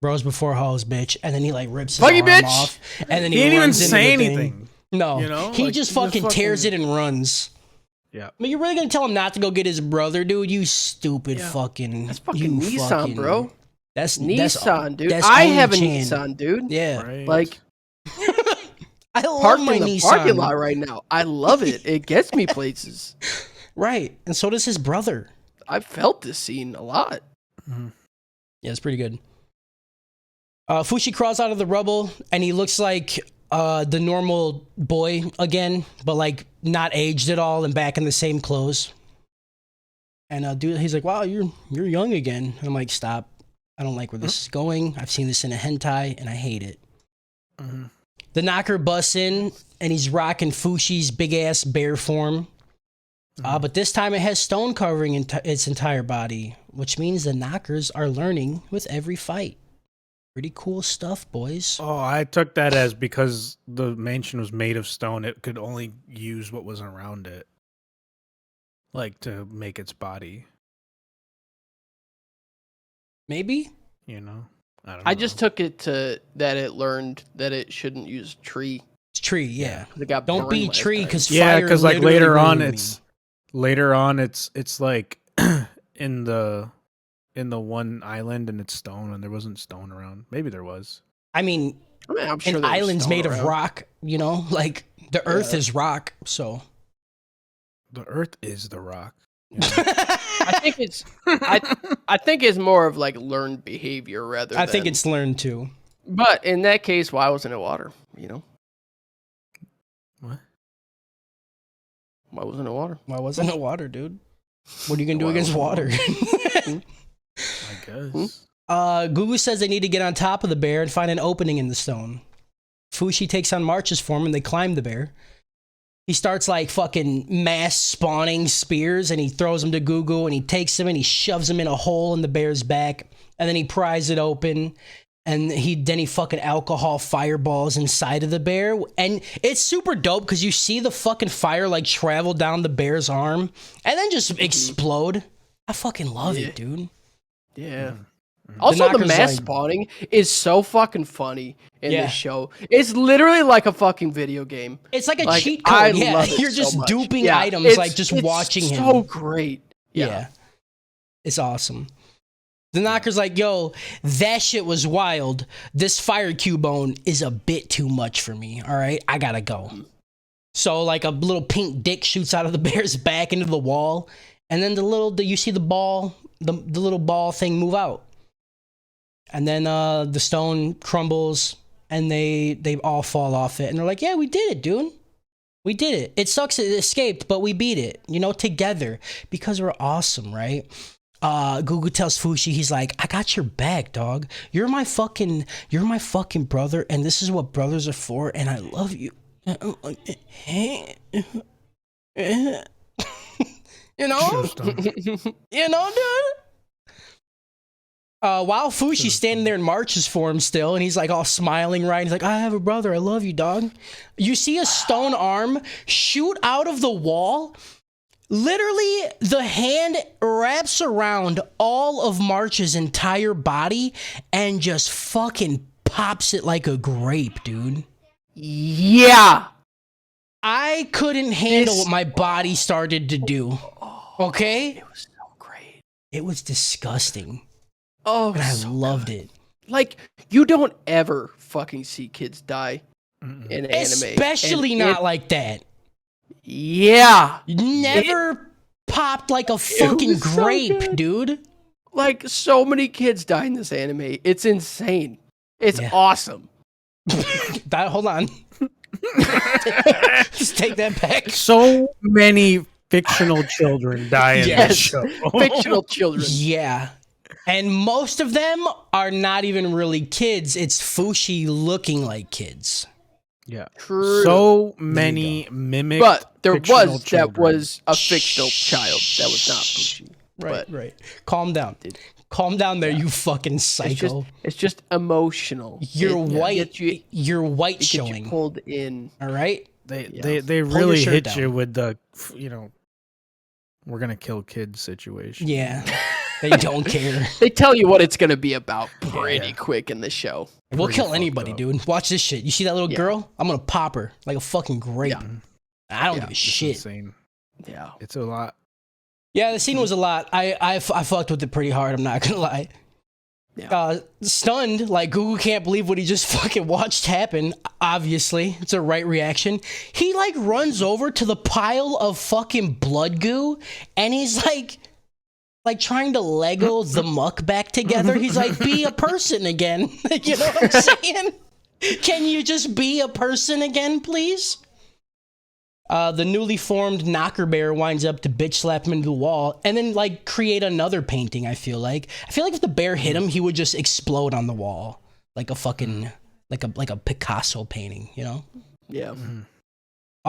bros before hoes, bitch. And then he like rips his Fuck you, arm bitch! off. And then He he, didn't even runs into say the thing. anything. No, You know? he Like, just he just fucking tears it fucking- and runs. Yeah. But you're really gonna tell him not to go get his brother, dude? You stupid fucking. That's fucking you Nissan, fucking- bro. That's Nissan, dude. that's I have a Oni-chan. Nissan, dude. Yeah, Right. Like, I love parked my in the Nissan. parking lot right now. I love it. It gets me places. Right, and so does his brother. I've felt this scene a lot. Yeah, it's pretty good. Fushi crawls out of the rubble, and he looks like the normal boy again, but like not aged at all and back in the same clothes. And dude, he's like, "Wow, you're young again." I'm like, "Stop! I don't like where this is going. I've seen this in a hentai, and I hate it." Mm-hmm. The knocker busts in, and he's rocking Fushi's big ass bear form. But this time it has stone covering its entire body, which means the knockers are learning with every fight. Pretty cool stuff, boys. Oh, I took that as because the mansion was made of stone, it could only use what was around it, like to make its body. Maybe? You know? I don't know. I just took it to that it learned that it shouldn't use tree. It's tree, yeah. It got Don't burned be last tree time. because Yeah, because like later on it's it's like in the one island and it's stone and there wasn't stone around. Maybe there was. I mean, I'm sure an there was island's stone made of around. rock, you know? Like, the earth Yeah. is rock, so. The earth is the rock. I think it's I think it's more of like learned behavior rather I than think it's learned too. But in that case, why wasn't it water? You know? What? Why wasn't it water? Why wasn't it water, dude? What are you gonna do Why against wasn't water? I guess. Gugu says they need to get on top of the bear and find an opening in the stone. Fushi takes on March's form and they climb the bear. He starts like fucking mass spawning spears and he throws them to Gugu and he takes them and he shoves them in a hole in the bear's back and then he pries it open and he fucking alcohol fireballs inside of the bear and it's super dope because you see the fucking fire like travel down the bear's arm and then just explode. I fucking love it, dude. Yeah. Mm-hmm. Also, the knocker's mass like- spawning is so fucking funny in Yeah. this show. It's literally like a fucking video game. It's like a Like, cheat I code. Yeah, love it you're so just much. duping Yeah, items, it's- like just it's watching him. So great. Yeah. It's awesome. The knocker's like, yo, that shit was wild. This fire cubone is a bit too much for me. All right, I gotta go. So like a little pink dick shoots out of the bear's back into the wall, and then you see the ball, the little ball thing move out, and then the stone crumbles, and they all fall off it, and they're like, yeah, we did it, dude. We did it. It sucks it escaped, but we beat it, you know, together because we're awesome, right? Gugu tells Fushi, he's like, I got your back, dog. You're my fucking brother, and this is what brothers are for, and I love you. You know? You know, dude? While Fushi's standing there in March's form still, and he's like all smiling, right? He's like, I have a brother, I love you, dog. You see a stone arm shoot out of the wall. Literally, the hand wraps around all of March's entire body and just fucking pops it like a grape, dude. Yeah. I couldn't handle what my body started to do. Okay? It was so great. It was disgusting. Oh, And I so loved good. it. Like, you don't ever fucking see kids die in anime. Especially And not it- like that. Yeah. Never popped like a fucking was so grape, good. dude. Like, so many kids die in this anime. It's insane. It's Yeah. awesome. Hold on. Just take that back. So many fictional children die in Yes. this show. Fictional children. Yeah. And most of them are not even really kids. It's Fushi looking like kids. Yeah. True. So many mimic. But there fictional was children. that was a fictional child. That was not Fushi. Right, But right. Calm down. Calm down there, you fucking psycho. it's just emotional. You're It white. gets you, You're white it gets you showing. pulled in. All right? They your really shirt hit down. you with the, we're gonna kill kids situation. Yeah. They don't care. They tell you what it's going to be about pretty quick in the show. We'll Pretty kill fucked anybody, up. dude. Watch this shit. You see that little Yeah. girl? I'm gonna pop her like a fucking grape. Yeah. I don't Yeah. give a It's shit. insane. Yeah. It's a lot. Yeah, the scene was a lot. I fucked with it pretty hard. I'm not gonna lie. Yeah. Stunned, like Google can't believe what he just fucking watched happen. Obviously, it's a right reaction. He like runs over to the pile of fucking blood goo, and he's like trying to Lego the muck back together. He's like, be a person again. You know what I'm saying? Can you just be a person again, please? The newly formed knocker bear winds up to bitch slap him into the wall and then like create another painting. I feel like if the bear hit him, he would just explode on the wall like a fucking like a Picasso painting, you know? Yeah.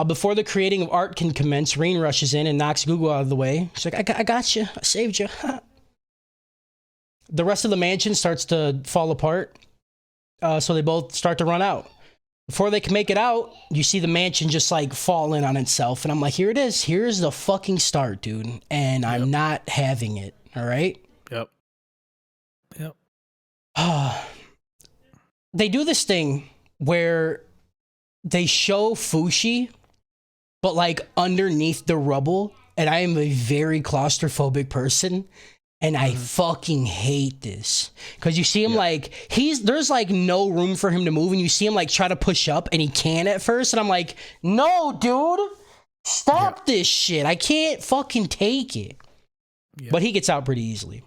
Before the creating of art can commence, Rain rushes in and knocks Google out of the way. She's like, I got you. I saved you. The rest of the mansion starts to fall apart. So they both start to run out. Before they can make it out, you see the mansion just like fall in on itself. And I'm like, here it is. Here's the fucking start, dude. And I'm not having it. All right? Yep. They do this thing where they show Fushi, but like underneath the rubble. And I am a very claustrophobic person. And I fucking hate this. Because you see him like, there's like no room for him to move. And you see him like try to push up and he can at first. And I'm like, no, dude, stop this shit. I can't fucking take it. Yeah. But he gets out pretty easily.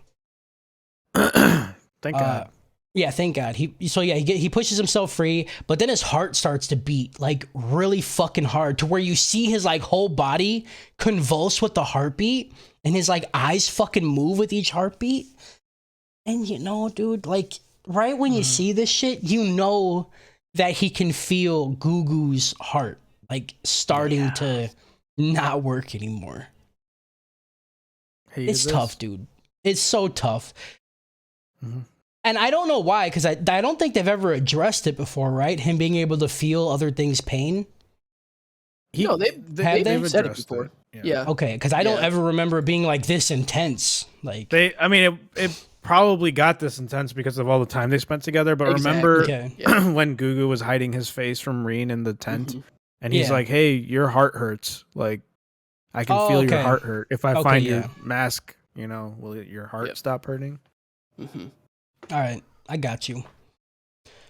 Thank God. Yeah, thank God. He pushes himself free, but then his heart starts to beat like really fucking hard to where you see his like whole body convulse with the heartbeat and his like eyes fucking move with each heartbeat. And you know, dude, like right when you see this shit, you know that he can feel Gugu's heart like starting to not work anymore. It's tough, dude. It's so tough. And I don't know why, because I don't think they've ever addressed it before, right? Him being able to feel other things' pain. No, they've said it before. Yeah. Okay, because I don't ever remember it being like this intense. Like it probably got this intense because of all the time they spent together. But remember when Gugu was hiding his face from Reen in the tent, and he's like, "Hey, your heart hurts. Like, I can feel your heart hurt. If I find your mask, you know, will your heart stop hurting?" All right, I got you.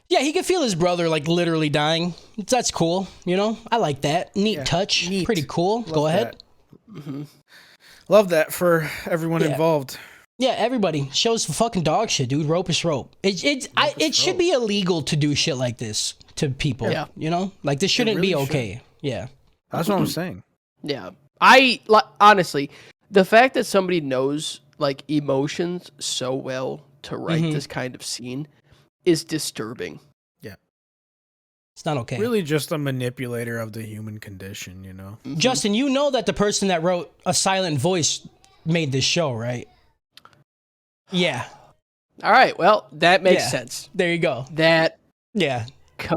Yeah, he could feel his brother like literally dying. That's cool, you know. I like that. Neat touch. Neat. Pretty cool. Go ahead. Love that for everyone involved. Yeah, everybody shows fucking dog shit, dude. Rope is rope. It should be illegal to do shit like this to people. Yeah. You know, like this shouldn't be okay. Yeah, that's what I'm saying. Yeah, honestly, the fact that somebody knows like emotions so well to write this kind of scene is disturbing. Yeah. It's not okay. Really just a manipulator of the human condition, you know? Justin, you know that the person that wrote A Silent Voice made this show, right? Yeah. All right. Well, that makes sense. There you go. That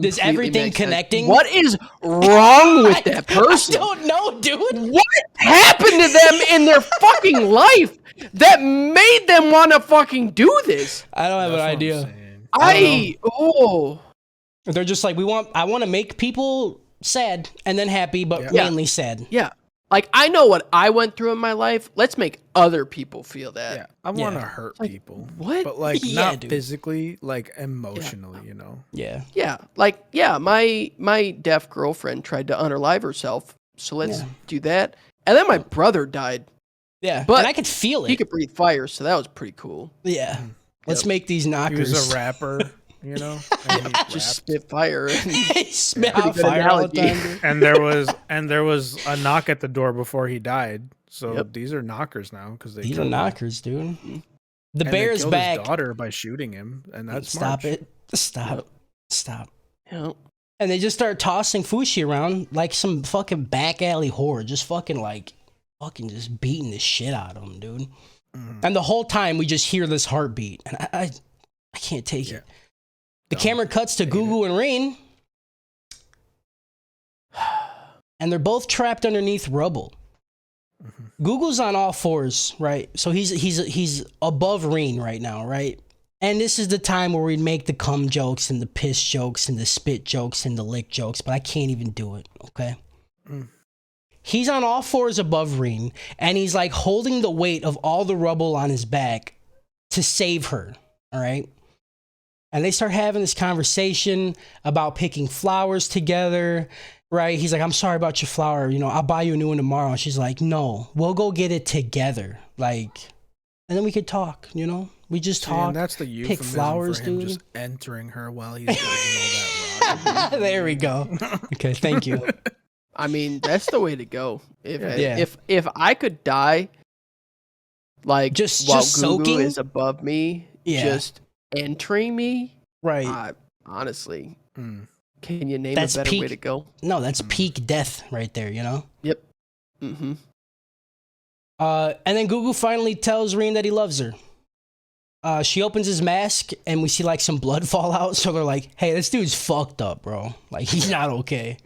Is everything connecting? Sense. What is wrong with that person? I don't know, dude. What happened to them in their fucking life that made them want to fucking do this? I don't have an idea. They're just like, I want to make people sad and then happy, but mainly sad. Yeah. Like, I know what I went through in my life. Let's make other people feel that. Yeah, I want to hurt people. What? But, like, not physically, like, emotionally, you know? Yeah. Yeah. Like, my deaf girlfriend tried to unalive herself, so let's do that. And then my brother died. Yeah, but and I could feel it. He could breathe fire, so that was pretty cool. Yeah. Let's make these knockers. He was a rapper. You know, just spit fire. He spit out fire all the time. And there was a knock at the door before he died. So these are knockers now because these are knockers, dude. The and bear's killed back. His daughter by shooting him, and that's stop March. it. Stop. Yep. And they just start tossing Fushi around like some fucking back alley whore, just fucking just beating the shit out of him, dude. And the whole time we just hear this heartbeat, and I can't take it. The camera cuts to Gugu and Rain, and they're both trapped underneath rubble. Gugu's on all fours, right? So he's above Rain right now, right? And this is the time where we make the cum jokes and the piss jokes and the spit jokes and the lick jokes, but I can't even do it, okay? He's on all fours above Rain, and he's like holding the weight of all the rubble on his back to save her, all right? And they start having this conversation about picking flowers together, right? He's like, I'm sorry about your flower. You know, I'll buy you a new one tomorrow. And she's like, no, we'll go get it together. Like, and then we could talk, you know? We just talk. And that's the euphemism pick flowers, for him dude. Just entering her while he's doing all that rock. There we go. Okay, thank you. I mean, that's the way to go. Yeah. If I could die, like Just while Gugu soaking? is above me, Yeah. just entering me, Right. honestly, Mm. can you name That's a better way peak- to go? No, that's peak death right there, you know? Yep. Mm-hmm. And then Gugu finally tells Reem that he loves her. She opens his mask and we see like some blood fall out. So they're like, hey, this dude's fucked up, bro. Like, he's not okay.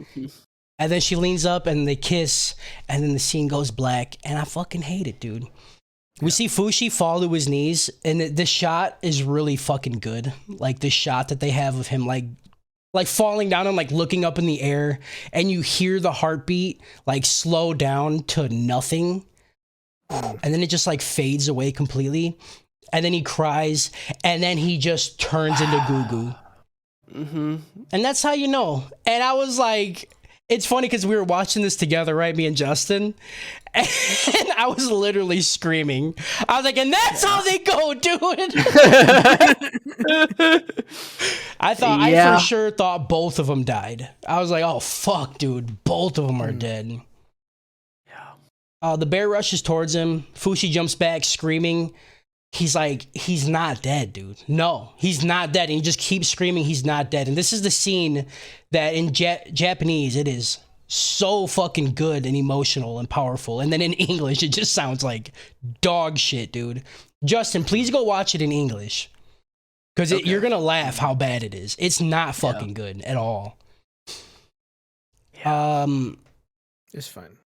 And then she leans up and they kiss. And then the scene goes black. And I fucking hate it, dude. We see Fushi fall to his knees. And the shot is really fucking good. Like, the shot that they have of him, like falling down and like looking up in the air. And you hear the heartbeat like slow down to nothing. And then it just like fades away completely. And then he cries. And then he just turns into Gugu. Mm-hmm. And that's how you know. And I was like, it's funny because we were watching this together, right? Me and Justin. And I was literally screaming. I was like, and that's how they go, dude. I for sure thought both of them died. I was like, oh, fuck, dude. Both of them are dead. The bear rushes towards him. Fushi jumps back, screaming. He's like, he's not dead, dude. No, he's not dead. And he just keeps screaming, he's not dead. And this is the scene that in Japanese, it is so fucking good and emotional and powerful. And then in English, it just sounds like dog shit, dude. Justin, please go watch it in English. Because you're going to laugh how bad it is. It's not fucking good at all. It's fine.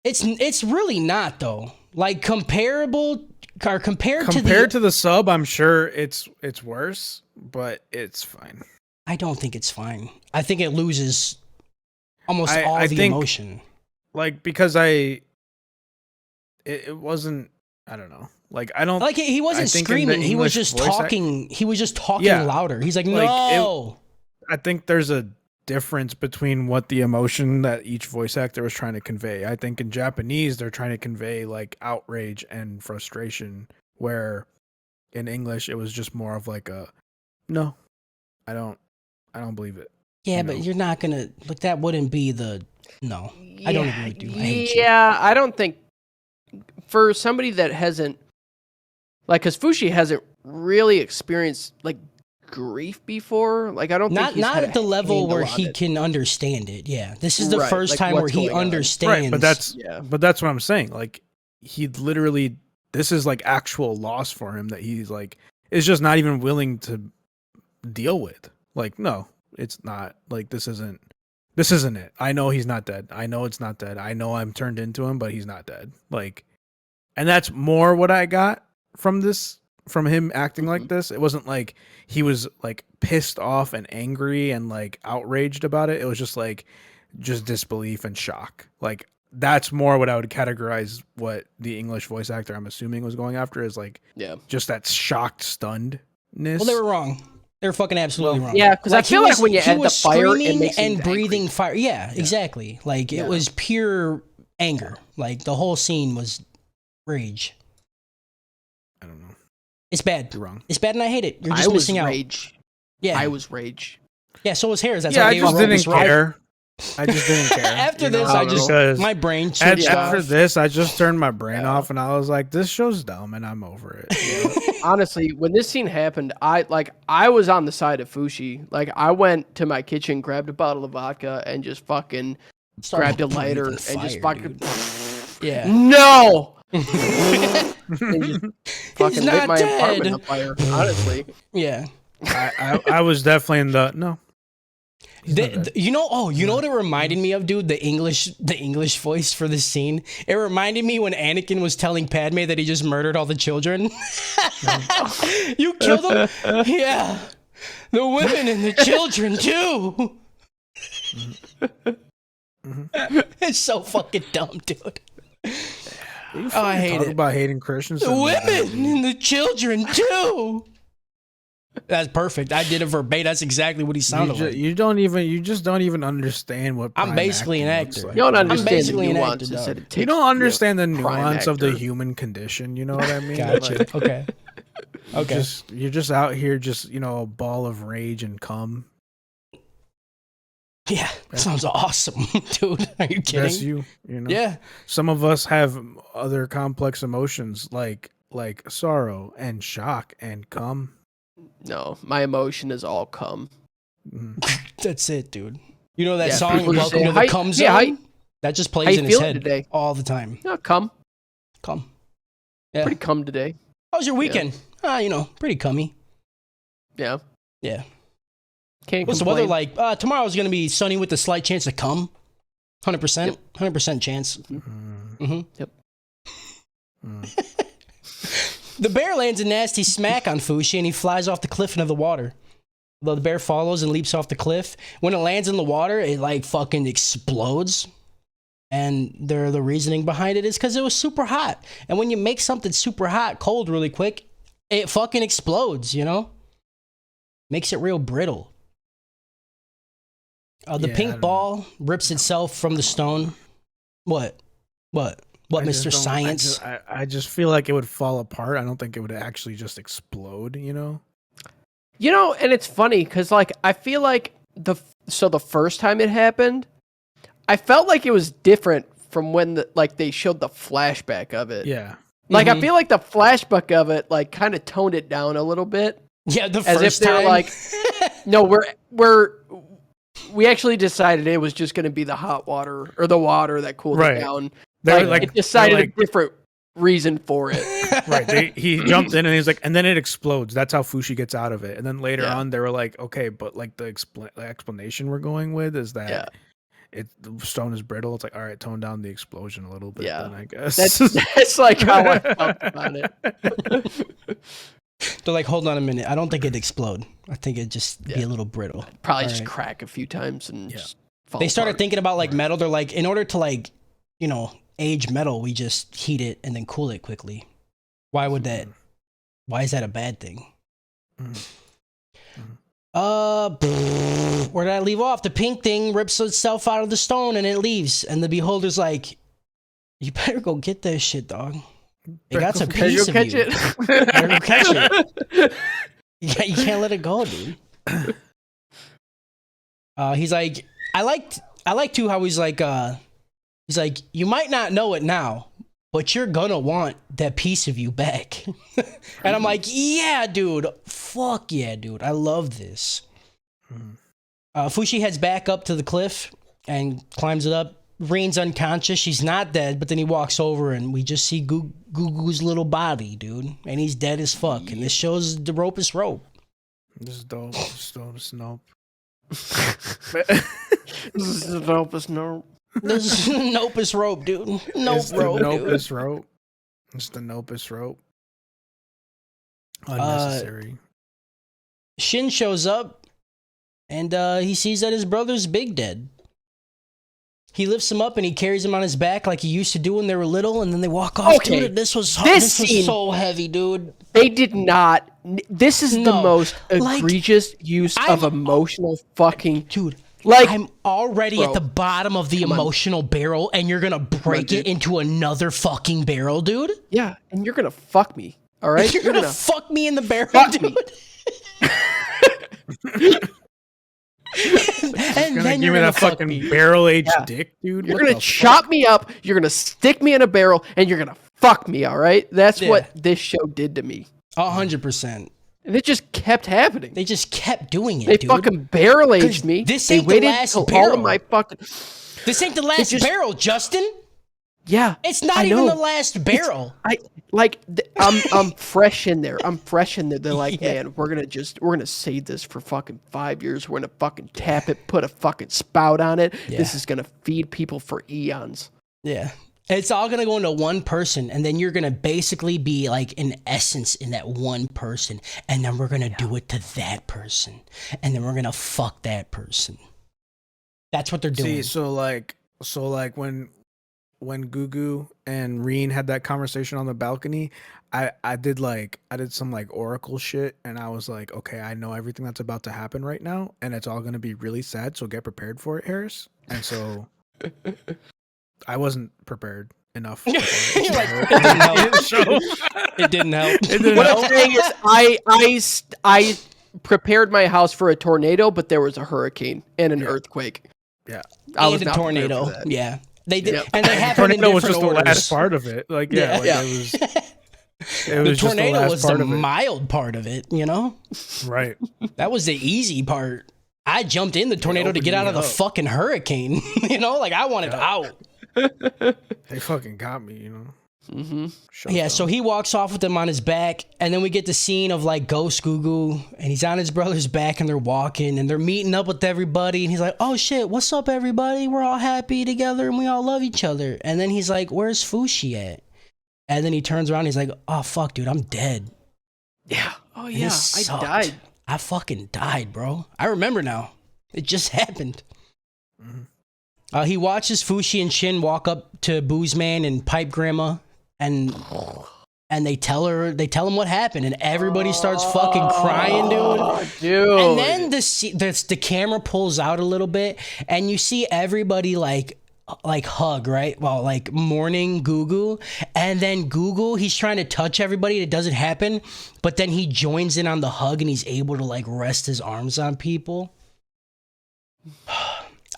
It's really not though. Like compared to the sub, I'm sure it's worse, but it's fine. I don't think it's fine. I think it loses almost all the emotion. Like because it wasn't. I don't know. Like I don't like he wasn't screaming. He was just talking. He was just talking louder. He's like no. I think there's a difference between what the emotion that each voice actor was trying to convey. I think in Japanese they're trying to convey like outrage and frustration, where in English it was just more of like a no, I don't believe it. Yeah, but you're not gonna like that. Wouldn't be the no. I don't agree with you. I hate you. I don't think for somebody that hasn't like, because Fushi hasn't really experienced like grief before. Like I don't think he's not at the level where he can understand it. Yeah, this is the first time where he understands. Right, but that's what I'm saying. Like he literally, this is like actual loss for him that he's like is just not even willing to deal with. Like no, it's not. Like this isn't it. I know he's not dead. I know it's not dead. I know I'm turned into him, but he's not dead. Like, and that's more what I got from this. From him acting like this. It wasn't like he was like pissed off and angry and like outraged about it. It was just like just disbelief and shock. Like that's more what I would categorize what the English voice actor I'm assuming was going after is like just that shocked stunnedness. Well, they were wrong. They were fucking absolutely wrong. Yeah, because like I feel like when you add the fire, it makes and breathing fire. Yeah, exactly. Like it was pure anger. Like the whole scene was rage. I don't know. It's bad. You're wrong. It's bad, and I hate it. You're just missing out. Rage. Yeah, I was rage. Yeah, so was Harris. That's I just didn't care. I just didn't care. After this, my brain switched off. After this, I just turned my brain off, and I was like, "This show's dumb," and I'm over it. Honestly, when this scene happened, I was on the side of Fushi. Like I went to my kitchen, grabbed a bottle of vodka, and just fucking grabbed a lighter and just fucking no. And just fucking lit my apartment on fire. Honestly, I was definitely in the no. You know what it reminded me of, dude? The English voice for this scene. It reminded me when Anakin was telling Padme that he just murdered all the children. You killed them? Yeah. The women and the children too. It's so fucking dumb, dude. I hate it. About hating Christians. The women and the children too. That's perfect. I did it verbatim. That's exactly what he sounded like. You just don't even understand what I'm basically an actor. Like. You don't understand the nuances. You don't understand the nuance of the human condition. You know what I mean? Gotcha. Like, okay. You're just out here, just a ball of rage and cum. Yeah, sounds awesome, dude. Are you kidding? That's you know. Yeah. Some of us have other complex emotions like sorrow and shock and cum. No, my emotion is all cum. That's it, dude. You know that Yeah, song, people just Welcome say, to the "Hi- Cum yeah, Zone? That just how plays you in his feeling head today? all the time. No, cum. Cum. Yeah. Pretty cum today. How was your weekend? Pretty cummy. Yeah. Yeah. Can't What's the complain. weather like? Tomorrow's going to be sunny with a slight chance of cum. 100%. Yep. 100% chance. Mm-hmm. Yep. The bear lands a nasty smack on Fushi and he flies off the cliff into the water. The bear follows and leaps off the cliff. When it lands in the water, it like fucking explodes. And the reasoning behind it is because it was super hot. And when you make something super hot cold really quick, it fucking explodes, you know? Makes it real brittle. The pink ball rips itself from the stone. What, Mr. Science? I just feel like it would fall apart. I don't think it would actually just explode, you know? You know, and it's funny because, like, I feel like the first time it happened, I felt like it was different from when they showed the flashback of it. Yeah. Like, I feel like the flashback of it, like, kind of toned it down a little bit. Yeah, the as first if they were time. like, no, we actually decided it was just going to be the hot water or the water that cooled it down. It decided a different reason for it. Right. He jumped in and he's like, and then it explodes. That's how Fushi gets out of it. And then later on, they were like, okay, but like the explanation we're going with is that the stone is brittle. It's like, all right, tone down the explosion a little bit. Yeah, then, I guess that's like how I felt about it. They're like, hold on a minute. I don't think it'd explode. I think it'd just be a little brittle. Probably just crack a few times and just fall They started apart. thinking about like metal. They're like, in order to like, age metal, we just heat it and then cool it quickly. Why would that? Why is that a bad thing? Where did I leave off? The pink thing rips itself out of the stone and it leaves. And the beholder's like, you better go get that shit, dog. It got a piece of you. Better go catch it. You can't let it go, dude. He's like, I like too how he's like, you might not know it now, but you're gonna want that piece of you back. And I'm like, yeah, dude. Fuck yeah, dude. I love this. Fushi heads back up to the cliff and climbs it up. Reen's unconscious. She's not dead, but then he walks over and we just see Gugu's little body, dude. And he's dead as fuck. And this shows the rope is rope. This is dope. This is nope. This is the dopest nope. This is nopest rope, dude. It's the nopest rope. It's the nopest rope. Unnecessary. Shin shows up and he sees that his brother's big dead. He lifts him up and he carries him on his back like he used to do when they were little, and then they walk off. Okay. Dude, this was scene, so heavy, dude. They did not. This is the most egregious use of emotional fucking. Dude, like, I'm already at the bottom of the emotional barrel, and you're gonna break it into another fucking barrel, dude? Yeah, and you're gonna fuck me, all right? You're gonna fuck me in the barrel, dude? And then you're gonna fucking barrel-aged dick, dude. You're gonna chop me up. You're gonna stick me in a barrel, and you're gonna fuck me. All right, that's what this show did to me. 100%. And it just kept happening. They just kept doing it. They dude. fucking barrel aged me. This They ain't the waited last till barrel. all of my fucking. This ain't the last barrel, Justin. Yeah, it's not even the last barrel. I'm fresh in there. They're like, man, we're gonna save this for fucking 5 years. We're gonna fucking tap it, put a fucking spout on it. Yeah. This is gonna feed people for eons. Yeah. It's all gonna go into one person, and then you're gonna basically be like an essence in that one person, and then we're gonna do it to that person, and then we're gonna fuck that person. That's what they're doing. See, so like when Gugu and Reen had that conversation on the balcony, I did some like oracle shit, and I was like, okay, I know everything that's about to happen right now, and it's all gonna be really sad, so get prepared for it, Harris. And so I wasn't prepared enough. You're like, it didn't help. It didn't help. What I'm saying is, I prepared my house for a tornado, but there was a hurricane and an earthquake. Yeah. I was and a not prepared for tornado. that. Yeah, they did, Yep. and they happened in Tornado was different just orders. the last part of it. Like Yeah. yeah, Yeah. it was. It The was just the tornado last was the part of it. mild part of it, you know? Right. That was the easy part. I jumped in the tornado to get out of the fucking hurricane. You know, like I wanted out. They fucking got me, you know. Mm-hmm. Yeah, so he walks off with them on his back, and then we get the scene of like Ghost Goo, and he's on his brother's back, and they're walking, and they're meeting up with everybody, and he's like, "Oh shit, what's up, everybody? We're all happy together, and we all love each other." And then he's like, "Where's Fushi at?" And then he turns around, and he's like, "Oh fuck, dude, I'm dead." Yeah. Oh And yeah. it I sucked. died. I fucking died, bro. I remember now. It just happened. He watches Fushi and Shin walk up to Booze Man and Pipe Grandma, and they tell him what happened, and everybody starts fucking crying, dude. And then the camera pulls out a little bit, and you see everybody like hug, right? Well, like mourning Gugu, and then Gugu, he's trying to touch everybody, and it doesn't happen, but then he joins in on the hug, and he's able to like rest his arms on people.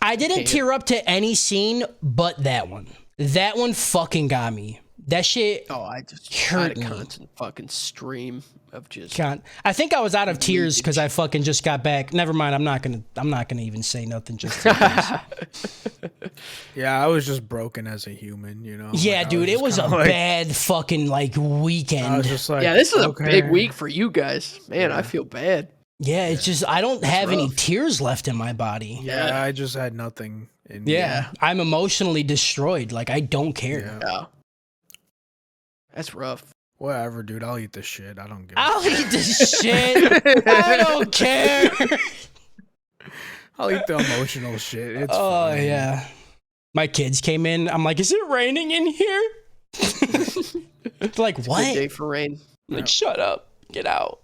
I didn't tear up to any scene but that one. That one fucking got me. That shit. Oh, I just hurt had a me. constant fucking stream of just. I think I was out of tears because I fucking just got back. Never mind. I'm not gonna even say nothing. Just Yeah, I was just broken as a human, you know. yeah, Like, dude. It was a bad fucking like I was weekend. just like, Yeah, this is okay. a big week for you guys. Man, I feel bad. Yeah, it's just I don't have any tears left in my body. Yeah, I just had nothing. In me. Yeah, I'm emotionally destroyed. Like I don't care. Yeah. That's rough. Whatever, dude. I'll eat this shit. I don't give. I'll eat this shit. I don't care. I'll eat the emotional shit. It's Oh fine. yeah. My kids came in. I'm like, is it raining in here? It's like, Good what? day for rain. Like, shut up. Get out.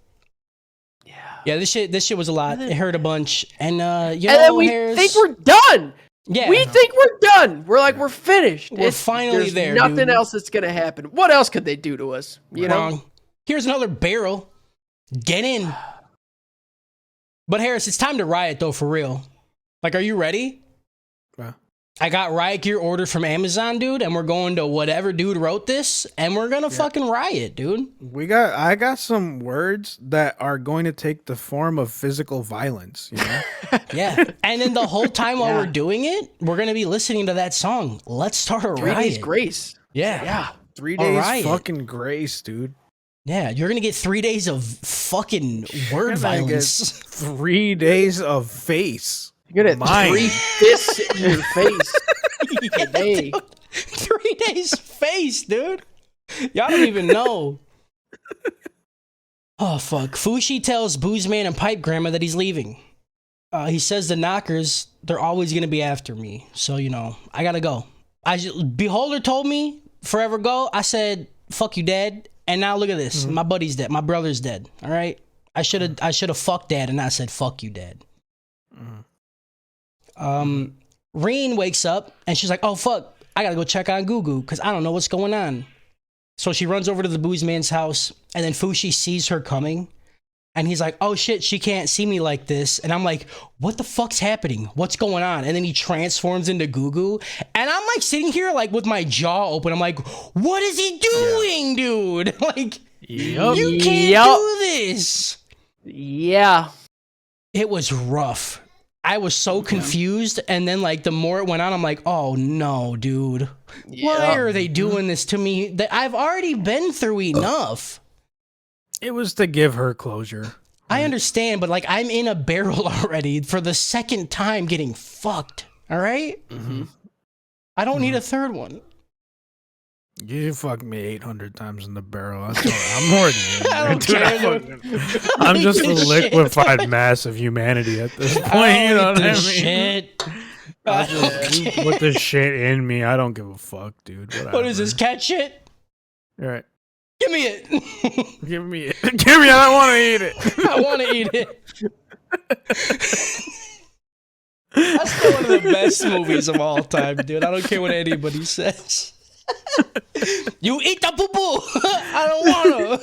Yeah. Yeah, this shit was a lot. It hurt a bunch. And you And know, then we Harris, think we're done. yeah, We think we're done. We're like, we're finished. We're finally there's there, nothing dude. else that's gonna happen. What else could they do to us? You know? wrong. Here's another barrel. Get in. But Harris, it's time to riot though, for real. Like, are you ready? Yeah. I got riot gear ordered from Amazon, dude, and we're going to whatever dude wrote this, and we're gonna fucking riot, dude. I got some words that are going to take the form of physical violence, you know? Yeah. And then the whole time while we're doing it, we're gonna be listening to that song. Let's start a 3 riot. days grace. Yeah. Yeah. 3 A days riot. fucking grace, dude. Yeah, you're gonna get 3 days of fucking word You're gonna get violence. 3 days of face. You're gonna Mine. 3 fists in your face. Hey. 3 days face, dude. Y'all don't even know. Oh fuck. Fushi tells Booze Man and Pipe Grandma that he's leaving. He says the knockers, they're always gonna be after me. So, you know, I gotta go. Beholder told me forever go. I said, fuck you, Dad. And now look at this. My buddy's dead. My brother's dead. All right. I should have fucked Dad and not said fuck you, Dad. Reen wakes up and she's like, oh fuck, I gotta go check on Gugu because I don't know what's going on. So she runs over to the Booze Man's house, and then Fushi sees her coming, and he's like, oh shit, she can't see me like this. And I'm like, what the fuck's happening? What's going on? And then he transforms into Gugu, and I'm like sitting here like with my jaw open. I'm like, what is he doing, dude? Like, you can't do this. Yeah. It was rough. I was so confused, and then like the more it went on, I'm like, oh no, dude. Why are they doing this to me? That I've already been through enough. It was to give her closure. I understand, but like I'm in a barrel already for the second time getting fucked. All right? I don't need a third one. You fucked me 800 times in the barrel. I'm more than you. I don't care, dude. I'm just a Shit. liquefied mass of humanity at this point. I You know don't what I eat mean? this shit. I'll just put the shit in me. I don't give a fuck, dude. Whatever. What is this, cat shit? All right. Give me it. Give me it. Give me it. I want to eat it. I want to eat it. That's still one of the best movies of all time, dude. I don't care what anybody says. You eat the poo poo. I don't wanna.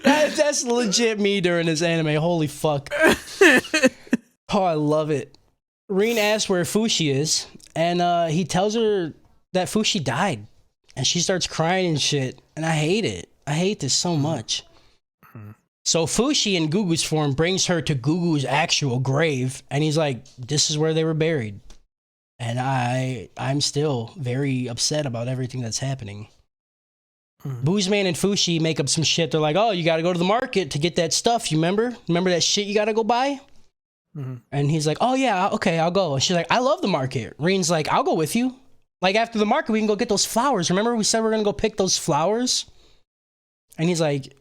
That's legit me during this anime. Holy fuck. Oh, I love it. Reen asks where Fushi is, and he tells her that Fushi died. And she starts crying and shit. And I hate it. I hate this so much. So Fushi in Gugu's form brings her to Gugu's actual grave. And he's like, this is where they were buried. And I'm still very upset about everything that's happening. Boozman and Fushi make up some shit. They're like, oh, you got to go to the market to get that stuff. You remember? Remember that shit you got to go buy? And he's like, oh, yeah, okay, I'll go. And she's like, I love the market. Reen's like, I'll go with you. Like, after the market, we can go get those flowers. Remember we said we're going to go pick those flowers? And he's like,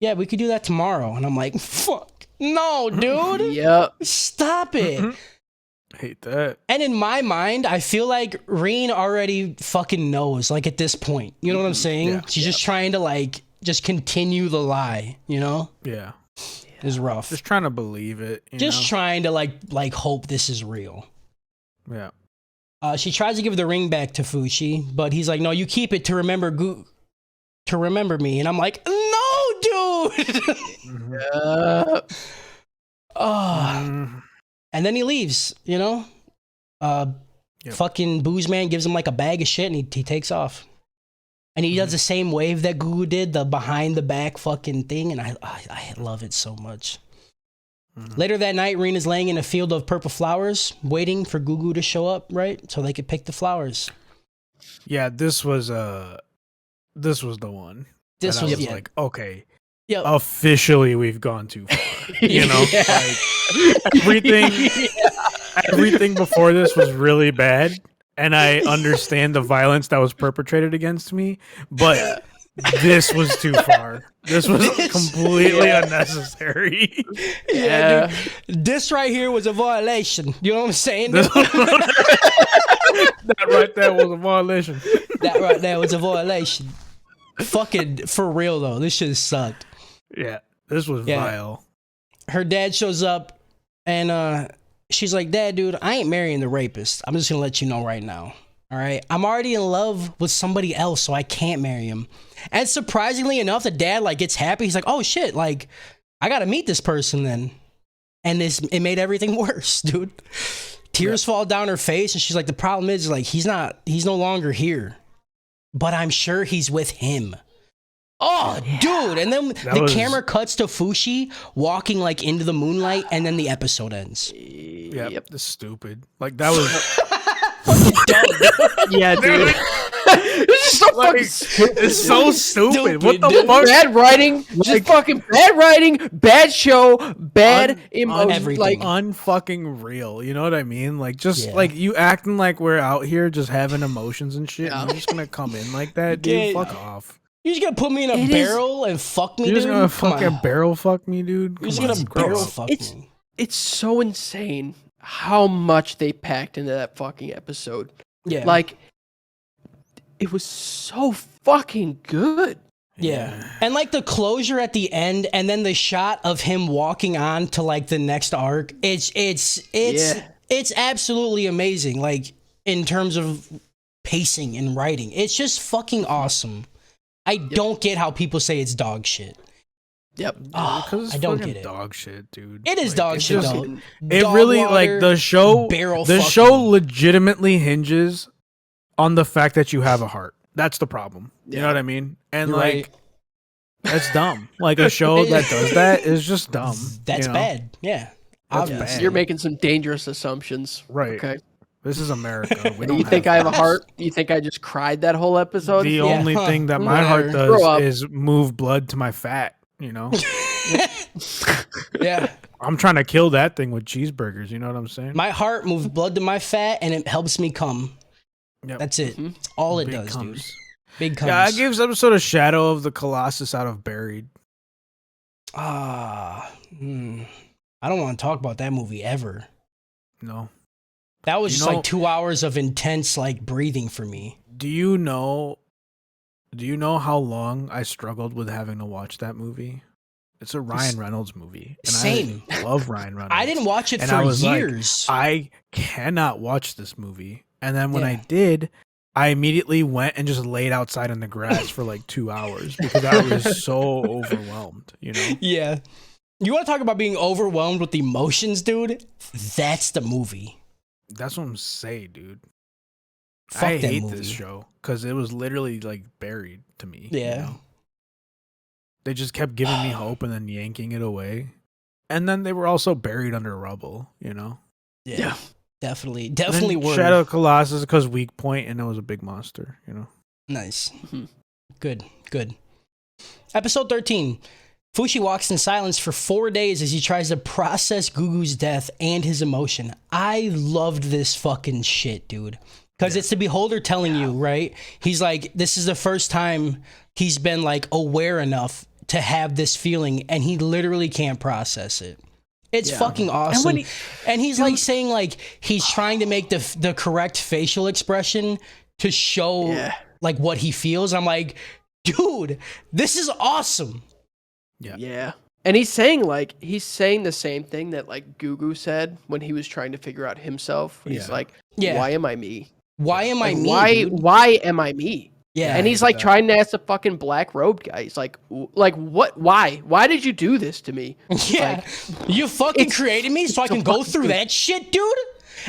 yeah, we could do that tomorrow. And I'm like, fuck. No, dude. Yep. Stop it. Hate that. And in my mind, I feel like Reen already fucking knows, like, at this point. You know what I'm saying? Yeah. She's just trying to, like, just continue the lie, you know? Yeah. It's rough. Just trying to believe it. Just trying to, like hope this is real. Yeah. She tries to give the ring back to Fushi, but he's like, no, you keep it to remember me. And I'm like, no, dude. And then he leaves, you know? Fucking Boozman gives him like a bag of shit and he takes off. And he does the same wave that Gugu did, the behind the back fucking thing. And I love it so much. Later that night, Reen is laying in a field of purple flowers, waiting for Gugu to show up, right? So they could pick the flowers. Yeah, this was the one. This was like, okay. Yep. Officially we've gone too far. You know? Like everything before this was really bad. And I understand the violence that was perpetrated against me, but this was too far. This was completely unnecessary. Yeah, dude. This right here was a violation. You know what I'm saying? That right there was a violation. That right there was a violation. Fucking for real though, this shit sucked. Yeah, this was vile. Her dad shows up and she's like, Dad, dude, I ain't marrying the rapist. I'm just gonna let you know right now. All right, I'm already in love with somebody else, so I can't marry him. And surprisingly enough, the dad like gets happy. He's like, oh shit, like I gotta meet this person then. And it made everything worse, dude. Tears fall down her face, and she's like, the problem is like he's no longer here, but I'm sure he's with him. Oh, dude. And then camera cuts to Fushi walking like into the moonlight, and then the episode ends. Yep. That's stupid. Like that was yeah, dude. It's so fucking stupid. It's so stupid. What the fuck? Bad writing, just fucking bad writing, bad show, bad everything. Like unfucking real. You know what I mean? Like just like you acting like we're out here just having emotions and shit. And you're just gonna come in like that, dude. Fuck off. You're just gonna put me in a barrel and fuck me, dude? You're just gonna fucking barrel fuck me, dude? You're just gonna barrel fuck me. It's so insane how much they packed into that fucking episode. Yeah. Like, it was so fucking good. Yeah. And like the closure at the end and then the shot of him walking on to like the next arc, it's absolutely amazing. Like in terms of pacing and writing. It's just fucking awesome. I don't get how people say it's dog shit. Yep. Because I don't get it. Dog shit, dude. It is like, dog shit though. It really like the show legitimately hinges on the fact that you have a heart. That's the problem. You know what I mean? And You're like right. that's dumb. Like a show that does that is just dumb. That's bad. Yeah. That's bad. You're making some dangerous assumptions. Right. Okay. This is America. We don't You think I have a heart? You think I just cried that whole episode? The only thing that my heart does is move blood to my fat, you know? Yeah. I'm trying to kill that thing with cheeseburgers, you know what I'm saying? My heart moves blood to my fat and it helps me come. Yep. That's it. That's all it does, dude. Big comes. Yeah, I gave this episode a shadow of the Colossus out of Buried. I don't want to talk about that movie ever. No. That was just like 2 hours of intense like breathing for me. Do you know how long I struggled with having to watch that movie? It's a Ryan Reynolds movie. And Same. I love Ryan Reynolds. I didn't watch it and for I was years. Like, I cannot watch this movie. And then when I did, I immediately went and just laid outside in the grass for like 2 hours because I was so overwhelmed, you know? Yeah. You want to talk about being overwhelmed with emotions, dude? That's the movie. That's what I'm saying, dude. Fuck I that hate movie. this show because it was literally like buried to me. Yeah. You know? They just kept giving me hope and then yanking it away. And then they were also buried under rubble, you know? Yeah. Definitely Then were. Shadow of Colossus because weak point and it was a big monster, you know? Nice. Good. Episode 13. Fushi walks in silence for 4 days as he tries to process Gugu's death and his emotion. I loved this fucking shit, dude. Because it's the Beholder telling you, right? He's like, this is the first time he's been like aware enough to have this feeling, and he literally can't process it. It's fucking awesome. And he's like saying like he's trying to make the correct facial expression to show like what he feels. I'm like, dude, this is awesome. Yeah. And he's saying the same thing that like Gugu said when he was trying to figure out himself. He's like, why am I me? Why am I me? Why am I me? Yeah. And he's like trying to ask the fucking black robed guy. He's like what? Why did you do this to me? Yeah. You fucking created me so I can go through that shit, dude?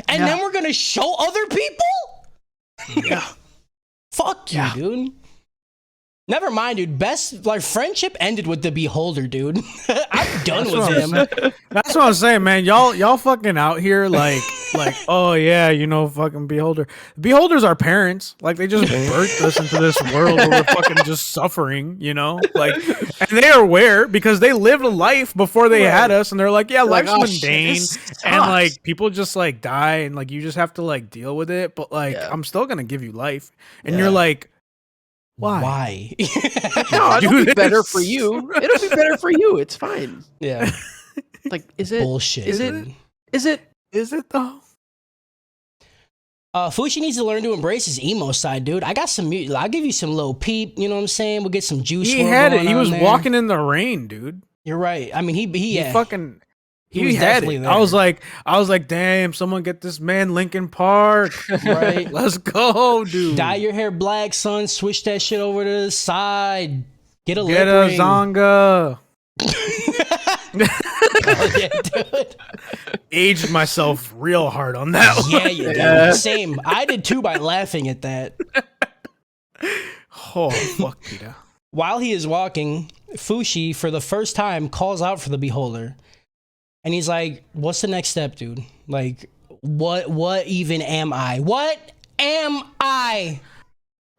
And then we're gonna show other people? Yeah. Fuck you, dude. Never mind, dude. Best like friendship ended with the Beholder, dude. I'm done with him. That's what I'm saying, man. Y'all fucking out here like, oh yeah, you know, fucking Beholder. Beholders are parents. Like they just birthed us into this world where we're fucking just suffering, you know? Like, and they are aware because they lived a life before they had us, and they're like, yeah, life's mundane, and like people just like die, and like you just have to like deal with it. But like, I'm still gonna give you life, and you're like, why? No, it'll be better for you. It'll be better for you. It's fine. Yeah. Like, is it bullshit? Is it though? Fushi needs to learn to embrace his emo side, dude. I got some. I'll give you some little peep. You know what I'm saying? We'll get some juice. He had it. He was walking in the rain, dude. You're right. I mean, he fucking. He had it. There. I was like, damn, someone get this man Linkin Park. Right. Let's go, dude. Dye your hair black, son. Switch that shit over to the side. Get a Zonga. Oh, yeah, dude. Aged myself real hard on that one. Yeah, you did. Same. I did too by laughing at that. Oh, fuck, Peter. While he is walking, Fushi, for the first time, calls out for the Beholder. And he's like, what's the next step, dude? Like, what even am I? What am I?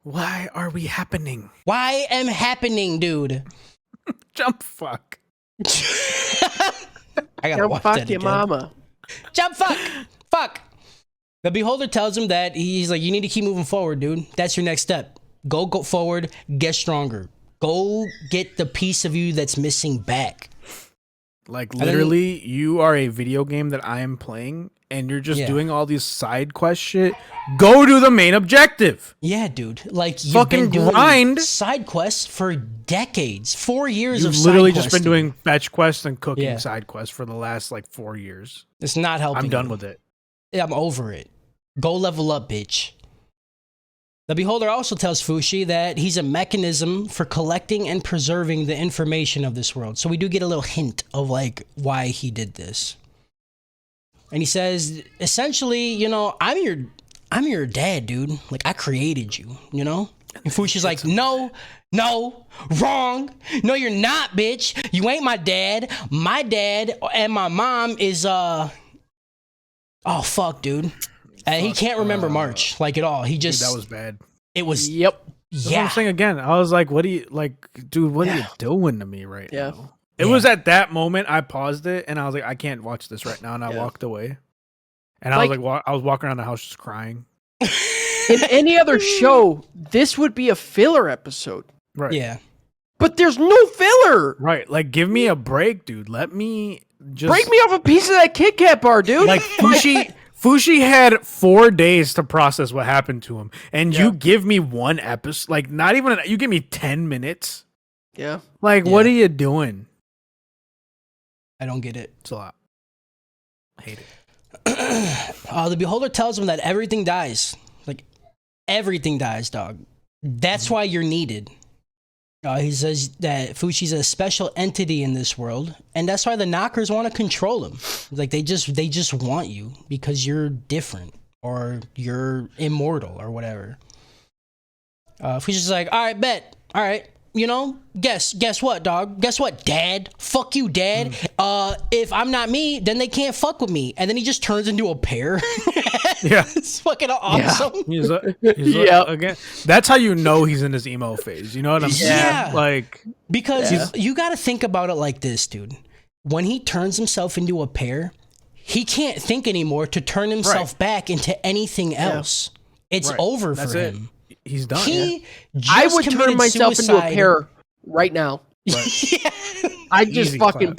Why are we happening? Why am happening, dude? Jump fuck. I gotta watch fuck that your again. mama. Jump fuck. The Beholder tells him that he's like, you need to keep moving forward, dude. That's your next step. Go forward, get stronger. Go get the piece of you that's missing back. Like literally, you are a video game that I am playing, and you're just doing all these side quest shit. Go to the main objective. Yeah, dude. Like you've fucking been grind doing side quests for decades, 4 years of You've side literally quests. just been doing fetch quests and cooking Yeah. side quests for the last like 4 years. It's not helping. I'm done you. with it. Yeah, I'm over it. Go level up, bitch. The Beholder also tells Fushi that he's a mechanism for collecting and preserving the information of this world. So we do get a little hint of like why he did this. And he says, essentially, you know, I'm your dad, dude. Like I created you, you know? And Fushi's like, no, wrong. No, you're not, bitch. You ain't my dad. My dad and my mom is oh fuck, dude. He can't remember March like at all. He just Dude, that was bad. It was Yep. That's what yeah. I'm saying again. I was like, what do you like, dude? What are you doing to me right Yeah. now? It was at that moment I paused it and I was like, I can't watch this right now, and I walked away. And I was like, I was walking around the house just crying. In any other show, this would be a filler episode. Right. Yeah. But there's no filler. Right. Like, give me a break, dude. Let me just Break me off a piece of that Kit Kat bar, dude. Like Fushi had 4 days to process what happened to him, and you give me one episode, like not even. You give me 10 minutes. Yeah. Like, what are you doing? I don't get it. It's a lot. I hate it. The Beholder tells him that everything dies. Like everything dies, dog. That's why you're needed. He says that Fushi's a special entity in this world, and that's why the knockers want to control him. Like they just want you because you're different or you're immortal or whatever. Fushi's like, all right, bet, all right. You know, guess what, dog? Guess what, dad? Fuck you, dad. If I'm not me, then they can't fuck with me. And then he just turns into a pear. Yeah. It's fucking awesome. He's again. That's how you know he's in his emo phase. You know what I'm saying? Yeah. Like, because you got to think about it like this, dude. When he turns himself into a pear, he can't think anymore to turn himself back into anything else. It's over for him. He's done. I would turn myself into a pear right now. Yeah. I just fucking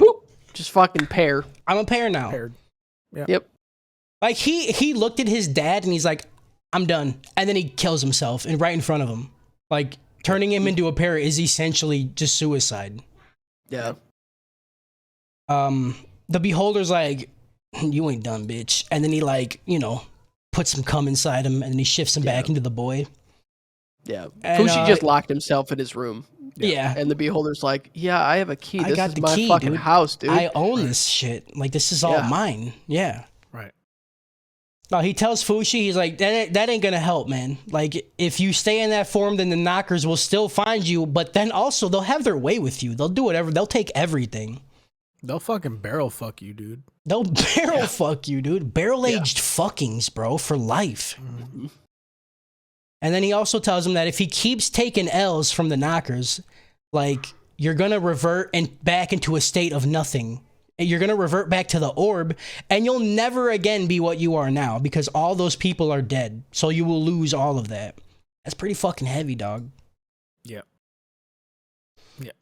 just fucking pear. I'm a pear now. Paired. Yeah. Yep. Like he looked at his dad and he's like, I'm done. And then he kills himself and right in front of him. Like turning him into a pear is essentially just suicide. Yeah. The beholder's like, you ain't done, bitch. And then he like, puts some cum inside him and then he shifts him back into the boy. Yeah. And, Fushi just locked himself in his room. Yeah. And the beholder's like, yeah, I have a key. This got is the my key, fucking dude. house, dude. I own this shit. Like, this is all mine. Yeah. Right. No, he tells Fushi, he's like, that ain't gonna help, man. Like, if you stay in that form, then the knockers will still find you, but then also they'll have their way with you. They'll do whatever. They'll take everything. They'll fucking barrel fuck you, dude. They'll barrel fuck you, dude. Barrel-aged fuckings, bro, for life. Mm-hmm. And then he also tells him that if he keeps taking L's from the knockers, like, you're gonna revert back into a state of nothing. You're gonna revert back to the orb, and you'll never again be what you are now because all those people are dead. So you will lose all of that. That's pretty fucking heavy, dog. Yeah.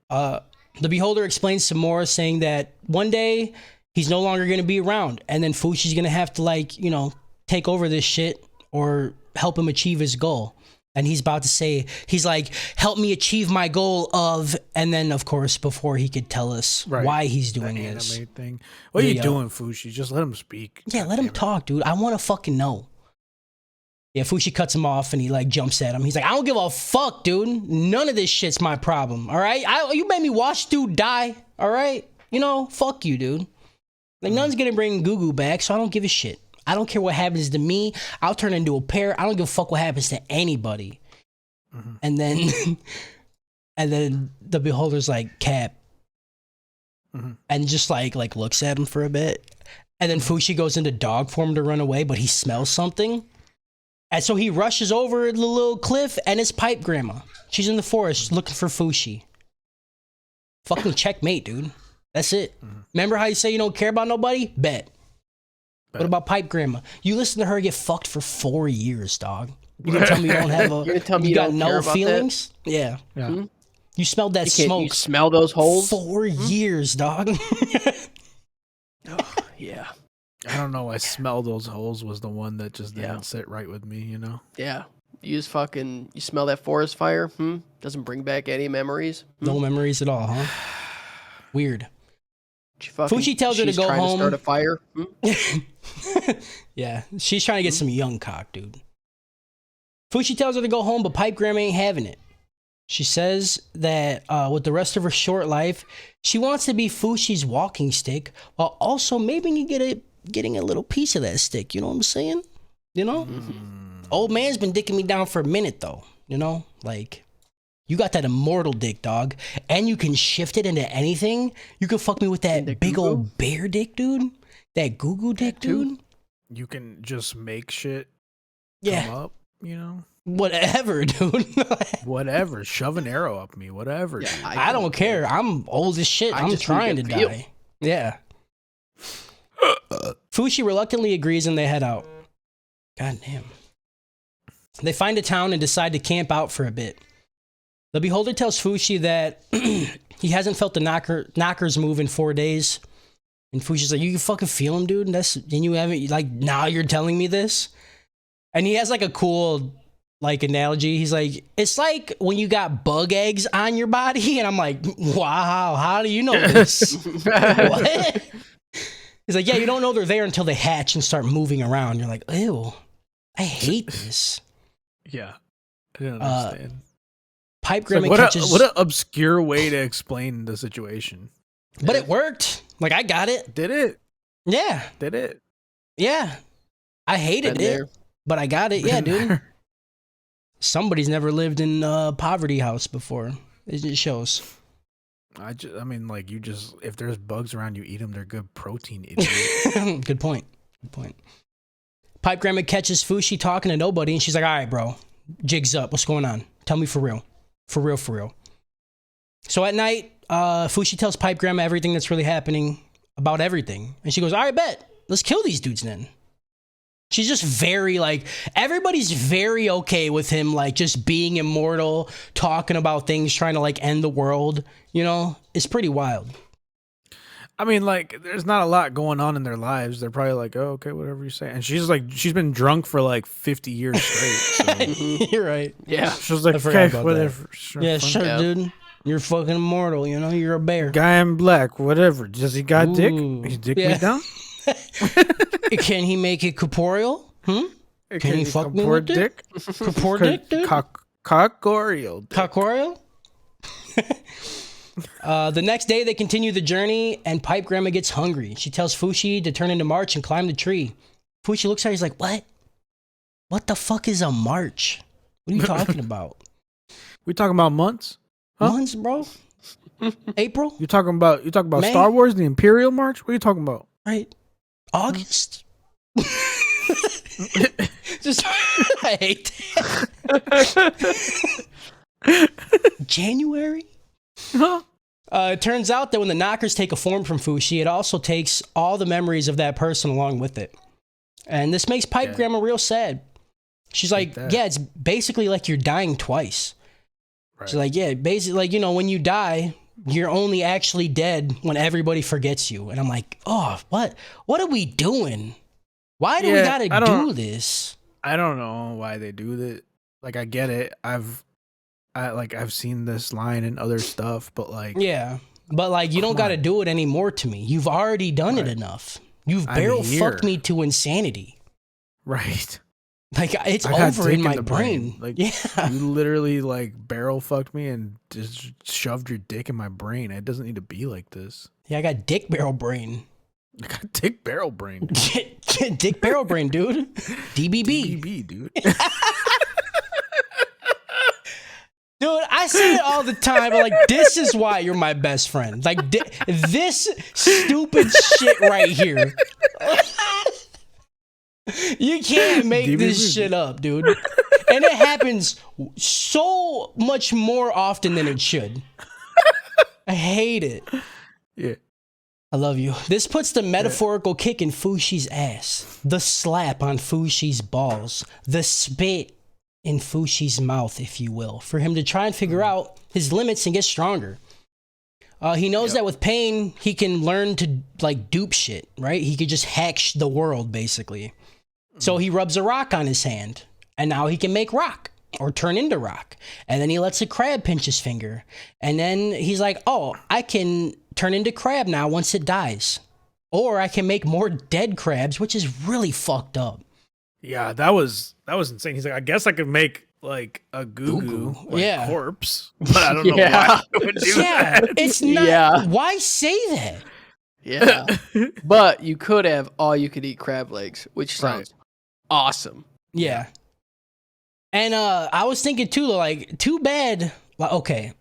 The beholder explains some more, saying that one day he's no longer gonna be around, and then Fushi's gonna have to, like, take over this shit or help him achieve his goal. And he's about to say, he's like, help me achieve my goal of, and then of course, before he could tell us why he's doing this. Thing. What are you doing, Fushi? Just let him speak. Yeah, let him talk, dude. I want to fucking know. Yeah, Fushi cuts him off and he like jumps at him. He's like, I don't give a fuck, dude. None of this shit's my problem. All right. You made me watch dude die. All right. Fuck you, dude. Like, none's gonna bring Gugu back, so I don't give a shit. I don't care what happens to me. I'll turn into a pear. I don't give a fuck what happens to anybody. Mm-hmm. And then the beholder's like, Cap. Mm-hmm. And just like looks at him for a bit. And then Fushi goes into dog form to run away, but he smells something. And so he rushes over the little cliff, and it's Pipe Grandma. She's in the forest looking for Fushi. Fucking checkmate, dude. That's it. Mm-hmm. Remember how you say you don't care about nobody? Bet. What about Pipe Grandma? You listen to her get fucked for 4 years, dog. You gonna tell me you don't have you got no feelings? That? Yeah. Hmm? You smelled that smoke. You smell those holes? 4 years, dog. Yeah. I don't know. I smell those holes was the one that just didn't sit right with me, Yeah. You smell that forest fire? Doesn't bring back any memories? No memories at all, huh? Weird. Fushi tells her to go home. To start a fire. Yeah, she's trying to get some young cock, dude. Fushi tells her to go home, but Pipe Grandma ain't having it. She says that with the rest of her short life, she wants to be Fushi's walking stick, while also maybe getting a little piece of that stick. You know what I'm saying? Old man's been dicking me down for a minute, though. Like. You got that immortal dick, dog, and you can shift it into anything. You can fuck me with that big old bear dick, dude. That goo dick, dude. You can just make shit come up, Whatever, dude. Whatever. Shove an arrow up me, whatever. Yeah, I don't care. I'm old as shit. I'm trying to die. Yeah. Fushi reluctantly agrees and they head out. God damn. They find a town and decide to camp out for a bit. The beholder tells Fushi that he hasn't felt the knockers move in 4 days. And Fushi's like, you can fucking feel him, dude. And you haven't, like, now you're telling me this? And he has like a cool, like, analogy. He's like, it's like when you got bug eggs on your body. And I'm like, wow, how do you know this? What? He's like, yeah, you don't know they're there until they hatch and start moving around. You're like, ew, I hate this. Yeah, I didn't understand. Pipe Grandma What catches. what an obscure way to explain the situation. But it worked. Like, I got it. Did it? Yeah. Did it? Yeah. I hated Been it, there. but I got it. Yeah, Been dude. there. Somebody's never lived in a poverty house before. It shows. I mean, like, if there's bugs around, you eat them. They're good protein, idiot. Good point. Good point. Pipe Grandma catches Fushi talking to nobody, and she's like, all right, bro, jig's up. What's going on? Tell me for real. For real, for real. So at night, Fushi tells Pipe Grandma everything that's really happening about everything. And she goes, all right, bet. Let's kill these dudes then. She's just very, like, everybody's very okay with him, like, just being immortal, talking about things, trying to, like, end the world. You know? It's pretty wild. I mean, like, there's not a lot going on in their lives. They're probably like, oh, okay, whatever you say. And she's been drunk for like 50 years straight. So. You're right. Yeah. She was like, okay, whatever. Sure, Yeah, fine. sure, dude. You're fucking immortal, you know? You're a bear. Guy in black, whatever. Does he got dick? Ooh. He dick Yeah. me down? Can he make it corporeal? Can he fuck me with dick? it? Corpore dick, dude? Cockorial. Cockorial? The next day, they continue the journey, and Pipe Grandma gets hungry. She tells Fushi to turn into March and climb the tree. Fushi looks at her, he's like, what? What the fuck is a march? What are you talking about? We talking about months? Huh? Months, bro? April? You talking about May? Star Wars, the Imperial March? What are you talking about? Right? August? Just, I hate that. January? Huh? It turns out that when the knockers take a form from Fushi, it also takes all the memories of that person along with it. And this makes Pipe Grandma real sad. She's like, yeah, it's basically like you're dying twice. Right. She's like, yeah, basically, like, you know, when you die, you're only actually dead when everybody forgets you. And I'm like, oh, what are we doing? Why do we gotta do this? I don't know why they do that. Like, I get it. I've seen this line and other stuff, but like, yeah, but like, you don't got to do it anymore to me. You've already done it enough. You've barrel fucked me to insanity. Right. Like, it's over in my brain. Like, yeah, you literally like barrel fucked me and just shoved your dick in my brain. It doesn't need to be like this. Yeah, I got dick barrel brain. I got dick barrel brain. Dick barrel brain, dude. DBB. DBB, dude. Dude, I say it all the time. But like, this is why you're my best friend. Like, this stupid shit right here. You can't make this shit up, dude. And it happens so much more often than it should. I hate it. Yeah. I love you. This puts the metaphorical kick in Fushi's ass. The slap on Fushi's balls. The spit in Fushi's mouth, if you will, for him to try and figure out his limits and get stronger. He knows that with pain, he can learn to like dupe shit, right? He could just hack the world, basically. So he rubs a rock on his hand, and now he can make rock or turn into rock. And then he lets a crab pinch his finger. And then he's like, oh, I can turn into crab now once it dies. Or I can make more dead crabs, which is really fucked up. Yeah, that was insane. He's like, I guess I could make like a goo like corpse, but I don't know why I would do that. It's not. Yeah. Why say that? Yeah, but you could have all you could eat crab legs, which sounds awesome. Yeah, and I was thinking too, like, too bad. Well, okay,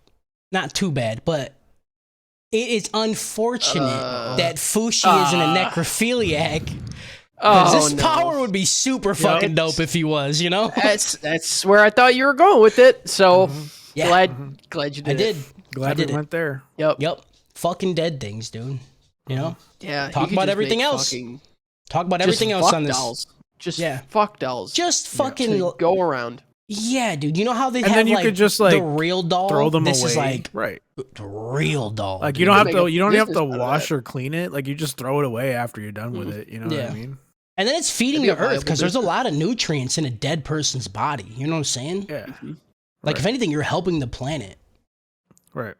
not too bad, but it is unfortunate that Fushi isn't a necrophiliac. This power would be super fucking dope if he was, you know? That's where I thought you were going with it. So glad you did. I did. Glad we went there. Yep. Fucking dead things, dude. You know? Yeah. Talk about everything else. Talk about everything else on this. Dolls. Just fuck dolls. Just fucking go around. Yeah, dude. You know how they and have then you like could just like the real doll? throw them this away. Is like the real doll. Like, you don't have to wash or clean it. Like, you just throw it away after you're done with it. You know what I mean? And then it's feeding the earth because there's a lot of nutrients in a dead person's body. You know what I'm saying? Yeah. Like, if anything, you're helping the planet. Right.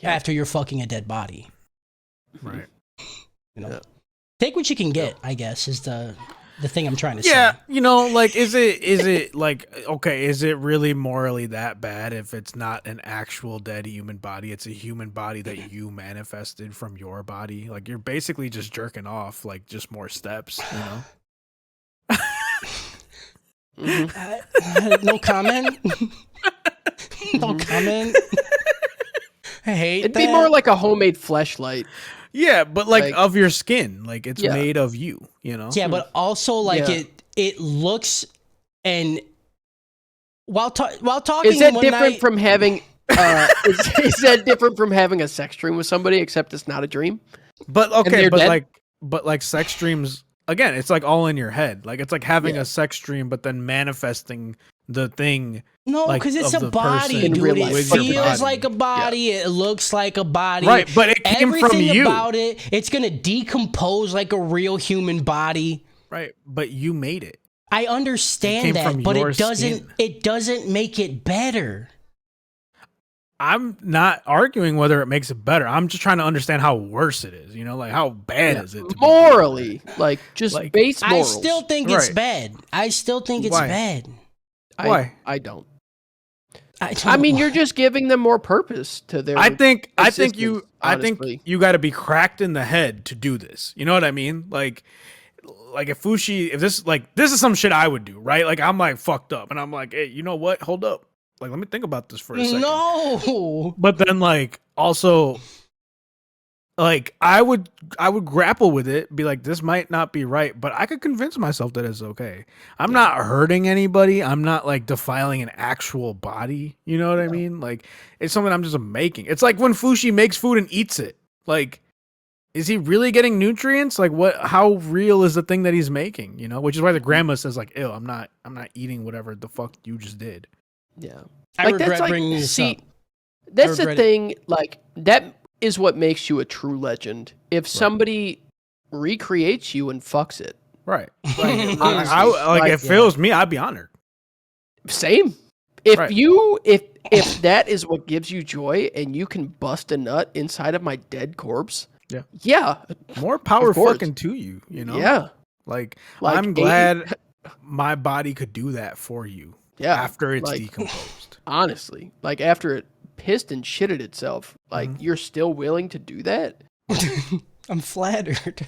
After you're fucking a dead body. Right. You know? Take what you can get, I guess, is the the thing I'm trying to say. Yeah, you know, like, is it like, okay, is it really morally that bad if it's not an actual dead human body? It's a human body that you manifested from your body. Like, you're basically just jerking off, like, just more steps, you know? No comment. No comment. I hate It'd that. be more like a homemade fleshlight. Yeah, but like of your skin, like it's Yeah. made of you, you know? Yeah, but also like Yeah. it looks, and while talking Is that one different night, from having? Is that different from having a sex dream with somebody? Except it's not a dream. But okay, they're but dead? like sex dreams again, it's like all in your head. Like it's like having a sex dream but then manifesting the thing. no, like, because it's of a the body, person In dude. real It life. with your feels body. like a body. It looks like a body. Right, but it came from Everything you. about it, it's gonna decompose like a real human body. Right, but you made it. I It came understand from that, but your it doesn't. skin. It doesn't make it better. I'm not arguing whether it makes it better. I'm just trying to understand how worse it is, you know? Like how bad is it to be Morally, like just Like, base I morals. still think it's Right. bad. I still think it's Why? bad. Why? I don't. I I mean, you're just giving them more purpose to their. I think existence, you honestly. got to be cracked in the head to do this. You know what I mean? Like if this is some shit I would do, right? Like I'm like fucked up and I'm like, "Hey, you know what? Hold up. Like let me think about this for a second." No. But then like also like I would grapple with it, be like this might not be right, but I could convince myself that it's okay. I'm not hurting anybody. I'm not like defiling an actual body. You know what I mean? Like it's something I'm just making. It's like when Fushi makes food and eats it. Like is he really getting nutrients? Like how real is the thing that he's making, you know? Which is why the grandma says like, "Ew, I'm not eating whatever the fuck you just did." Yeah. I regret bringing this up. That's the regret it. thing. Like that is what makes you a true legend. If somebody recreates you and fucks it, Right. Like, Honestly, like if it was me, I'd be honored. same. If Right. if that is what gives you joy and you can bust a nut inside of my dead corpse, yeah, More power Of course. fucking to you, you know? yeah, Like Like, I'm glad my body could do that for you yeah. after it's like, decomposed. honestly, like after it pissed and shitted itself, like you're still willing to do that? I'm flattered.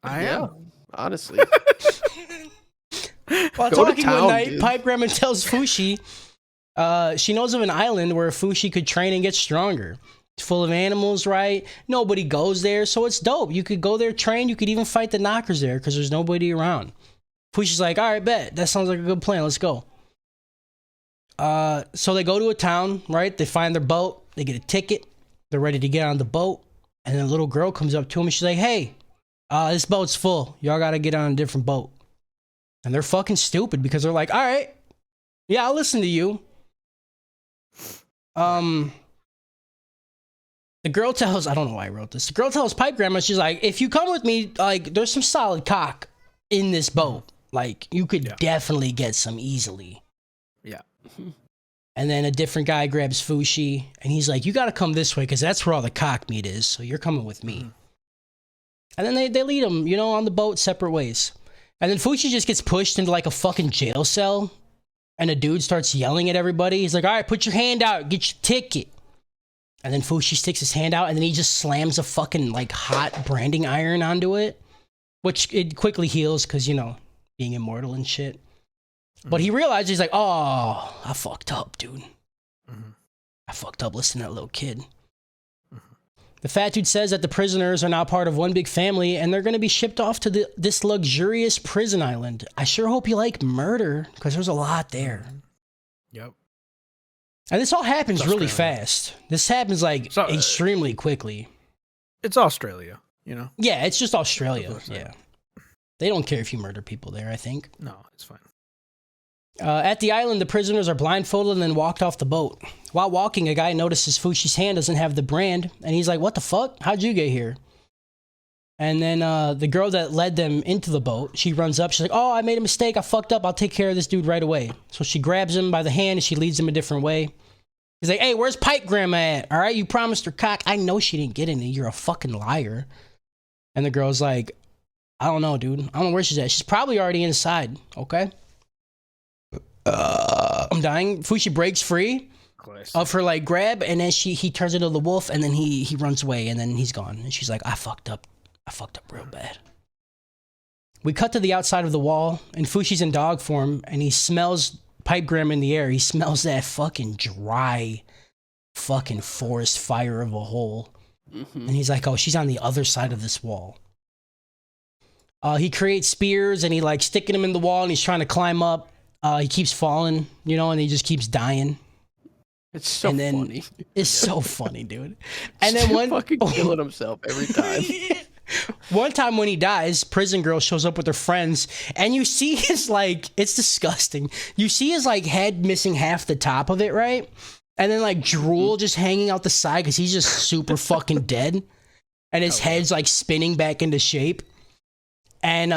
I Yeah, am. honestly. While Go to talking town, one night, dude. Pipe Grandma tells Fushi she knows of an island where Fushi could train and get stronger. It's full of animals, right? Nobody goes there, so it's dope. You could go there, train. You could even fight the knockers there because there's nobody around. Fushi's like, all right, bet. That sounds like a good plan. Let's go. So they go to a town, right? They find their boat. They get a ticket. They're ready to get on the boat. And then a little girl comes up to him and she's like, hey, this boat's full. Y'all got to get on a different boat. And they're fucking stupid because they're like, all right, yeah, I'll listen to you. The girl tells, I don't know why I wrote this. The girl tells Pipe Grandma, she's like, if you come with me, like, there's some solid cock in this boat. Like, you could definitely get some easily. Yeah. And then a different guy grabs Fushi, and he's like, you got to come this way because that's where all the cock meat is. So you're coming with me. And then they lead him, you know, on the boat separate ways. And then Fushi just gets pushed into like a fucking jail cell. And a dude starts yelling at everybody. He's like, all right, put your hand out. Get your ticket. And then Fushi sticks his hand out and then he just slams a fucking like hot branding iron onto it. Which it quickly heals because, you know, being immortal and shit. But he realizes, he's like, oh, I fucked up, dude. I fucked up listening to that little kid. The fat dude says that the prisoners are now part of one big family and they're going to be shipped off to this luxurious prison island. I sure hope you like murder because there's a lot there. Yep. And this all happens It's really Australia. fast. This happens like So, extremely quickly. It's Australia, you know? Yeah, it's just Australia. That's what I'm Yeah. They don't care if you murder people there, I think. No, it's fine. At the island, the prisoners are blindfolded and then walked off the boat. While walking, a guy notices Fushi's hand doesn't have the brand, and he's like, what the fuck? How'd you get here? And then the girl that led them into the boat, she runs up. She's like, oh, I made a mistake. I fucked up. I'll take care of this dude right away. So she grabs him by the hand and she leads him a different way. He's like, hey, where's Pipe Grandma at? All right, you promised her cock. I know she didn't get any. You're a fucking liar. And the girl's like, I don't know, dude. I don't know where she's at. She's probably already inside. Okay. I'm dying. Fushi breaks free of her like grab, and then he turns into the wolf, and then he runs away, and then he's gone. And she's like, I fucked up real bad. We cut to the outside of the wall, and Fushi's in dog form, and he smells pipe gram in the air. He smells that fucking dry, fucking forest fire of a hole. And he's like, oh, she's on the other side of this wall. He creates spears, and he like sticking them in the wall, and he's trying to climb up. He keeps falling, you know, and he just keeps dying. It's so funny. It's so funny, dude. And then one fucking killing himself every time. One time when he dies, prison girl shows up with her friends, and you see his like, it's disgusting. You see his like head missing half the top of it, right? And then like drool just hanging out the side because he's just super fucking dead, and his head's like spinning back into shape. And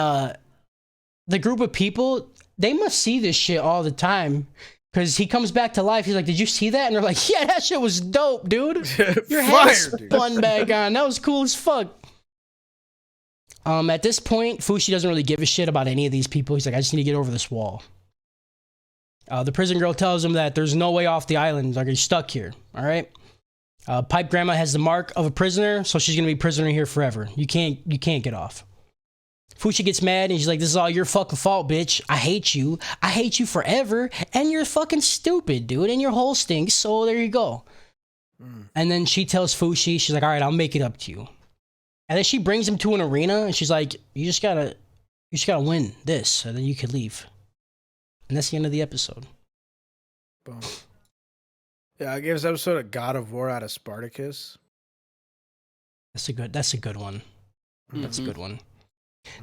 the group of people, they must see this shit all the time. Because he comes back to life. He's like, did you see that? And they're like, yeah, that shit was dope, dude. Your head spun back on. That was cool as fuck. At this point, Fushi doesn't really give a shit about any of these people. He's like, I just need to get over this wall. The prison girl tells him that there's no way off the island. Like, you're stuck here, all right? Pipe Grandma has the mark of a prisoner, so she's going to be prisoner here forever. You can't get off. Fushi gets mad and she's like, this is all your fucking fault, bitch. I hate you. I hate you forever. And you're fucking stupid, dude. And your hole stinks. So there you go. And then she tells Fushi, she's like, all right, I'll make it up to you. And then she brings him to an arena and she's like, you just gotta win this. And then you can leave. And that's the end of the episode. Boom. Yeah, I gave this episode a God of War out of Spartacus. That's a good one. That's a good one.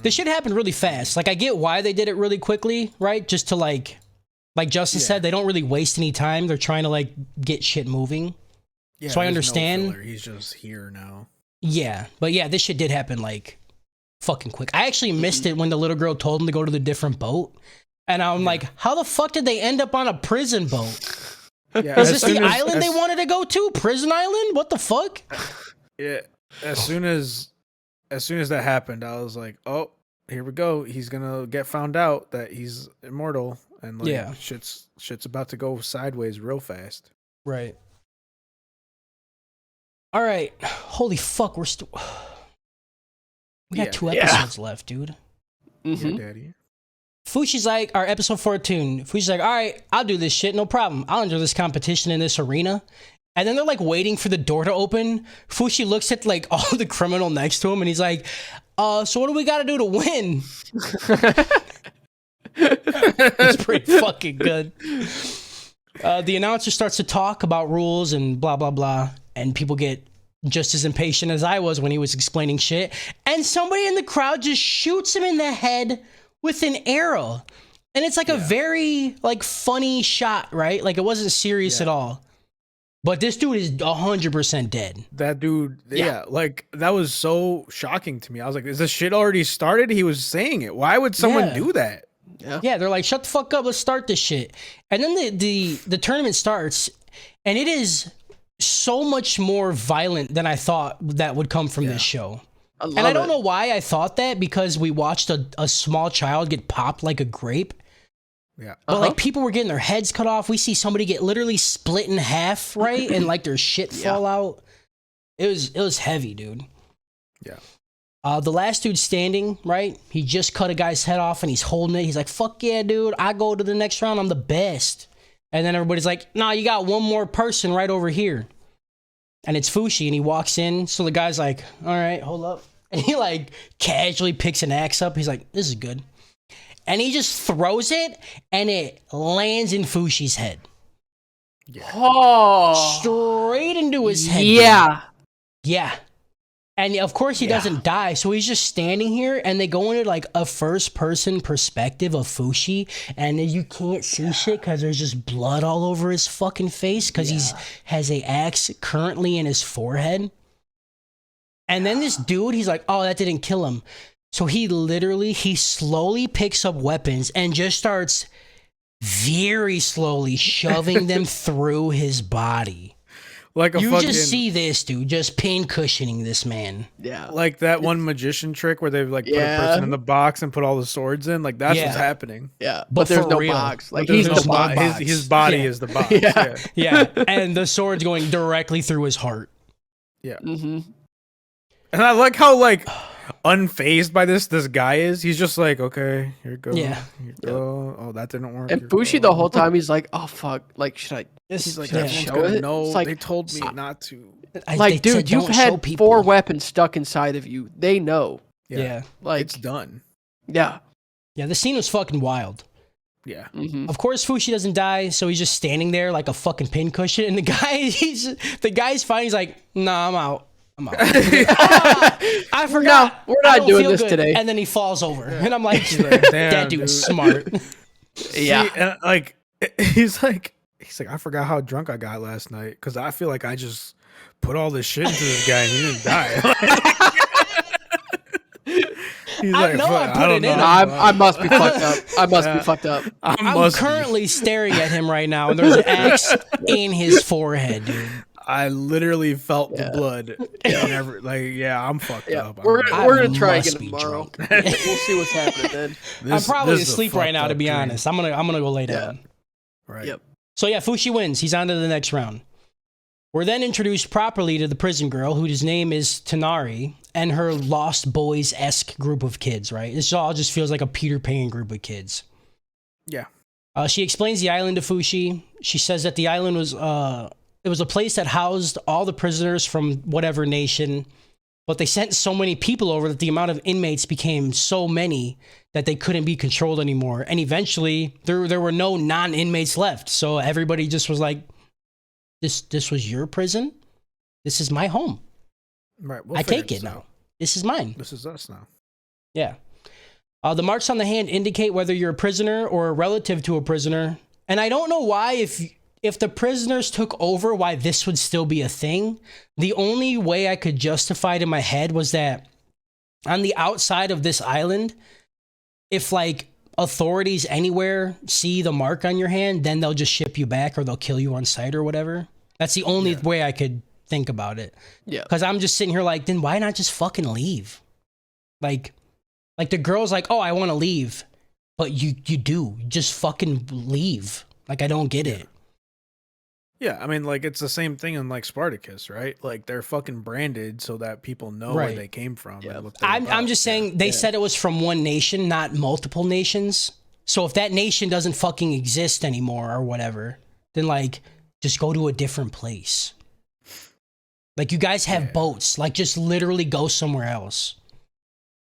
This shit happened really fast. Like, I get why they did it really quickly, right? Just to like Justin said, they don't really waste any time. They're trying to like get shit moving. Yeah, so I understand. No, he's just here now. Yeah, but yeah, this shit did happen like fucking quick. I actually missed it when the little girl told him to go to the different boat, and I'm like, how the fuck did they end up on a prison boat? Yeah, is this the island they wanted to go to? Prison Island? What the fuck? Yeah, as soon as that happened, I was like, oh, here we go. He's gonna get found out that he's immortal, and like shit's about to go sideways real fast. Right. All right. Holy fuck, we got 2 episodes left, dude. Yeah, daddy. Fushi's like, our episode 14. Fushi's like, all right, I'll do this shit, no problem. I'll enter this competition in this arena. And then they're like waiting for the door to open. Fushi looks at like all the criminal next to him and he's like, so what do we gotta do to win? It's pretty fucking good. The announcer starts to talk about rules and blah, blah, blah. And people get just as impatient as I was when he was explaining shit. And somebody in the crowd just shoots him in the head with an arrow. And it's like a very like funny shot, right? Like it wasn't serious at all. But this dude is 100% dead. That dude, like that was so shocking to me. I was like, is this shit already started? He was saying it. Why would someone do that? Yeah, they're like, shut the fuck up, let's start this shit. And then the tournament starts, and it is so much more violent than I thought that would come from this show. I don't know why I thought that, because we watched a small child get popped like a grape. Yeah. But like people were getting their heads cut off. We see somebody get literally split in half, right? And like their shit fall out. It was heavy, dude. Yeah. The last dude standing, right? He just cut a guy's head off and he's holding it. He's like, fuck yeah, dude. I go to the next round. I'm the best. And then everybody's like, nah, you got one more person right over here. And it's Fushi, and he walks in. So the guy's like, all right, hold up. And he like casually picks an axe up. He's like, this is good. And he just throws it, and it lands in Fushi's head. Yeah. Oh. Straight into his head. Yeah. Dude. Yeah. And of course he doesn't die, so he's just standing here, and they go into like a first-person perspective of Fushi, and you can't see shit because there's just blood all over his fucking face because he has a axe currently in his forehead. And then this dude, he's like, oh, that didn't kill him. So he slowly picks up weapons and just starts very slowly shoving them through his body. like a You fucking, just see this dude just pin cushioning this man. Yeah. like that one magician trick where they like put a Yeah. person in the box and put all the swords in. Like that's Yeah. what's happening. Yeah. But But there's for no real. box. Like But there's he's the no box. box. His body Yeah. is the box. Yeah. Yeah. Yeah, and the sword's going directly through his heart. Mm-hmm. And I like how like unfazed by this guy is. He's just like, okay, here you go. Yeah. Here you go. Oh, that didn't work. And Here you Bushi go. the whole time he's like, oh fuck, like should I? He's like, should I everyone's show gonna it? know. It's like, They told me not to. like, They said dude, you've don't show had people. 4 weapons stuck inside of you. They know. Yeah. Like, It's done. yeah. Yeah, the scene was fucking wild. Yeah. Mm-hmm. Of course, Fushi doesn't die, so he's just standing there like a fucking pincushion. And the guy's fine. He's like, nah, I'm out. I forgot. We're I not don't doing feel this good. today. And then he falls over, and I'm like, Damn, that dude's smart. Yeah. See, and like he's like I forgot how drunk I got last night because I feel like I just put all this shit into this guy and he didn't die. He's I know I put don't it in know. him. I must be fucked up. I must be fucked up. I'm currently staring at him right now, and there's an X in his forehead, dude. I literally felt the blood. I'm fucked Yeah. up. We're gonna try must again be tomorrow. drunk. We'll see what's happening then. I'm probably this is a asleep right fucked now, to up be dream. honest. I'm gonna go lay down. Right. Yep. So yeah, Fushi wins. He's on to the next round. We're then introduced properly to the prison girl, whose name is Tanari, and her Lost Boys-esque group of kids, right? This all just feels like a Peter Pan group of kids. Yeah. She explains the island to Fushi. She says that the island was it was a place that housed all the prisoners from whatever nation, but they sent so many people over that the amount of inmates became so many that they couldn't be controlled anymore. And eventually, there were no non-inmates left. So everybody just was like, this was your prison? This is my home. Right. I take it now. This is mine. This is us now. Yeah. The marks on the hand indicate whether you're a prisoner or a relative to a prisoner. And I don't know why, if the prisoners took over, why this would still be a thing. The only way I could justify it in my head was that on the outside of this island, if like authorities anywhere see the mark on your hand, then they'll just ship you back or they'll kill you on sight or whatever. That's the only way I could think about it. Yeah. Because I'm just sitting here like, then why not just fucking leave? Like the girl's like, oh, I want to leave. But you do. Just fucking leave. Like, I don't get it. Yeah, I mean, like, it's the same thing in, like, Spartacus, right? Like, they're fucking branded so that people know where Right. they came from. Yeah. And what they're I'm about. just saying they said it was from one nation, not multiple nations. So if that nation doesn't fucking exist anymore or whatever, then, like, just go to a different place. Like, you guys have boats. Like, just literally go somewhere else.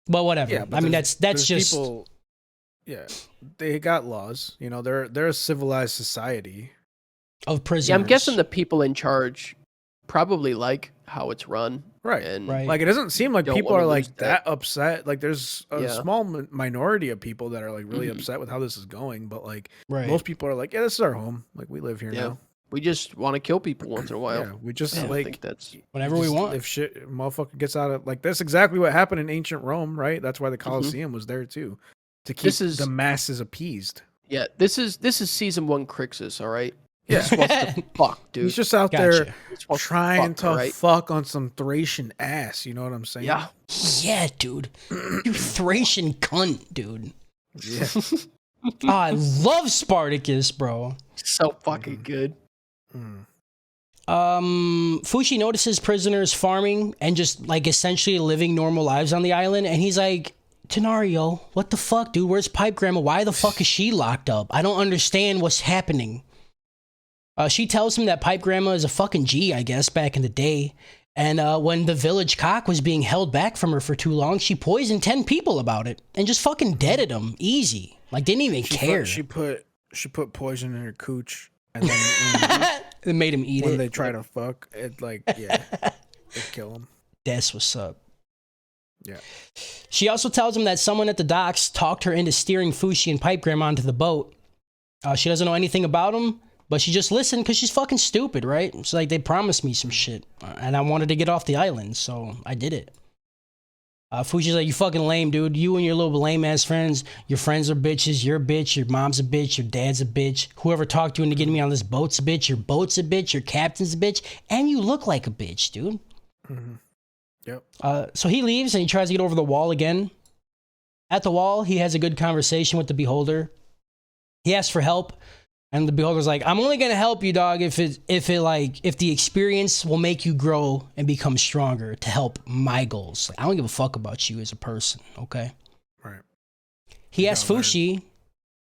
But whatever. Yeah, but I mean, there's that's just... people, yeah, they got laws. You know, they're a civilized society. of prisoners. Yeah, I'm guessing the people in charge probably like how it's run. Right. And Right. Like, it doesn't seem like Don't people wanna are lose like that. that upset. Like, there's a Yeah. small minority of people that are like really Mhm. upset with how this is going, but like Right. most people are like, yeah, this is our home. Like, we live here Yeah. now. we just want to kill people once in a while. Yeah, we just I don't like think that's Whenever we just- want. If shit motherfucker gets out of like that's exactly what happened in ancient Rome, right? That's why the Colosseum was there too, to keep This is- the masses appeased. yeah. This is season 1 Crixus, all right. He Yeah. just wants to fuck, dude. He's just out Gotcha. there He just wants trying fuck, to all right? fuck on some Thracian ass. You know what I'm saying? Yeah. Yeah, dude. You Thracian cunt, dude. Yeah. Oh, I love Spartacus, bro. So fucking good. Mm. Fushi notices prisoners farming and just like essentially living normal lives on the island, and he's like, Tenario, what the fuck, dude? Where's Pipe Grandma? Why the fuck is she locked up? I don't understand what's happening. She tells him that Pipe Grandma is a fucking G, I guess, back in the day. And when the village cock was being held back from her for too long, she poisoned 10 people about it and just fucking deaded them easy. Like, didn't even care. She put poison in her cooch, and then It made him eat when it. they try to fuck, it like it kill them. That's what's up. Yeah. She also tells him that someone at the docks talked her into steering Fushi and Pipe Grandma onto the boat. She doesn't know anything about him, but she just listened because she's fucking stupid, right? It's like, they promised me some shit, and I wanted to get off the island, so I did it. Fushi's like, you fucking lame, dude. You and your little lame ass friends. Your friends are bitches. You're a bitch. Your mom's a bitch. Your dad's a bitch. Whoever talked you into getting me on this boat's a bitch. Your boat's a bitch. Your captain's a bitch. And you look like a bitch, dude. Mm-hmm. Yep. So he leaves and he tries to get over the wall again. At the wall, he has a good conversation with the beholder. He asks for help. And the beholder's like, I'm only gonna help you, dog, if the experience will make you grow and become stronger to help my goals. Like, I don't give a fuck about you as a person, okay? Right. He asks Fushi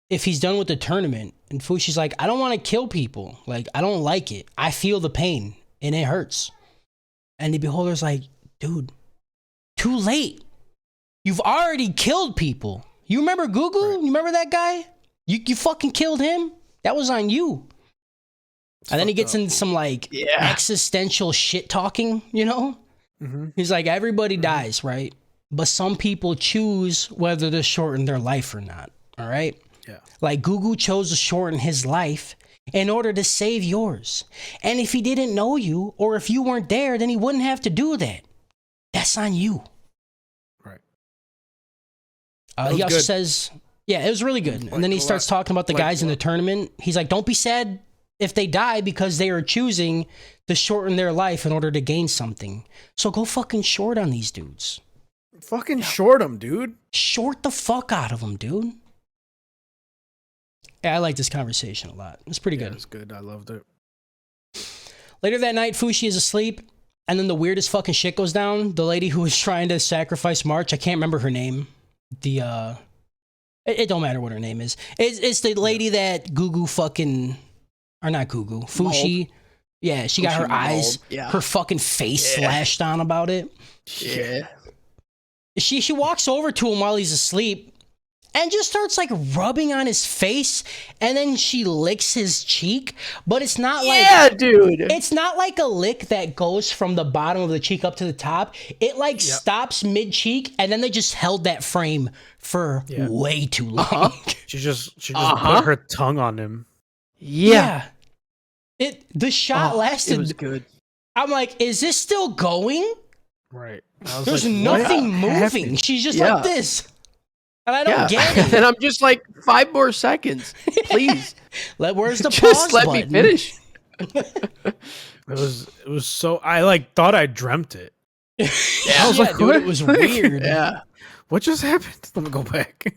if he's done with the tournament, and Fushi's like, I don't want to kill people. Like, I don't like it. I feel the pain, and it hurts. And the beholder's like, dude, too late. You've already killed people. You remember Gugu? Right. You remember that guy? You fucking killed him? That was on you. And then he gets into some existential shit talking, you know? Mm-hmm. He's like, everybody dies, right? But some people choose whether to shorten their life or not, all right? Yeah. Like Gugu chose to shorten his life in order to save yours. And if he didn't know you or if you weren't there, then he wouldn't have to do that. That's on you. Right. He also says... Yeah, it was really good. And then he starts talking about the guys in the tournament. He's like, don't be sad if they die because they are choosing to shorten their life in order to gain something. So go fucking short on these dudes. Fucking short them, dude. Short the fuck out of them, dude. Yeah, I like this conversation a lot. It's pretty good. It's good. I loved it. Later that night, Fushi is asleep. And then the weirdest fucking shit goes down. The lady who was trying to sacrifice March, I can't remember her name. It don't matter what her name is. It's the lady that Gugu fucking... Or not Gugu. Fushi. Mold. Yeah, she got her eyes, her fucking face slashed on about it. Yeah. She walks over to him while he's asleep and just starts like rubbing on his face, and then she licks his cheek, but it's not like... dude. It's not like a lick that goes from the bottom of the cheek up to the top. It like stops mid-cheek, and then they just held that frame for way too long. She just put her tongue on him. Yeah. The shot lasted... It was good. I'm like, is this still going? Right. There's nothing moving. Happened? She's just like this. And I don't get it. And I'm just like, 5 more seconds, please. Where's the pause just let button? me finish. It was so... I like thought I dreamt it. I was like, dude, it was weird. What just happened? Let me go back.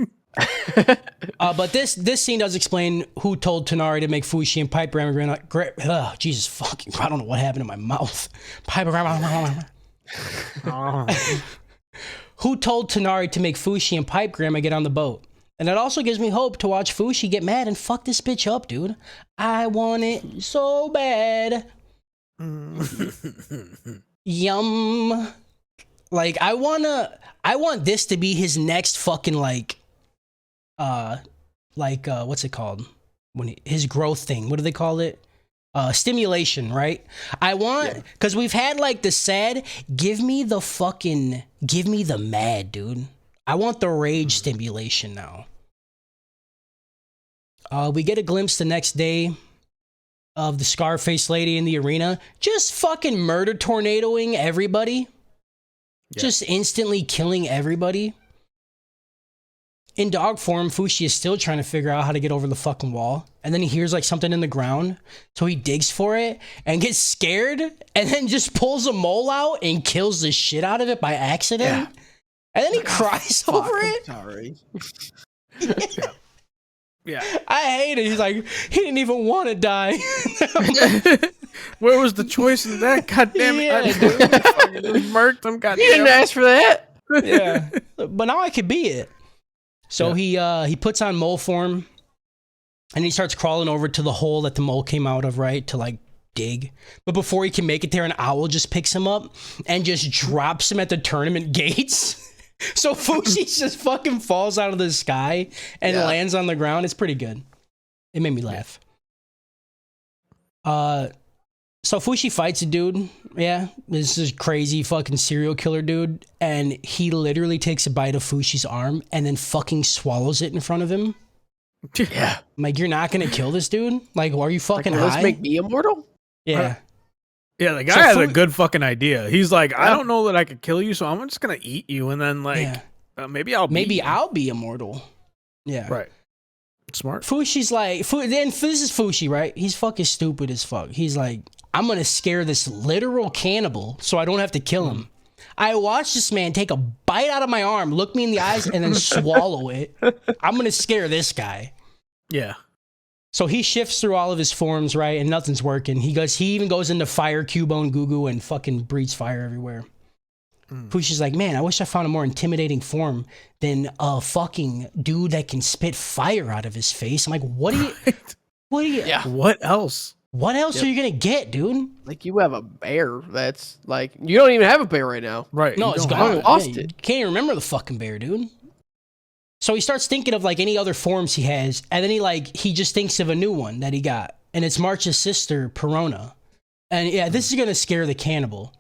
But this scene does explain who told Tonari to make Fushi and Pipe Jesus fucking... I don't know what happened in my mouth. Who told Tonari to make Fushi and Pipe Grandma get on the boat. And it also gives me hope to watch Fushi get mad and fuck this bitch up, dude. I want it so bad. Yum. Like, I want this to be his next fucking what's it called? His growth thing. What do they call it? Stimulation, right? I want, because we've had like the sad, give me the mad, dude. I want the rage stimulation now. We get a glimpse the next day of the Scarface lady in the arena, just fucking murder tornadoing everybody. Just instantly killing everybody. In dog form, Fushi is still trying to figure out how to get over the fucking wall. And then he hears like something in the ground. So he digs for it and gets scared and then just pulls a mole out and kills the shit out of it by accident. Yeah. And then he cries over it. Sorry. Yeah. I hate it. He's like, he didn't even want to die. Where was the choice in that? God damn it. Yeah, I just murked him. God damn. You didn't ask for that. Yeah. But now I could be it. So he puts on mole form and he starts crawling over to the hole that the mole came out of, right? To like dig. But before he can make it there, an owl just picks him up and just drops him at the tournament gates. So Fushi just fucking falls out of the sky and lands on the ground. It's pretty good. It made me laugh. So Fushi fights a dude. Yeah, this is crazy fucking serial killer dude. And he literally takes a bite of Fushi's arm and then fucking swallows it in front of him. Yeah. I'm like, you're not going to kill this dude? Like, are you fucking high? Let's make me immortal? Yeah. Yeah, the guy So has a Fu- good fucking idea. He's like, I don't know that I could kill you, so I'm just gonna eat you, and then maybe I'll be immortal. Yeah. Right. Smart. Fushi's like, this is Fushi, right? He's fucking stupid as fuck. He's like, I'm gonna scare this literal cannibal so I don't have to kill him. I watched this man take a bite out of my arm, look me in the eyes, and then swallow it. I'm gonna scare this guy. Yeah. So he shifts through all of his forms, right? And nothing's working. He even goes into fire, Cubone, Goo and fucking breathes fire everywhere. Fushi's like, man, I wish I found a more intimidating form than a fucking dude that can spit fire out of his face. I'm like, what are you? Yeah. What else? What else are you gonna get, dude? Like, you have a bear that's like, you don't even have a bear right now. Right. No, you it's don't gone. have it. Lost You it. can't even remember the fucking bear, dude. So he starts thinking of like any other forms he has, and then he just thinks of a new one that he got, and it's March's sister, Perona. And yeah, this is gonna scare the cannibal.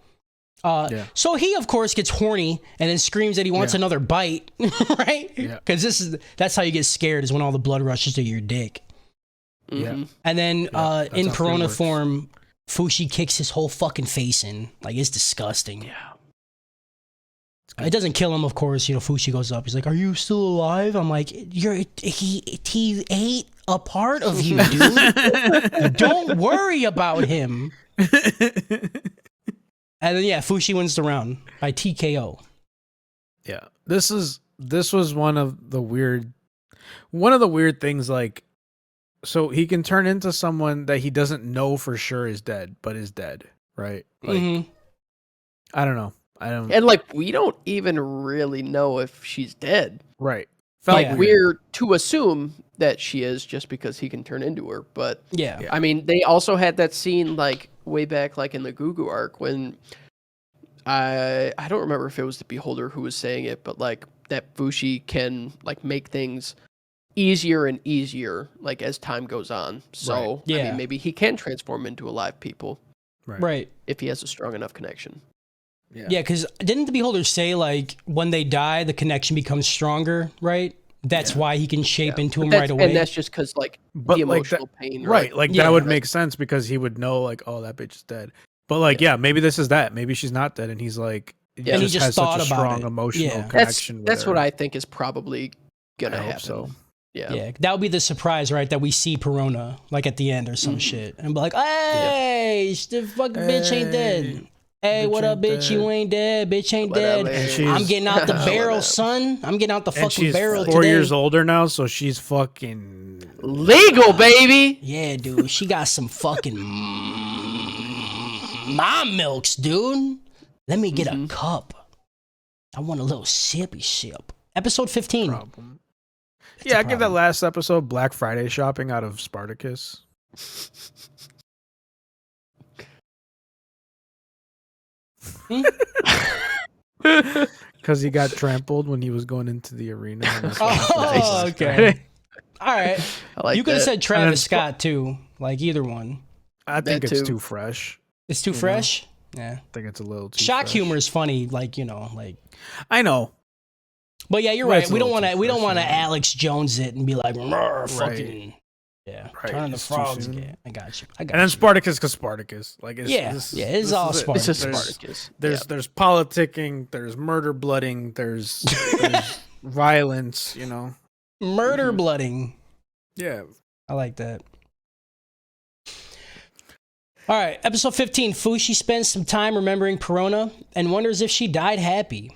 So he of course gets horny and then screams that he wants another bite, right? Yeah. Because that's how you get scared, is when all the blood rushes to your dick. Yeah. And then in how food Perona works. form, Fushi kicks his whole fucking face in. Like, it's disgusting. Yeah. It doesn't kill him, of course. You know, Fushi goes up. He's like, "Are you still alive?" I'm like, he ate a part of you, dude. Don't worry about him." And then Fushi wins the round by TKO. Yeah. This was one of the weird things, like, so he can turn into someone that he doesn't know for sure is dead, but is dead, right? Like, I don't know. And like, we don't even really know if she's dead. Right. Like, we're to assume that she is just because he can turn into her. But I mean, they also had that scene like way back, like in the Gugu arc, when I don't remember if it was the Beholder who was saying it, but like that Fushi can like make things easier and easier like as time goes on. So I mean, maybe he can transform into alive people, right? If he has a strong enough connection. Yeah, because didn't the Beholder say, like, when they die, the connection becomes stronger, right? That's why he can shape into him right away. And that's just because, like, the emotional pain. Right, like, that would make sense because he would know, like, oh, that bitch is dead. But, like, maybe this is that. Maybe she's not dead, and he's, like, and he just has thought such a about strong it. emotional connection with That's her. what I think is probably going to happen. So. Yeah, that would be the surprise, right? That we see Perona, like, at the end or some shit. And be like, hey, the fucking bitch ain't dead. Hey, what up, bitch? You ain't dead. Bitch ain't dead. I'm getting out the barrel, son. I'm getting out the fucking barrel today. She's 4 years older now, so she's fucking legal, baby. Yeah, dude. She got some fucking mom milks, dude. Let me get a cup. I want a little sippy sip. Episode 15. Problem. I give that last episode Black Friday shopping out of Spartacus. Because he got trampled when he was going into the arena. Oh, okay. All right. Like you could have said Travis Scott too. Like, either one. I think it's too fresh. It's too fresh? Yeah. I think it's a little too Shock fresh. humor is funny, like, you know, like. I know. But yeah, you're right. We don't want to Alex Jones it and be like, fucking. Yeah. Right. Turn the frogs again. I got you. And then Spartacus, because Spartacus. Like, it's all Spartacus. It's just Spartacus. There's politicking, there's murder blooding, there's violence, you know. Murder blooding. Yeah. I like that. All right, episode 15. Fushi spends some time remembering Perona and wonders if she died happy.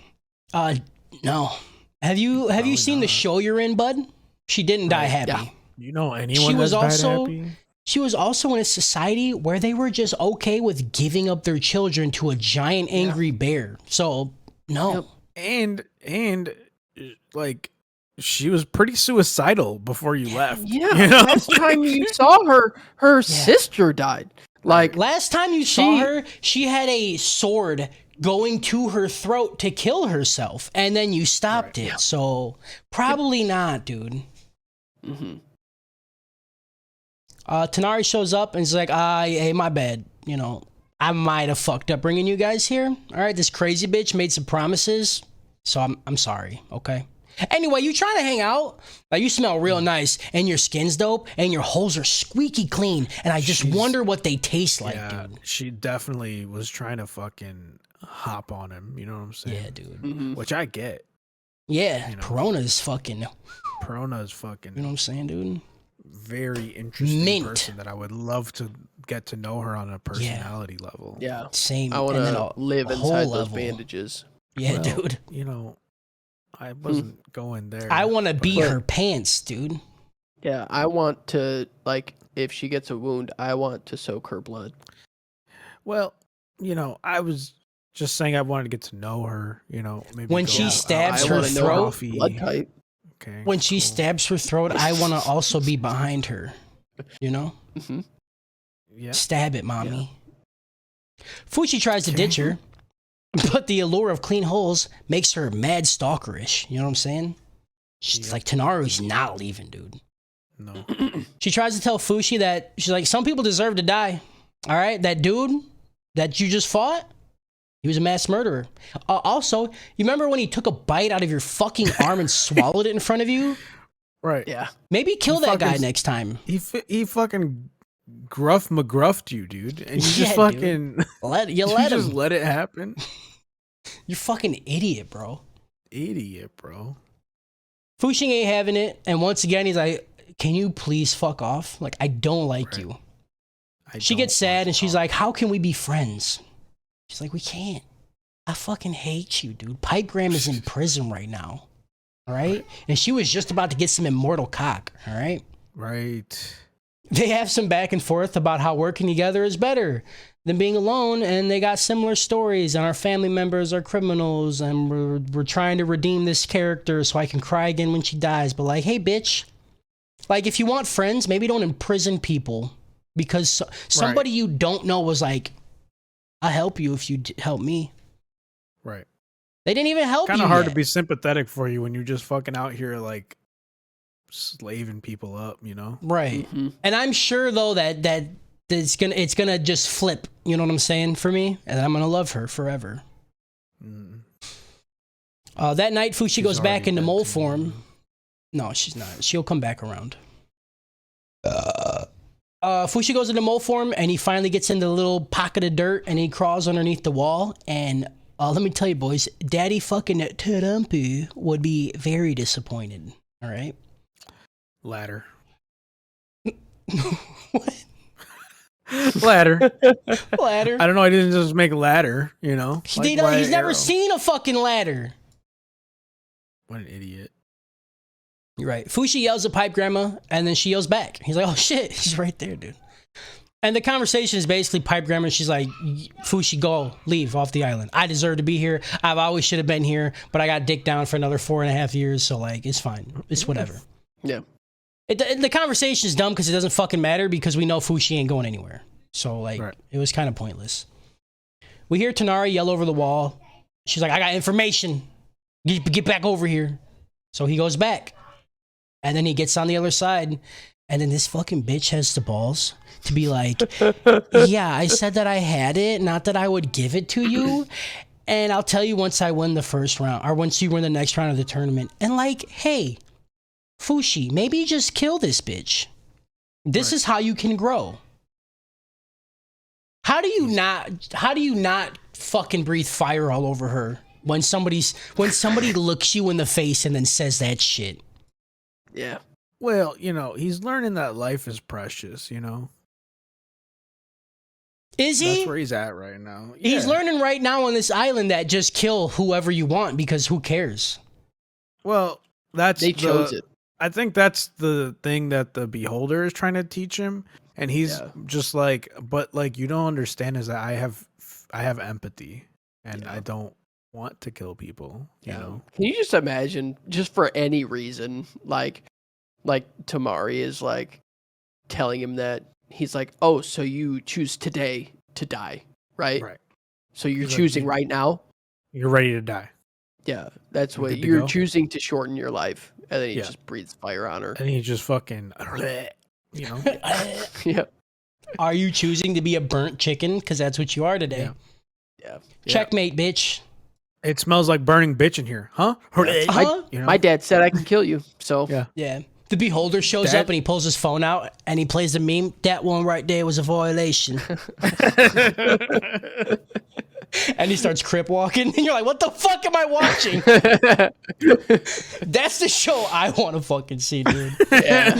No. Have you seen the show you're in, bud? She didn't die happy. Yeah. You know anyone that's died happy? She was also in a society where they were just okay with giving up their children to a giant angry bear. So, no. Yep. And like, she was pretty suicidal before you left. Yeah. You know? Last time you saw her sister died. Like, last time you saw her, she had a sword going to her throat to kill herself, and then you stopped it. So probably not, dude. Mm-hmm. Tanari shows up and is like, hey, my bad. You know, I might have fucked up bringing you guys here. All right, this crazy bitch made some promises, so I'm sorry, okay? Anyway, you trying to hang out? Like, you smell real nice, and your skin's dope, and your holes are squeaky clean, and I just wonder what they taste like, dude. She definitely was trying to fucking hop on him. You know what I'm saying? Yeah, dude. Mm-hmm. Which I get. Yeah, You know. Corona is fucking. Perona is fucking. You know what I'm saying, dude? Very interesting Mint. person that I would love to get to know her on a personality level. Yeah. Same. I want and then to live a whole inside those level. bandages. Yeah, Well, dude. You know, I wasn't going there. I want to be But- her pants, dude. Yeah, I want to, like, if she gets a wound, I want to soak her blood. Well, you know, I was just saying I wanted to get to know her. You know, maybe When go she out stabs I her wanna know throat- her blood type. Okay. When she cool. stabs her throat, I want to also be behind her. You know? Mm-hmm. Yeah. Stab it, mommy. Fushi tries to ditch her, but the allure of clean holes makes her mad stalkerish. You know what I'm saying? She's Yep. like, Tenaru's not leaving, dude. No. She tries to tell Fushi that she's like, some people deserve to die. All right? That dude that you just fought, he was a mass murderer. Also, you remember when he took a bite out of your fucking arm and swallowed it in front of you? Right. Yeah. Maybe kill He that guy fucking- next time. He fucking gruff McGruffed you, dude, and you Yeah, just fucking You you let just him. let it happen. You're fucking idiot, bro. Idiot, bro. Fushing ain't having it, and once again he's like, "Can you please fuck off? Like, I don't like Right. you." I She don't gets sad want and to she's talk. like, "How can we be friends?" She's like, "We can't. I fucking hate you, dude. Pipegram is in prison right now. All right? And she was just about to get some immortal cock. All right?" Right. They have some back and forth about how working together is better than being alone, and they got similar stories, and our family members are criminals, and we're trying to redeem this character so I can cry again when she dies. But like, hey, bitch, like, if you want friends, maybe don't imprison people, because somebody you don't know was like, I'll help you if you help me. Right. They didn't even help you. Kind of hard yet. to be sympathetic for you when you're just fucking out here like slaving people up, you know? Right. Mm-hmm. And I'm sure though that it's gonna just flip, you know what I'm saying, for me, and I'm gonna love her forever. Mm. That night, Fushi She's goes back already into dead mole to me, form. No, she's not. She'll come back around. Fushi goes into mole form, and he finally gets into the little pocket of dirt, and he crawls underneath the wall. And let me tell you, boys, Daddy fucking Turumpu would be very disappointed. All right. Ladder. What? Ladder. Ladder. I don't know. I didn't just make ladder, you know? He's never arrow. seen a fucking ladder. What an idiot. You're right. Fushi yells at Pipe Grandma, and then she yells back. He's like, oh shit, he's right there, dude. And the conversation is basically Pipe Grandma. She's like, Fushi, go, leave off the island. I deserve to be here. I've always should have been here, but I got dicked down for another 4.5 years, so like, it's fine. It's whatever. Yeah. The conversation is dumb because it doesn't fucking matter because we know Fushi ain't going anywhere. So like, Right. It was kind of pointless. We hear Tanari yell over the wall. She's like, I got information. Get back over here. So he goes back. And then he gets on the other side. And then this fucking bitch has the balls to be like, yeah, I said that I had it, not that I would give it to you. And I'll tell you once I win the first round, or once you win the next round of the tournament. And like, hey, Fushi, maybe just kill this bitch. This is how you can grow. How do you not fucking breathe fire all over her when somebody looks you in the face and then says that shit? Yeah. Well, you know, he's learning that life is precious, you know? Is he? That's where he's at right now. He's Yeah. learning right now on this island that just kill whoever you want because who cares? Well, They chose it. I think that's the thing that the beholder is trying to teach him. And he's Yeah. just like, but like, you don't understand is that I have empathy and Yeah. I don't want to kill people, you know? Can you just imagine, just for any reason, like Tamari is like telling him that he's like, oh, so you choose today to die, right? Right. So you're He's like, choosing you- right now. You're ready to die. Yeah, that's You're what good to you're go? choosing to shorten your life, and then he Yeah. just breathes fire on her. And he just fucking, you know? Yeah, Are you choosing to be a burnt chicken? Because that's what you are today. Yeah. yeah. Checkmate, bitch. It smells like burning bitch in here, huh? My dad said I can kill you. So Yeah. The beholder shows up and he pulls his phone out and he plays the meme. That one right there was a violation. And he starts crip walking, and you're like, "What the fuck am I watching?" That's the show I want to fucking see, dude. yeah.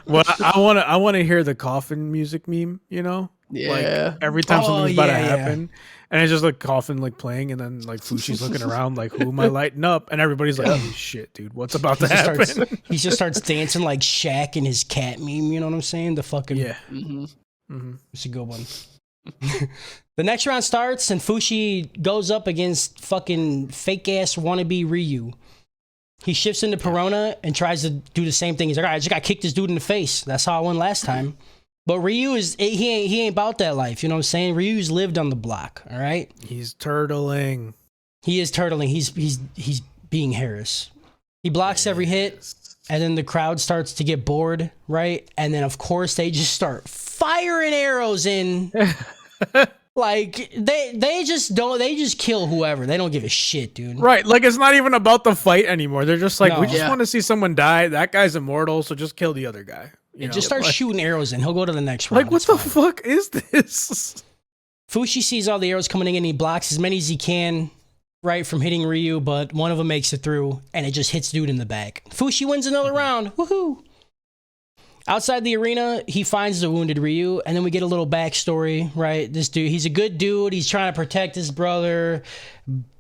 Well, I want to hear the coffin music meme. You know, like every time something's about to happen, and it's just like coffin like playing, and then like Fushi's looking around like, "Who am I lighting up?" And everybody's like, "Holy shit, dude, what's about to happen?" He just starts dancing like Shaq and his cat meme. You know what I'm saying? The fucking It's a good one. The next round starts and Fushi goes up against fucking fake ass wannabe Ryu. He shifts into Perona and tries to do the same thing. He's like, all right, I just got kicked this dude in the face. That's how I won last time. But Ryu he ain't about that life. You know what I'm saying? Ryu's lived on the block. All right. He's turtling. He is turtling. He's being Harris. He blocks every hit, and then the crowd starts to get bored, right? And then of course they just start firing arrows in. Like they just kill whoever. They don't give a shit, dude. Right, like it's not even about the fight anymore. They're just like, No. we just want to see someone die. That guy's immortal, so just kill the other guy. You know? Just start like, shooting arrows in. He'll go to the next round. like, what the fuck is this? Fushi sees all the arrows coming in. He blocks as many as he can, right, from hitting Ryu, but one of them makes it through, and it just hits dude in the back. Fushi wins another round. Woohoo! Outside the arena, he finds the wounded Ryu, and then we get a little backstory, right? This dude, he's a good dude. He's trying to protect his brother.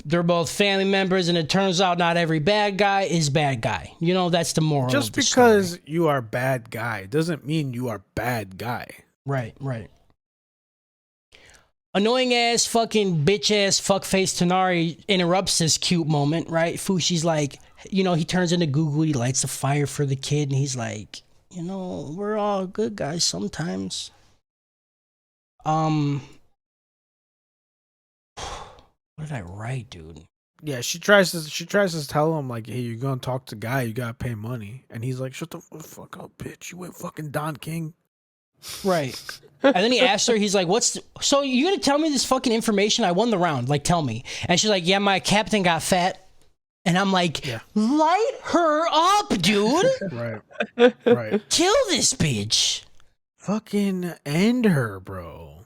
They're both family members, and it turns out not every bad guy is bad guy. You know, that's the moral Just of the because story. you are bad guy doesn't mean you are bad guy. Right. Annoying ass fucking bitch ass fuckface Tonari interrupts this cute moment, right? Fushi's like, you know, he turns into Google, he lights a fire for the kid, and he's like, you know, we're all good guys sometimes. What did I write, dude? Yeah, she tries to tell him like, hey, you're gonna talk to Guy, you gotta pay money, and he's like, shut the fuck up, bitch. You ain't fucking Don King. Right. And then he asks her, he's like, so you gonna tell me this fucking information? I won the round, like, tell me. And she's like, yeah, my captain got fat. And I'm like, light her up, dude. Right. Kill this bitch. Fucking end her, bro.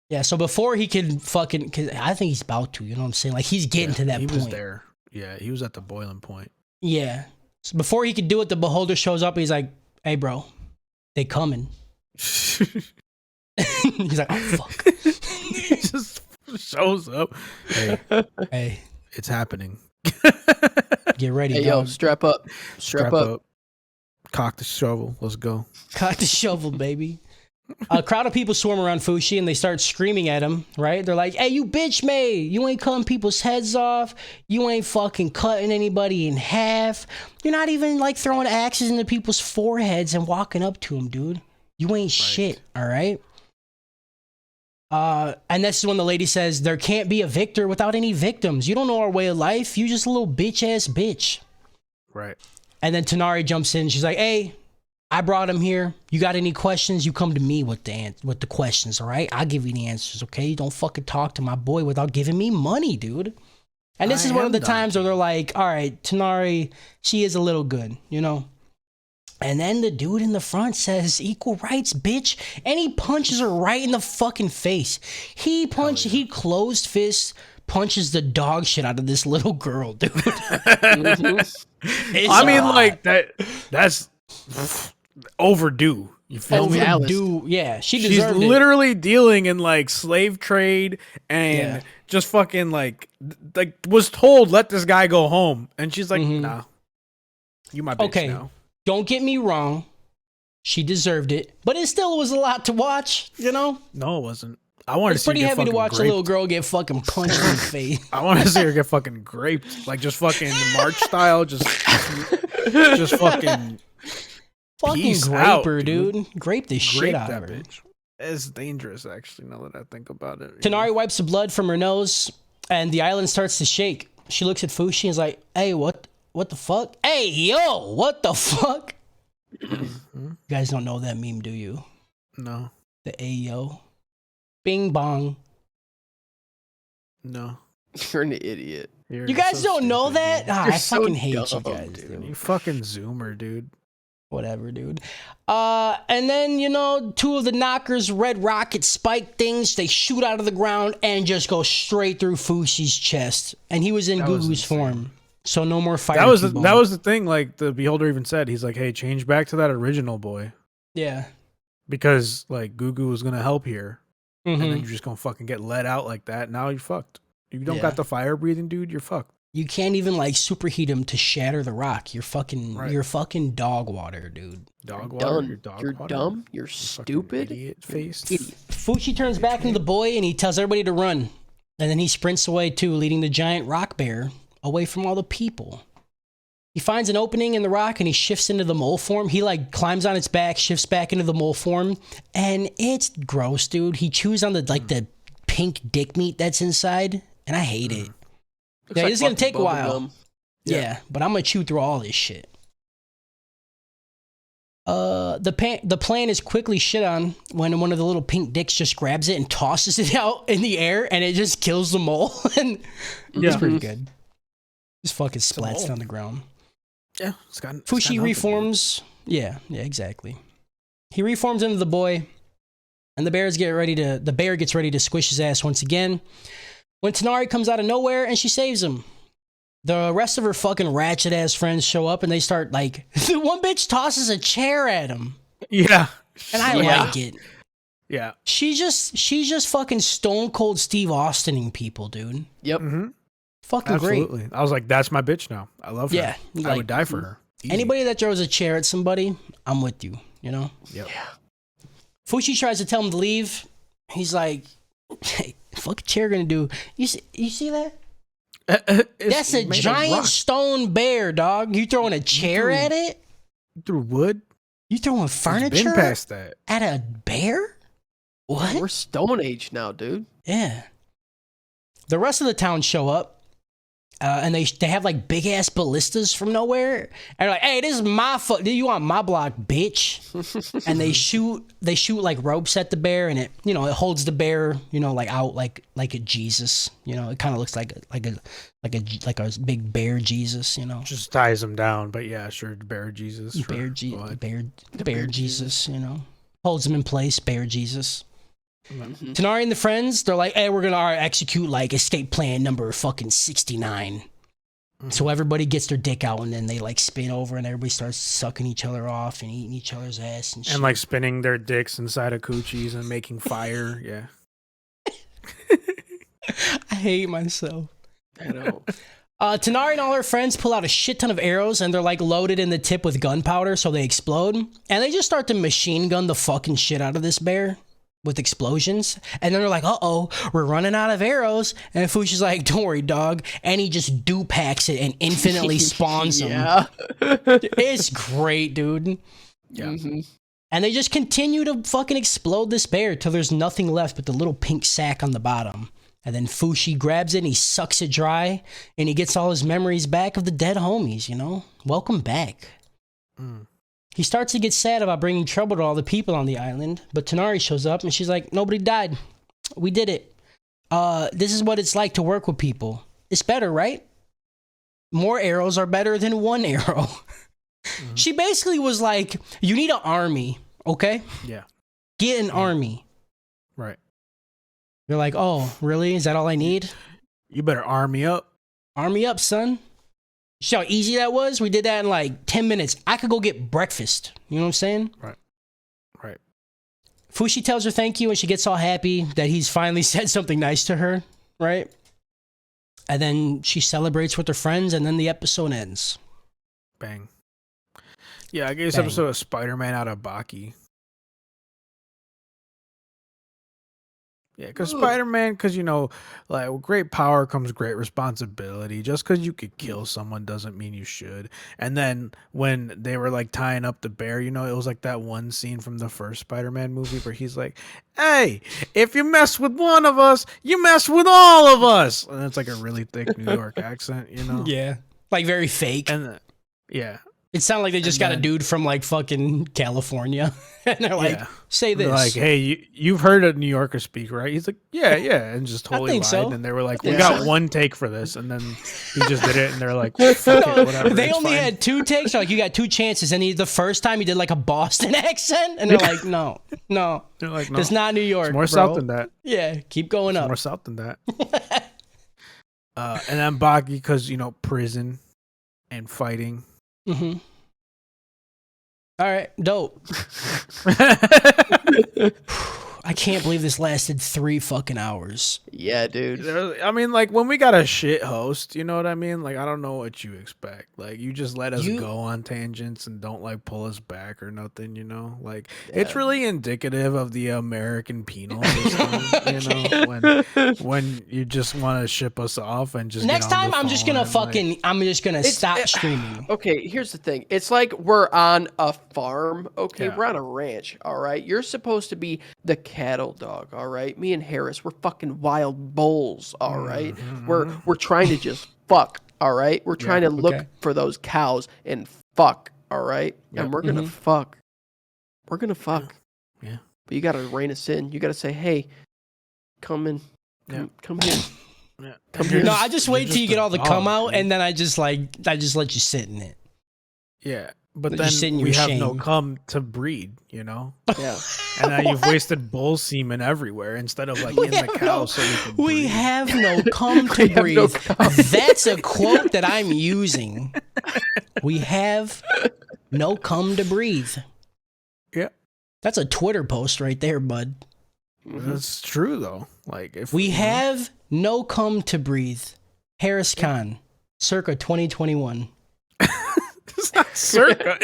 Yeah, so before he can fucking, cause I think he's about to, you know what I'm saying? Like, he's getting to that point. He was there. Yeah, he was at the boiling point. Yeah. So before he could do it, the beholder shows up. He's like, hey, bro, they coming. He's like, oh, fuck. He just shows up. Hey, it's happening. Get ready, Hey, dog. yo, strap up. Strap up. Cock the shovel. Let's go. Cock the shovel, baby. A crowd of people swarm around Fushi and they start screaming at him, right? They're like, hey, you bitch made. You ain't cutting people's heads off. You ain't fucking cutting anybody in half. You're not even like throwing axes into people's foreheads and walking up to them, dude. You ain't shit, all right? And this is when the lady says, there can't be a victor without any victims. You don't know our way of life. You just a little bitch-ass bitch. Right. And then Tonari jumps in. She's like, hey, I brought him here. You got any questions? You come to me with the questions, all right? I'll give you the answers, okay? You don't fucking talk to my boy without giving me money, dude. And this is one of the times where they're like, all right, Tonari, she is a little good, you know? And then the dude in the front says, equal rights, bitch. And he punches her right in the fucking face. He closed fist punches the dog shit out of this little girl, dude. I mean, like, that's overdue. You feel me? Overdue. Yeah, she's literally dealing in like slave trade and just fucking like was told, let this guy go home. And she's like, nah, you my bitch now. Don't get me wrong. She deserved it, but it still was a lot to watch, you know? No, it wasn't. I wanted to see her pretty get heavy to fucking watch graped. a little girl get fucking punched in the face. I want to see her get fucking graped, like just fucking March style, just fucking grape out, her, dude. Grape the shit out of her. Bitch. It's dangerous, actually. Now that I think about it, Tonari wipes the blood from her nose, and the island starts to shake. She looks at Fushi and is like, "Hey, what the fuck? Hey, yo, what the fuck?" You guys don't know that meme, do you? No. The Ayo. Bing bong. No. You're an idiot. You guys don't know that? Ah, I so fucking hate you dumb, guys, dude. dude. You fucking zoomer, dude. Whatever, dude. And then, two of the knockers, red rocket spike things, they shoot out of the ground and just go straight through Fushi's chest. And he was in Gugu's form. So no more fire. That was the thing, like the Beholder even said. He's like, hey, change back to that original boy. Yeah. Because like Gugu was gonna help here. Mm-hmm. And then you're just gonna fucking get let out like that. Now you're fucked. If you don't got the fire breathing, dude, you're fucked. You can't even like superheat him to shatter the rock. You're fucking dog water, dude. Dog You're water. dumb. You're dog You're water. dumb. You're stupid. Idiot face. Fushi turns back into the boy and he tells everybody to run. And then he sprints away too, leading the giant rock bear away from all the people. He finds an opening in the rock and he shifts into the mole form. He like climbs on its back, shifts back into the mole form, and it's gross, dude. He chews on the pink dick meat that's inside, and I hate it. Looks Yeah, like this is gonna fucking take a while. bubblegum. Yeah, but I'm gonna chew through all this shit. The plan is quickly shit on when one of the little pink dicks just grabs it and tosses it out in the air, and it just kills the mole. And it's pretty good. Just fucking splats down the ground. Yeah, Fushi reforms. Yeah, exactly. He reforms into the boy, and the bear gets ready to squish his ass once again. When Tanari comes out of nowhere and she saves him. The rest of her fucking ratchet ass friends show up and they start like the one bitch tosses a chair at him. Yeah. And I like it. Yeah. She just fucking stone cold Steve Austining people, dude. Yep. Mm-hmm. Fucking Absolutely. great. I was like, that's my bitch now. I love her. Yeah. I would die for her. Easy. Anybody that throws a chair at somebody, I'm with you, Yep. Yeah. Fushi tries to tell him to leave. He's like, hey, fuck a chair gonna do? You see that? That's a giant stone bear, dog. You throwing a chair at it? You threw wood? You throwing It's furniture been past that. at a bear? What? We're Stone Age now, dude. Yeah. The rest of the town show up. And they have like big ass ballistas from nowhere, and they're like, "Hey, this is my you on my block, bitch?" And they shoot like ropes at the bear, and it holds the bear like out like a Jesus, it kind of looks like a big bear Jesus, Just ties him down, but yeah, sure, bear Jesus, sure. bear Jesus, holds him in place, bear Jesus. Mm-hmm. Tanari and the friends, they're like, hey, we're gonna execute like escape plan number fucking 69. Mm-hmm. So everybody gets their dick out and then they like spin over and everybody starts sucking each other off and eating each other's ass and shit. And like spinning their dicks inside of coochies and making fire. Yeah. I hate myself. I know. Tanari and all her friends pull out a shit ton of arrows and they're like loaded in the tip with gunpowder so they explode. And they just start to machine gun the fucking shit out of this bear with explosions, and then they're like, uh-oh, we're running out of arrows, and Fushi's like, don't worry, dog, and he just packs it and infinitely spawns them. It's great, dude. Yeah. Mm-hmm. And they just continue to fucking explode this bear till there's nothing left but the little pink sack on the bottom. And then Fushi grabs it and he sucks it dry, and he gets all his memories back of the dead homies, Welcome back. He starts to get sad about bringing trouble to all the people on the island, but Tanari shows up and she's like, nobody died. We did it. This is what it's like to work with people. It's better, right? More arrows are better than one arrow. Mm-hmm. She basically was like, you need an army, okay? Yeah. Get an army. Right. You're like, oh, really? Is that all I need? You better arm me up. Army up, son. See how easy that was? We did that in like 10 minutes. I could go get breakfast. You know what I'm saying? Right. Fushi tells her thank you and she gets all happy that he's finally said something nice to her, right? And then she celebrates with her friends and then the episode ends. Bang. Yeah, I gave this episode of Spider-Man out of Baki. Yeah, because Spider-Man, like with great power comes great responsibility. Just because you could kill someone doesn't mean you should. And then when they were like tying up the bear, it was like that one scene from the first Spider-Man movie where he's like, hey, if you mess with one of us, you mess with all of us. And it's like a really thick New York accent, Yeah. Like very fake. And yeah. It sounded like they just got a dude from like fucking California, and they're like, "Say this." They're like, hey, you've heard a New Yorker speak, right? He's like, yeah, and just totally lied. So. And they were like, we got one take for this, and then he just did it, and they're like, fuck it, whatever. They only had 2 takes. So like, you got 2 chances, and the first time he did like a Boston accent, and they're like, no, they're like, no, it's not New York. It's more bro. south than that. Yeah, keep going up. More south than that. And then Baki, because prison and fighting. Mm-hmm. All right, dope. I can't believe this lasted 3 fucking hours. Yeah, dude. I mean, like, when we got a shit host, you know what I mean? Like, I don't know what you expect. Like, you just let us go on tangents and don't, like, pull us back or nothing, Like, it's really indicative of the American penal system, when you just want to ship us off and just Next time, I'm just gonna stop streaming. Okay, here's the thing. It's like we're on a farm, okay? Yeah. We're on a ranch, all right? You're supposed to be the cattle dog, all right? Me and Harris, we're fucking wild bulls, all right? Mm-hmm. We're trying to just fuck, all right? We're trying to look for those cows and fuck, all right? Yep. And we're gonna fuck. We're gonna fuck. Yeah. But you gotta rein us in. You gotta say, hey, come in. Come here. Yeah. Come here. No, I just wait till you get all the cum out, and then I just let you sit in it. Yeah. But then we have no cum to breed, Yeah. And now you've wasted bull semen everywhere instead of like in the cow so we can breed. We have no cum to breathe. That's a quote that I'm using. We have no cum to breathe. Yeah. That's a Twitter post right there, bud. That's true though. Like if we have no cum to breathe. Harris Khan, circa 2021. It's not circa.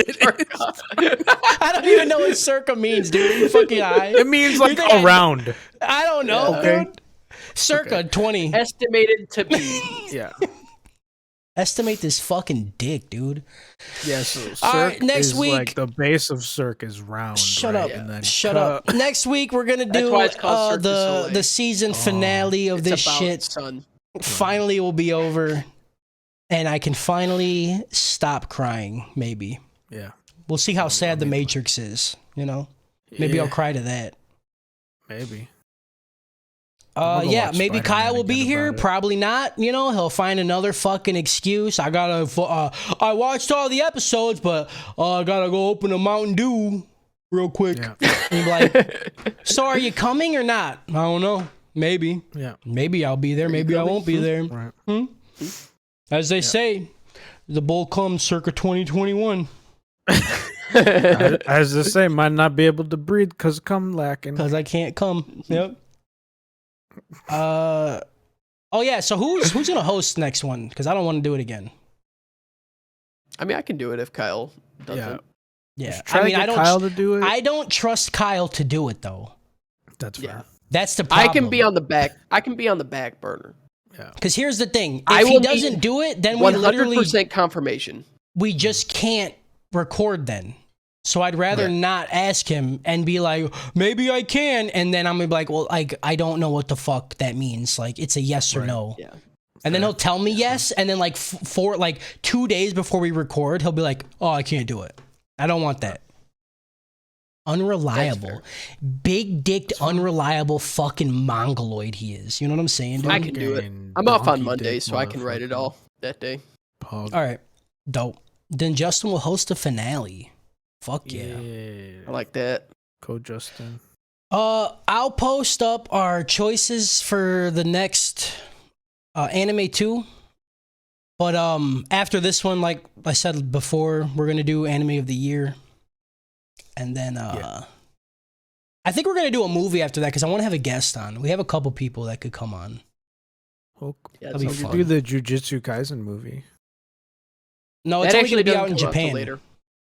I don't even know what circa means, dude. Are you fucking high? It means like around. I don't know, dude. Circa 20. Estimated to be. Yeah. Estimate this fucking dick, dude. Yeah, so circ next is week, like the base of circ is round. Shut right? up. And then Shut up. Next week we're gonna do the season finale of this shit. Son. Finally it will be over. And I can finally stop crying, maybe. Yeah. We'll see how sad The Matrix is, Maybe I'll cry to that. Maybe. Maybe Kyle will be here. Probably not. He'll find another fucking excuse. I watched all the episodes, but I gotta go open a Mountain Dew real quick. Yeah. And be like, so are you coming or not? I don't know. Maybe. Yeah. Maybe I'll be there. Maybe I won't be there. Right. As they say, the bull comes circa 2021. As they say, might not be able to breathe because cum lacking. Because I can't come. Yep. So who's gonna host next one? Because I don't want to do it again. I mean, I can do it if Kyle doesn't. Yeah. Kyle to do it. I don't trust Kyle to do it though. That's fair. Yeah. That's the problem. I can be on the back burner. Yeah. Because here's the thing: if he doesn't do it, then we 100% confirmation. We just can't record then. So I'd rather not ask him and be like, maybe I can, and then I'm gonna be like, well, I don't know what the fuck that means. Like, it's a yes or no. Yeah. And then he'll tell me yes, and then like for 2 days before we record, he'll be like, oh, I can't do it. I don't want that. Unreliable, big dicked, unreliable fucking mongoloid he is. You know what I'm saying, dude? I can do it. I'm off on Monday, so I can write it all that day. All right, dope. Then Justin will host a finale. Fuck yeah. I like that. Code Justin. I'll post up our choices for the next anime 2. But after this one, like I said before, we're gonna do anime of the year. And then I think we're gonna do a movie after that because I want to have a guest on. We have a couple people that could come on. Well, yeah, we could do the Jujutsu Kaisen movie. No, it's only gonna be out in Japan later.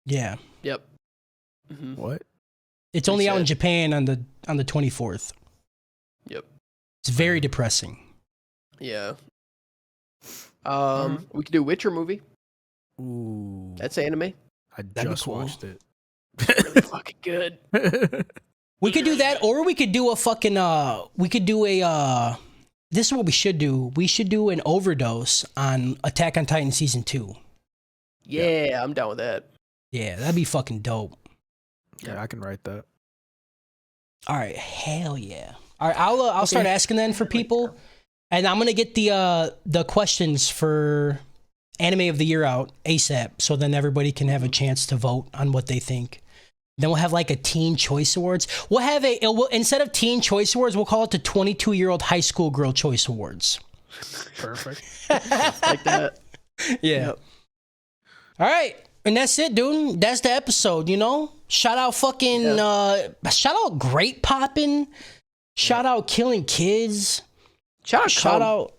Yeah. Yep. Mm-hmm. What? It's only out in Japan on the 24th. Yep. It's very depressing. Yeah. We could do Witcher movie. Ooh. That's anime. I just watched it. Really fucking good. We could do that, or we could do a fucking this is what we should do. We should do an overdose on Attack on Titan season 2. Yeah, I'm down with that. Yeah, that'd be fucking dope. Yeah, I can write that. All right, hell yeah. All right, I'll start asking then for people, and I'm gonna get the questions for Anime of the Year out ASAP, so then everybody can have a chance to vote on what they think. Then we'll have like a Teen Choice Awards. We'll have instead of Teen Choice Awards, we'll call it the 22-year-old High School Girl Choice Awards. Perfect. Like that. Yeah. Yep. All right. And that's it, dude. That's the episode, you know? Shout out fucking, shout out Great Poppin'. Shout out Killing Kids. Shout out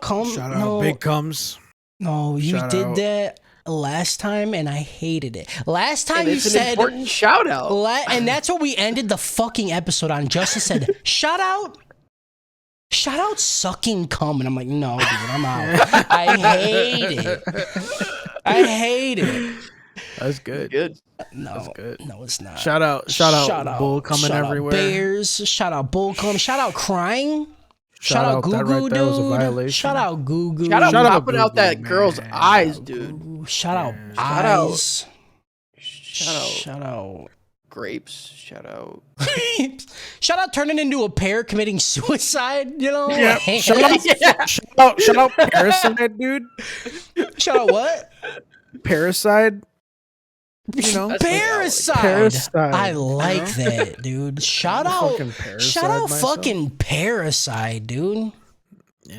Cum. Shout out Big Cums. No, you Shout did out. that last time and I hated it. Last time And you it's an said important shout out. and that's what we ended the fucking episode on. Justin said, shout out sucking cum. And I'm like, no, dude, I'm out. I hate it. That's good. Good. No, That's good. no, it's not. Shout out Bull coming shout everywhere. Out Bears. Shout out Bull cum. Shout out crying. Shout out Goo that Goo, right dude. there was a violation. Shout out Goo Goo. Shout out Shout out popping out Goo that Goo, girl's man. eyes, dude. Shout out Shout out. eyes. Shout out grapes. Shout out. Shout out turning into a pear committing suicide, you know? Yeah. Shout out Parasite, dude. Shout out what? Parasite. You know, Parasite. I like you know? that, dude. Shout out Fucking Parasite Shout out myself. fucking Parasite, dude. Yeah.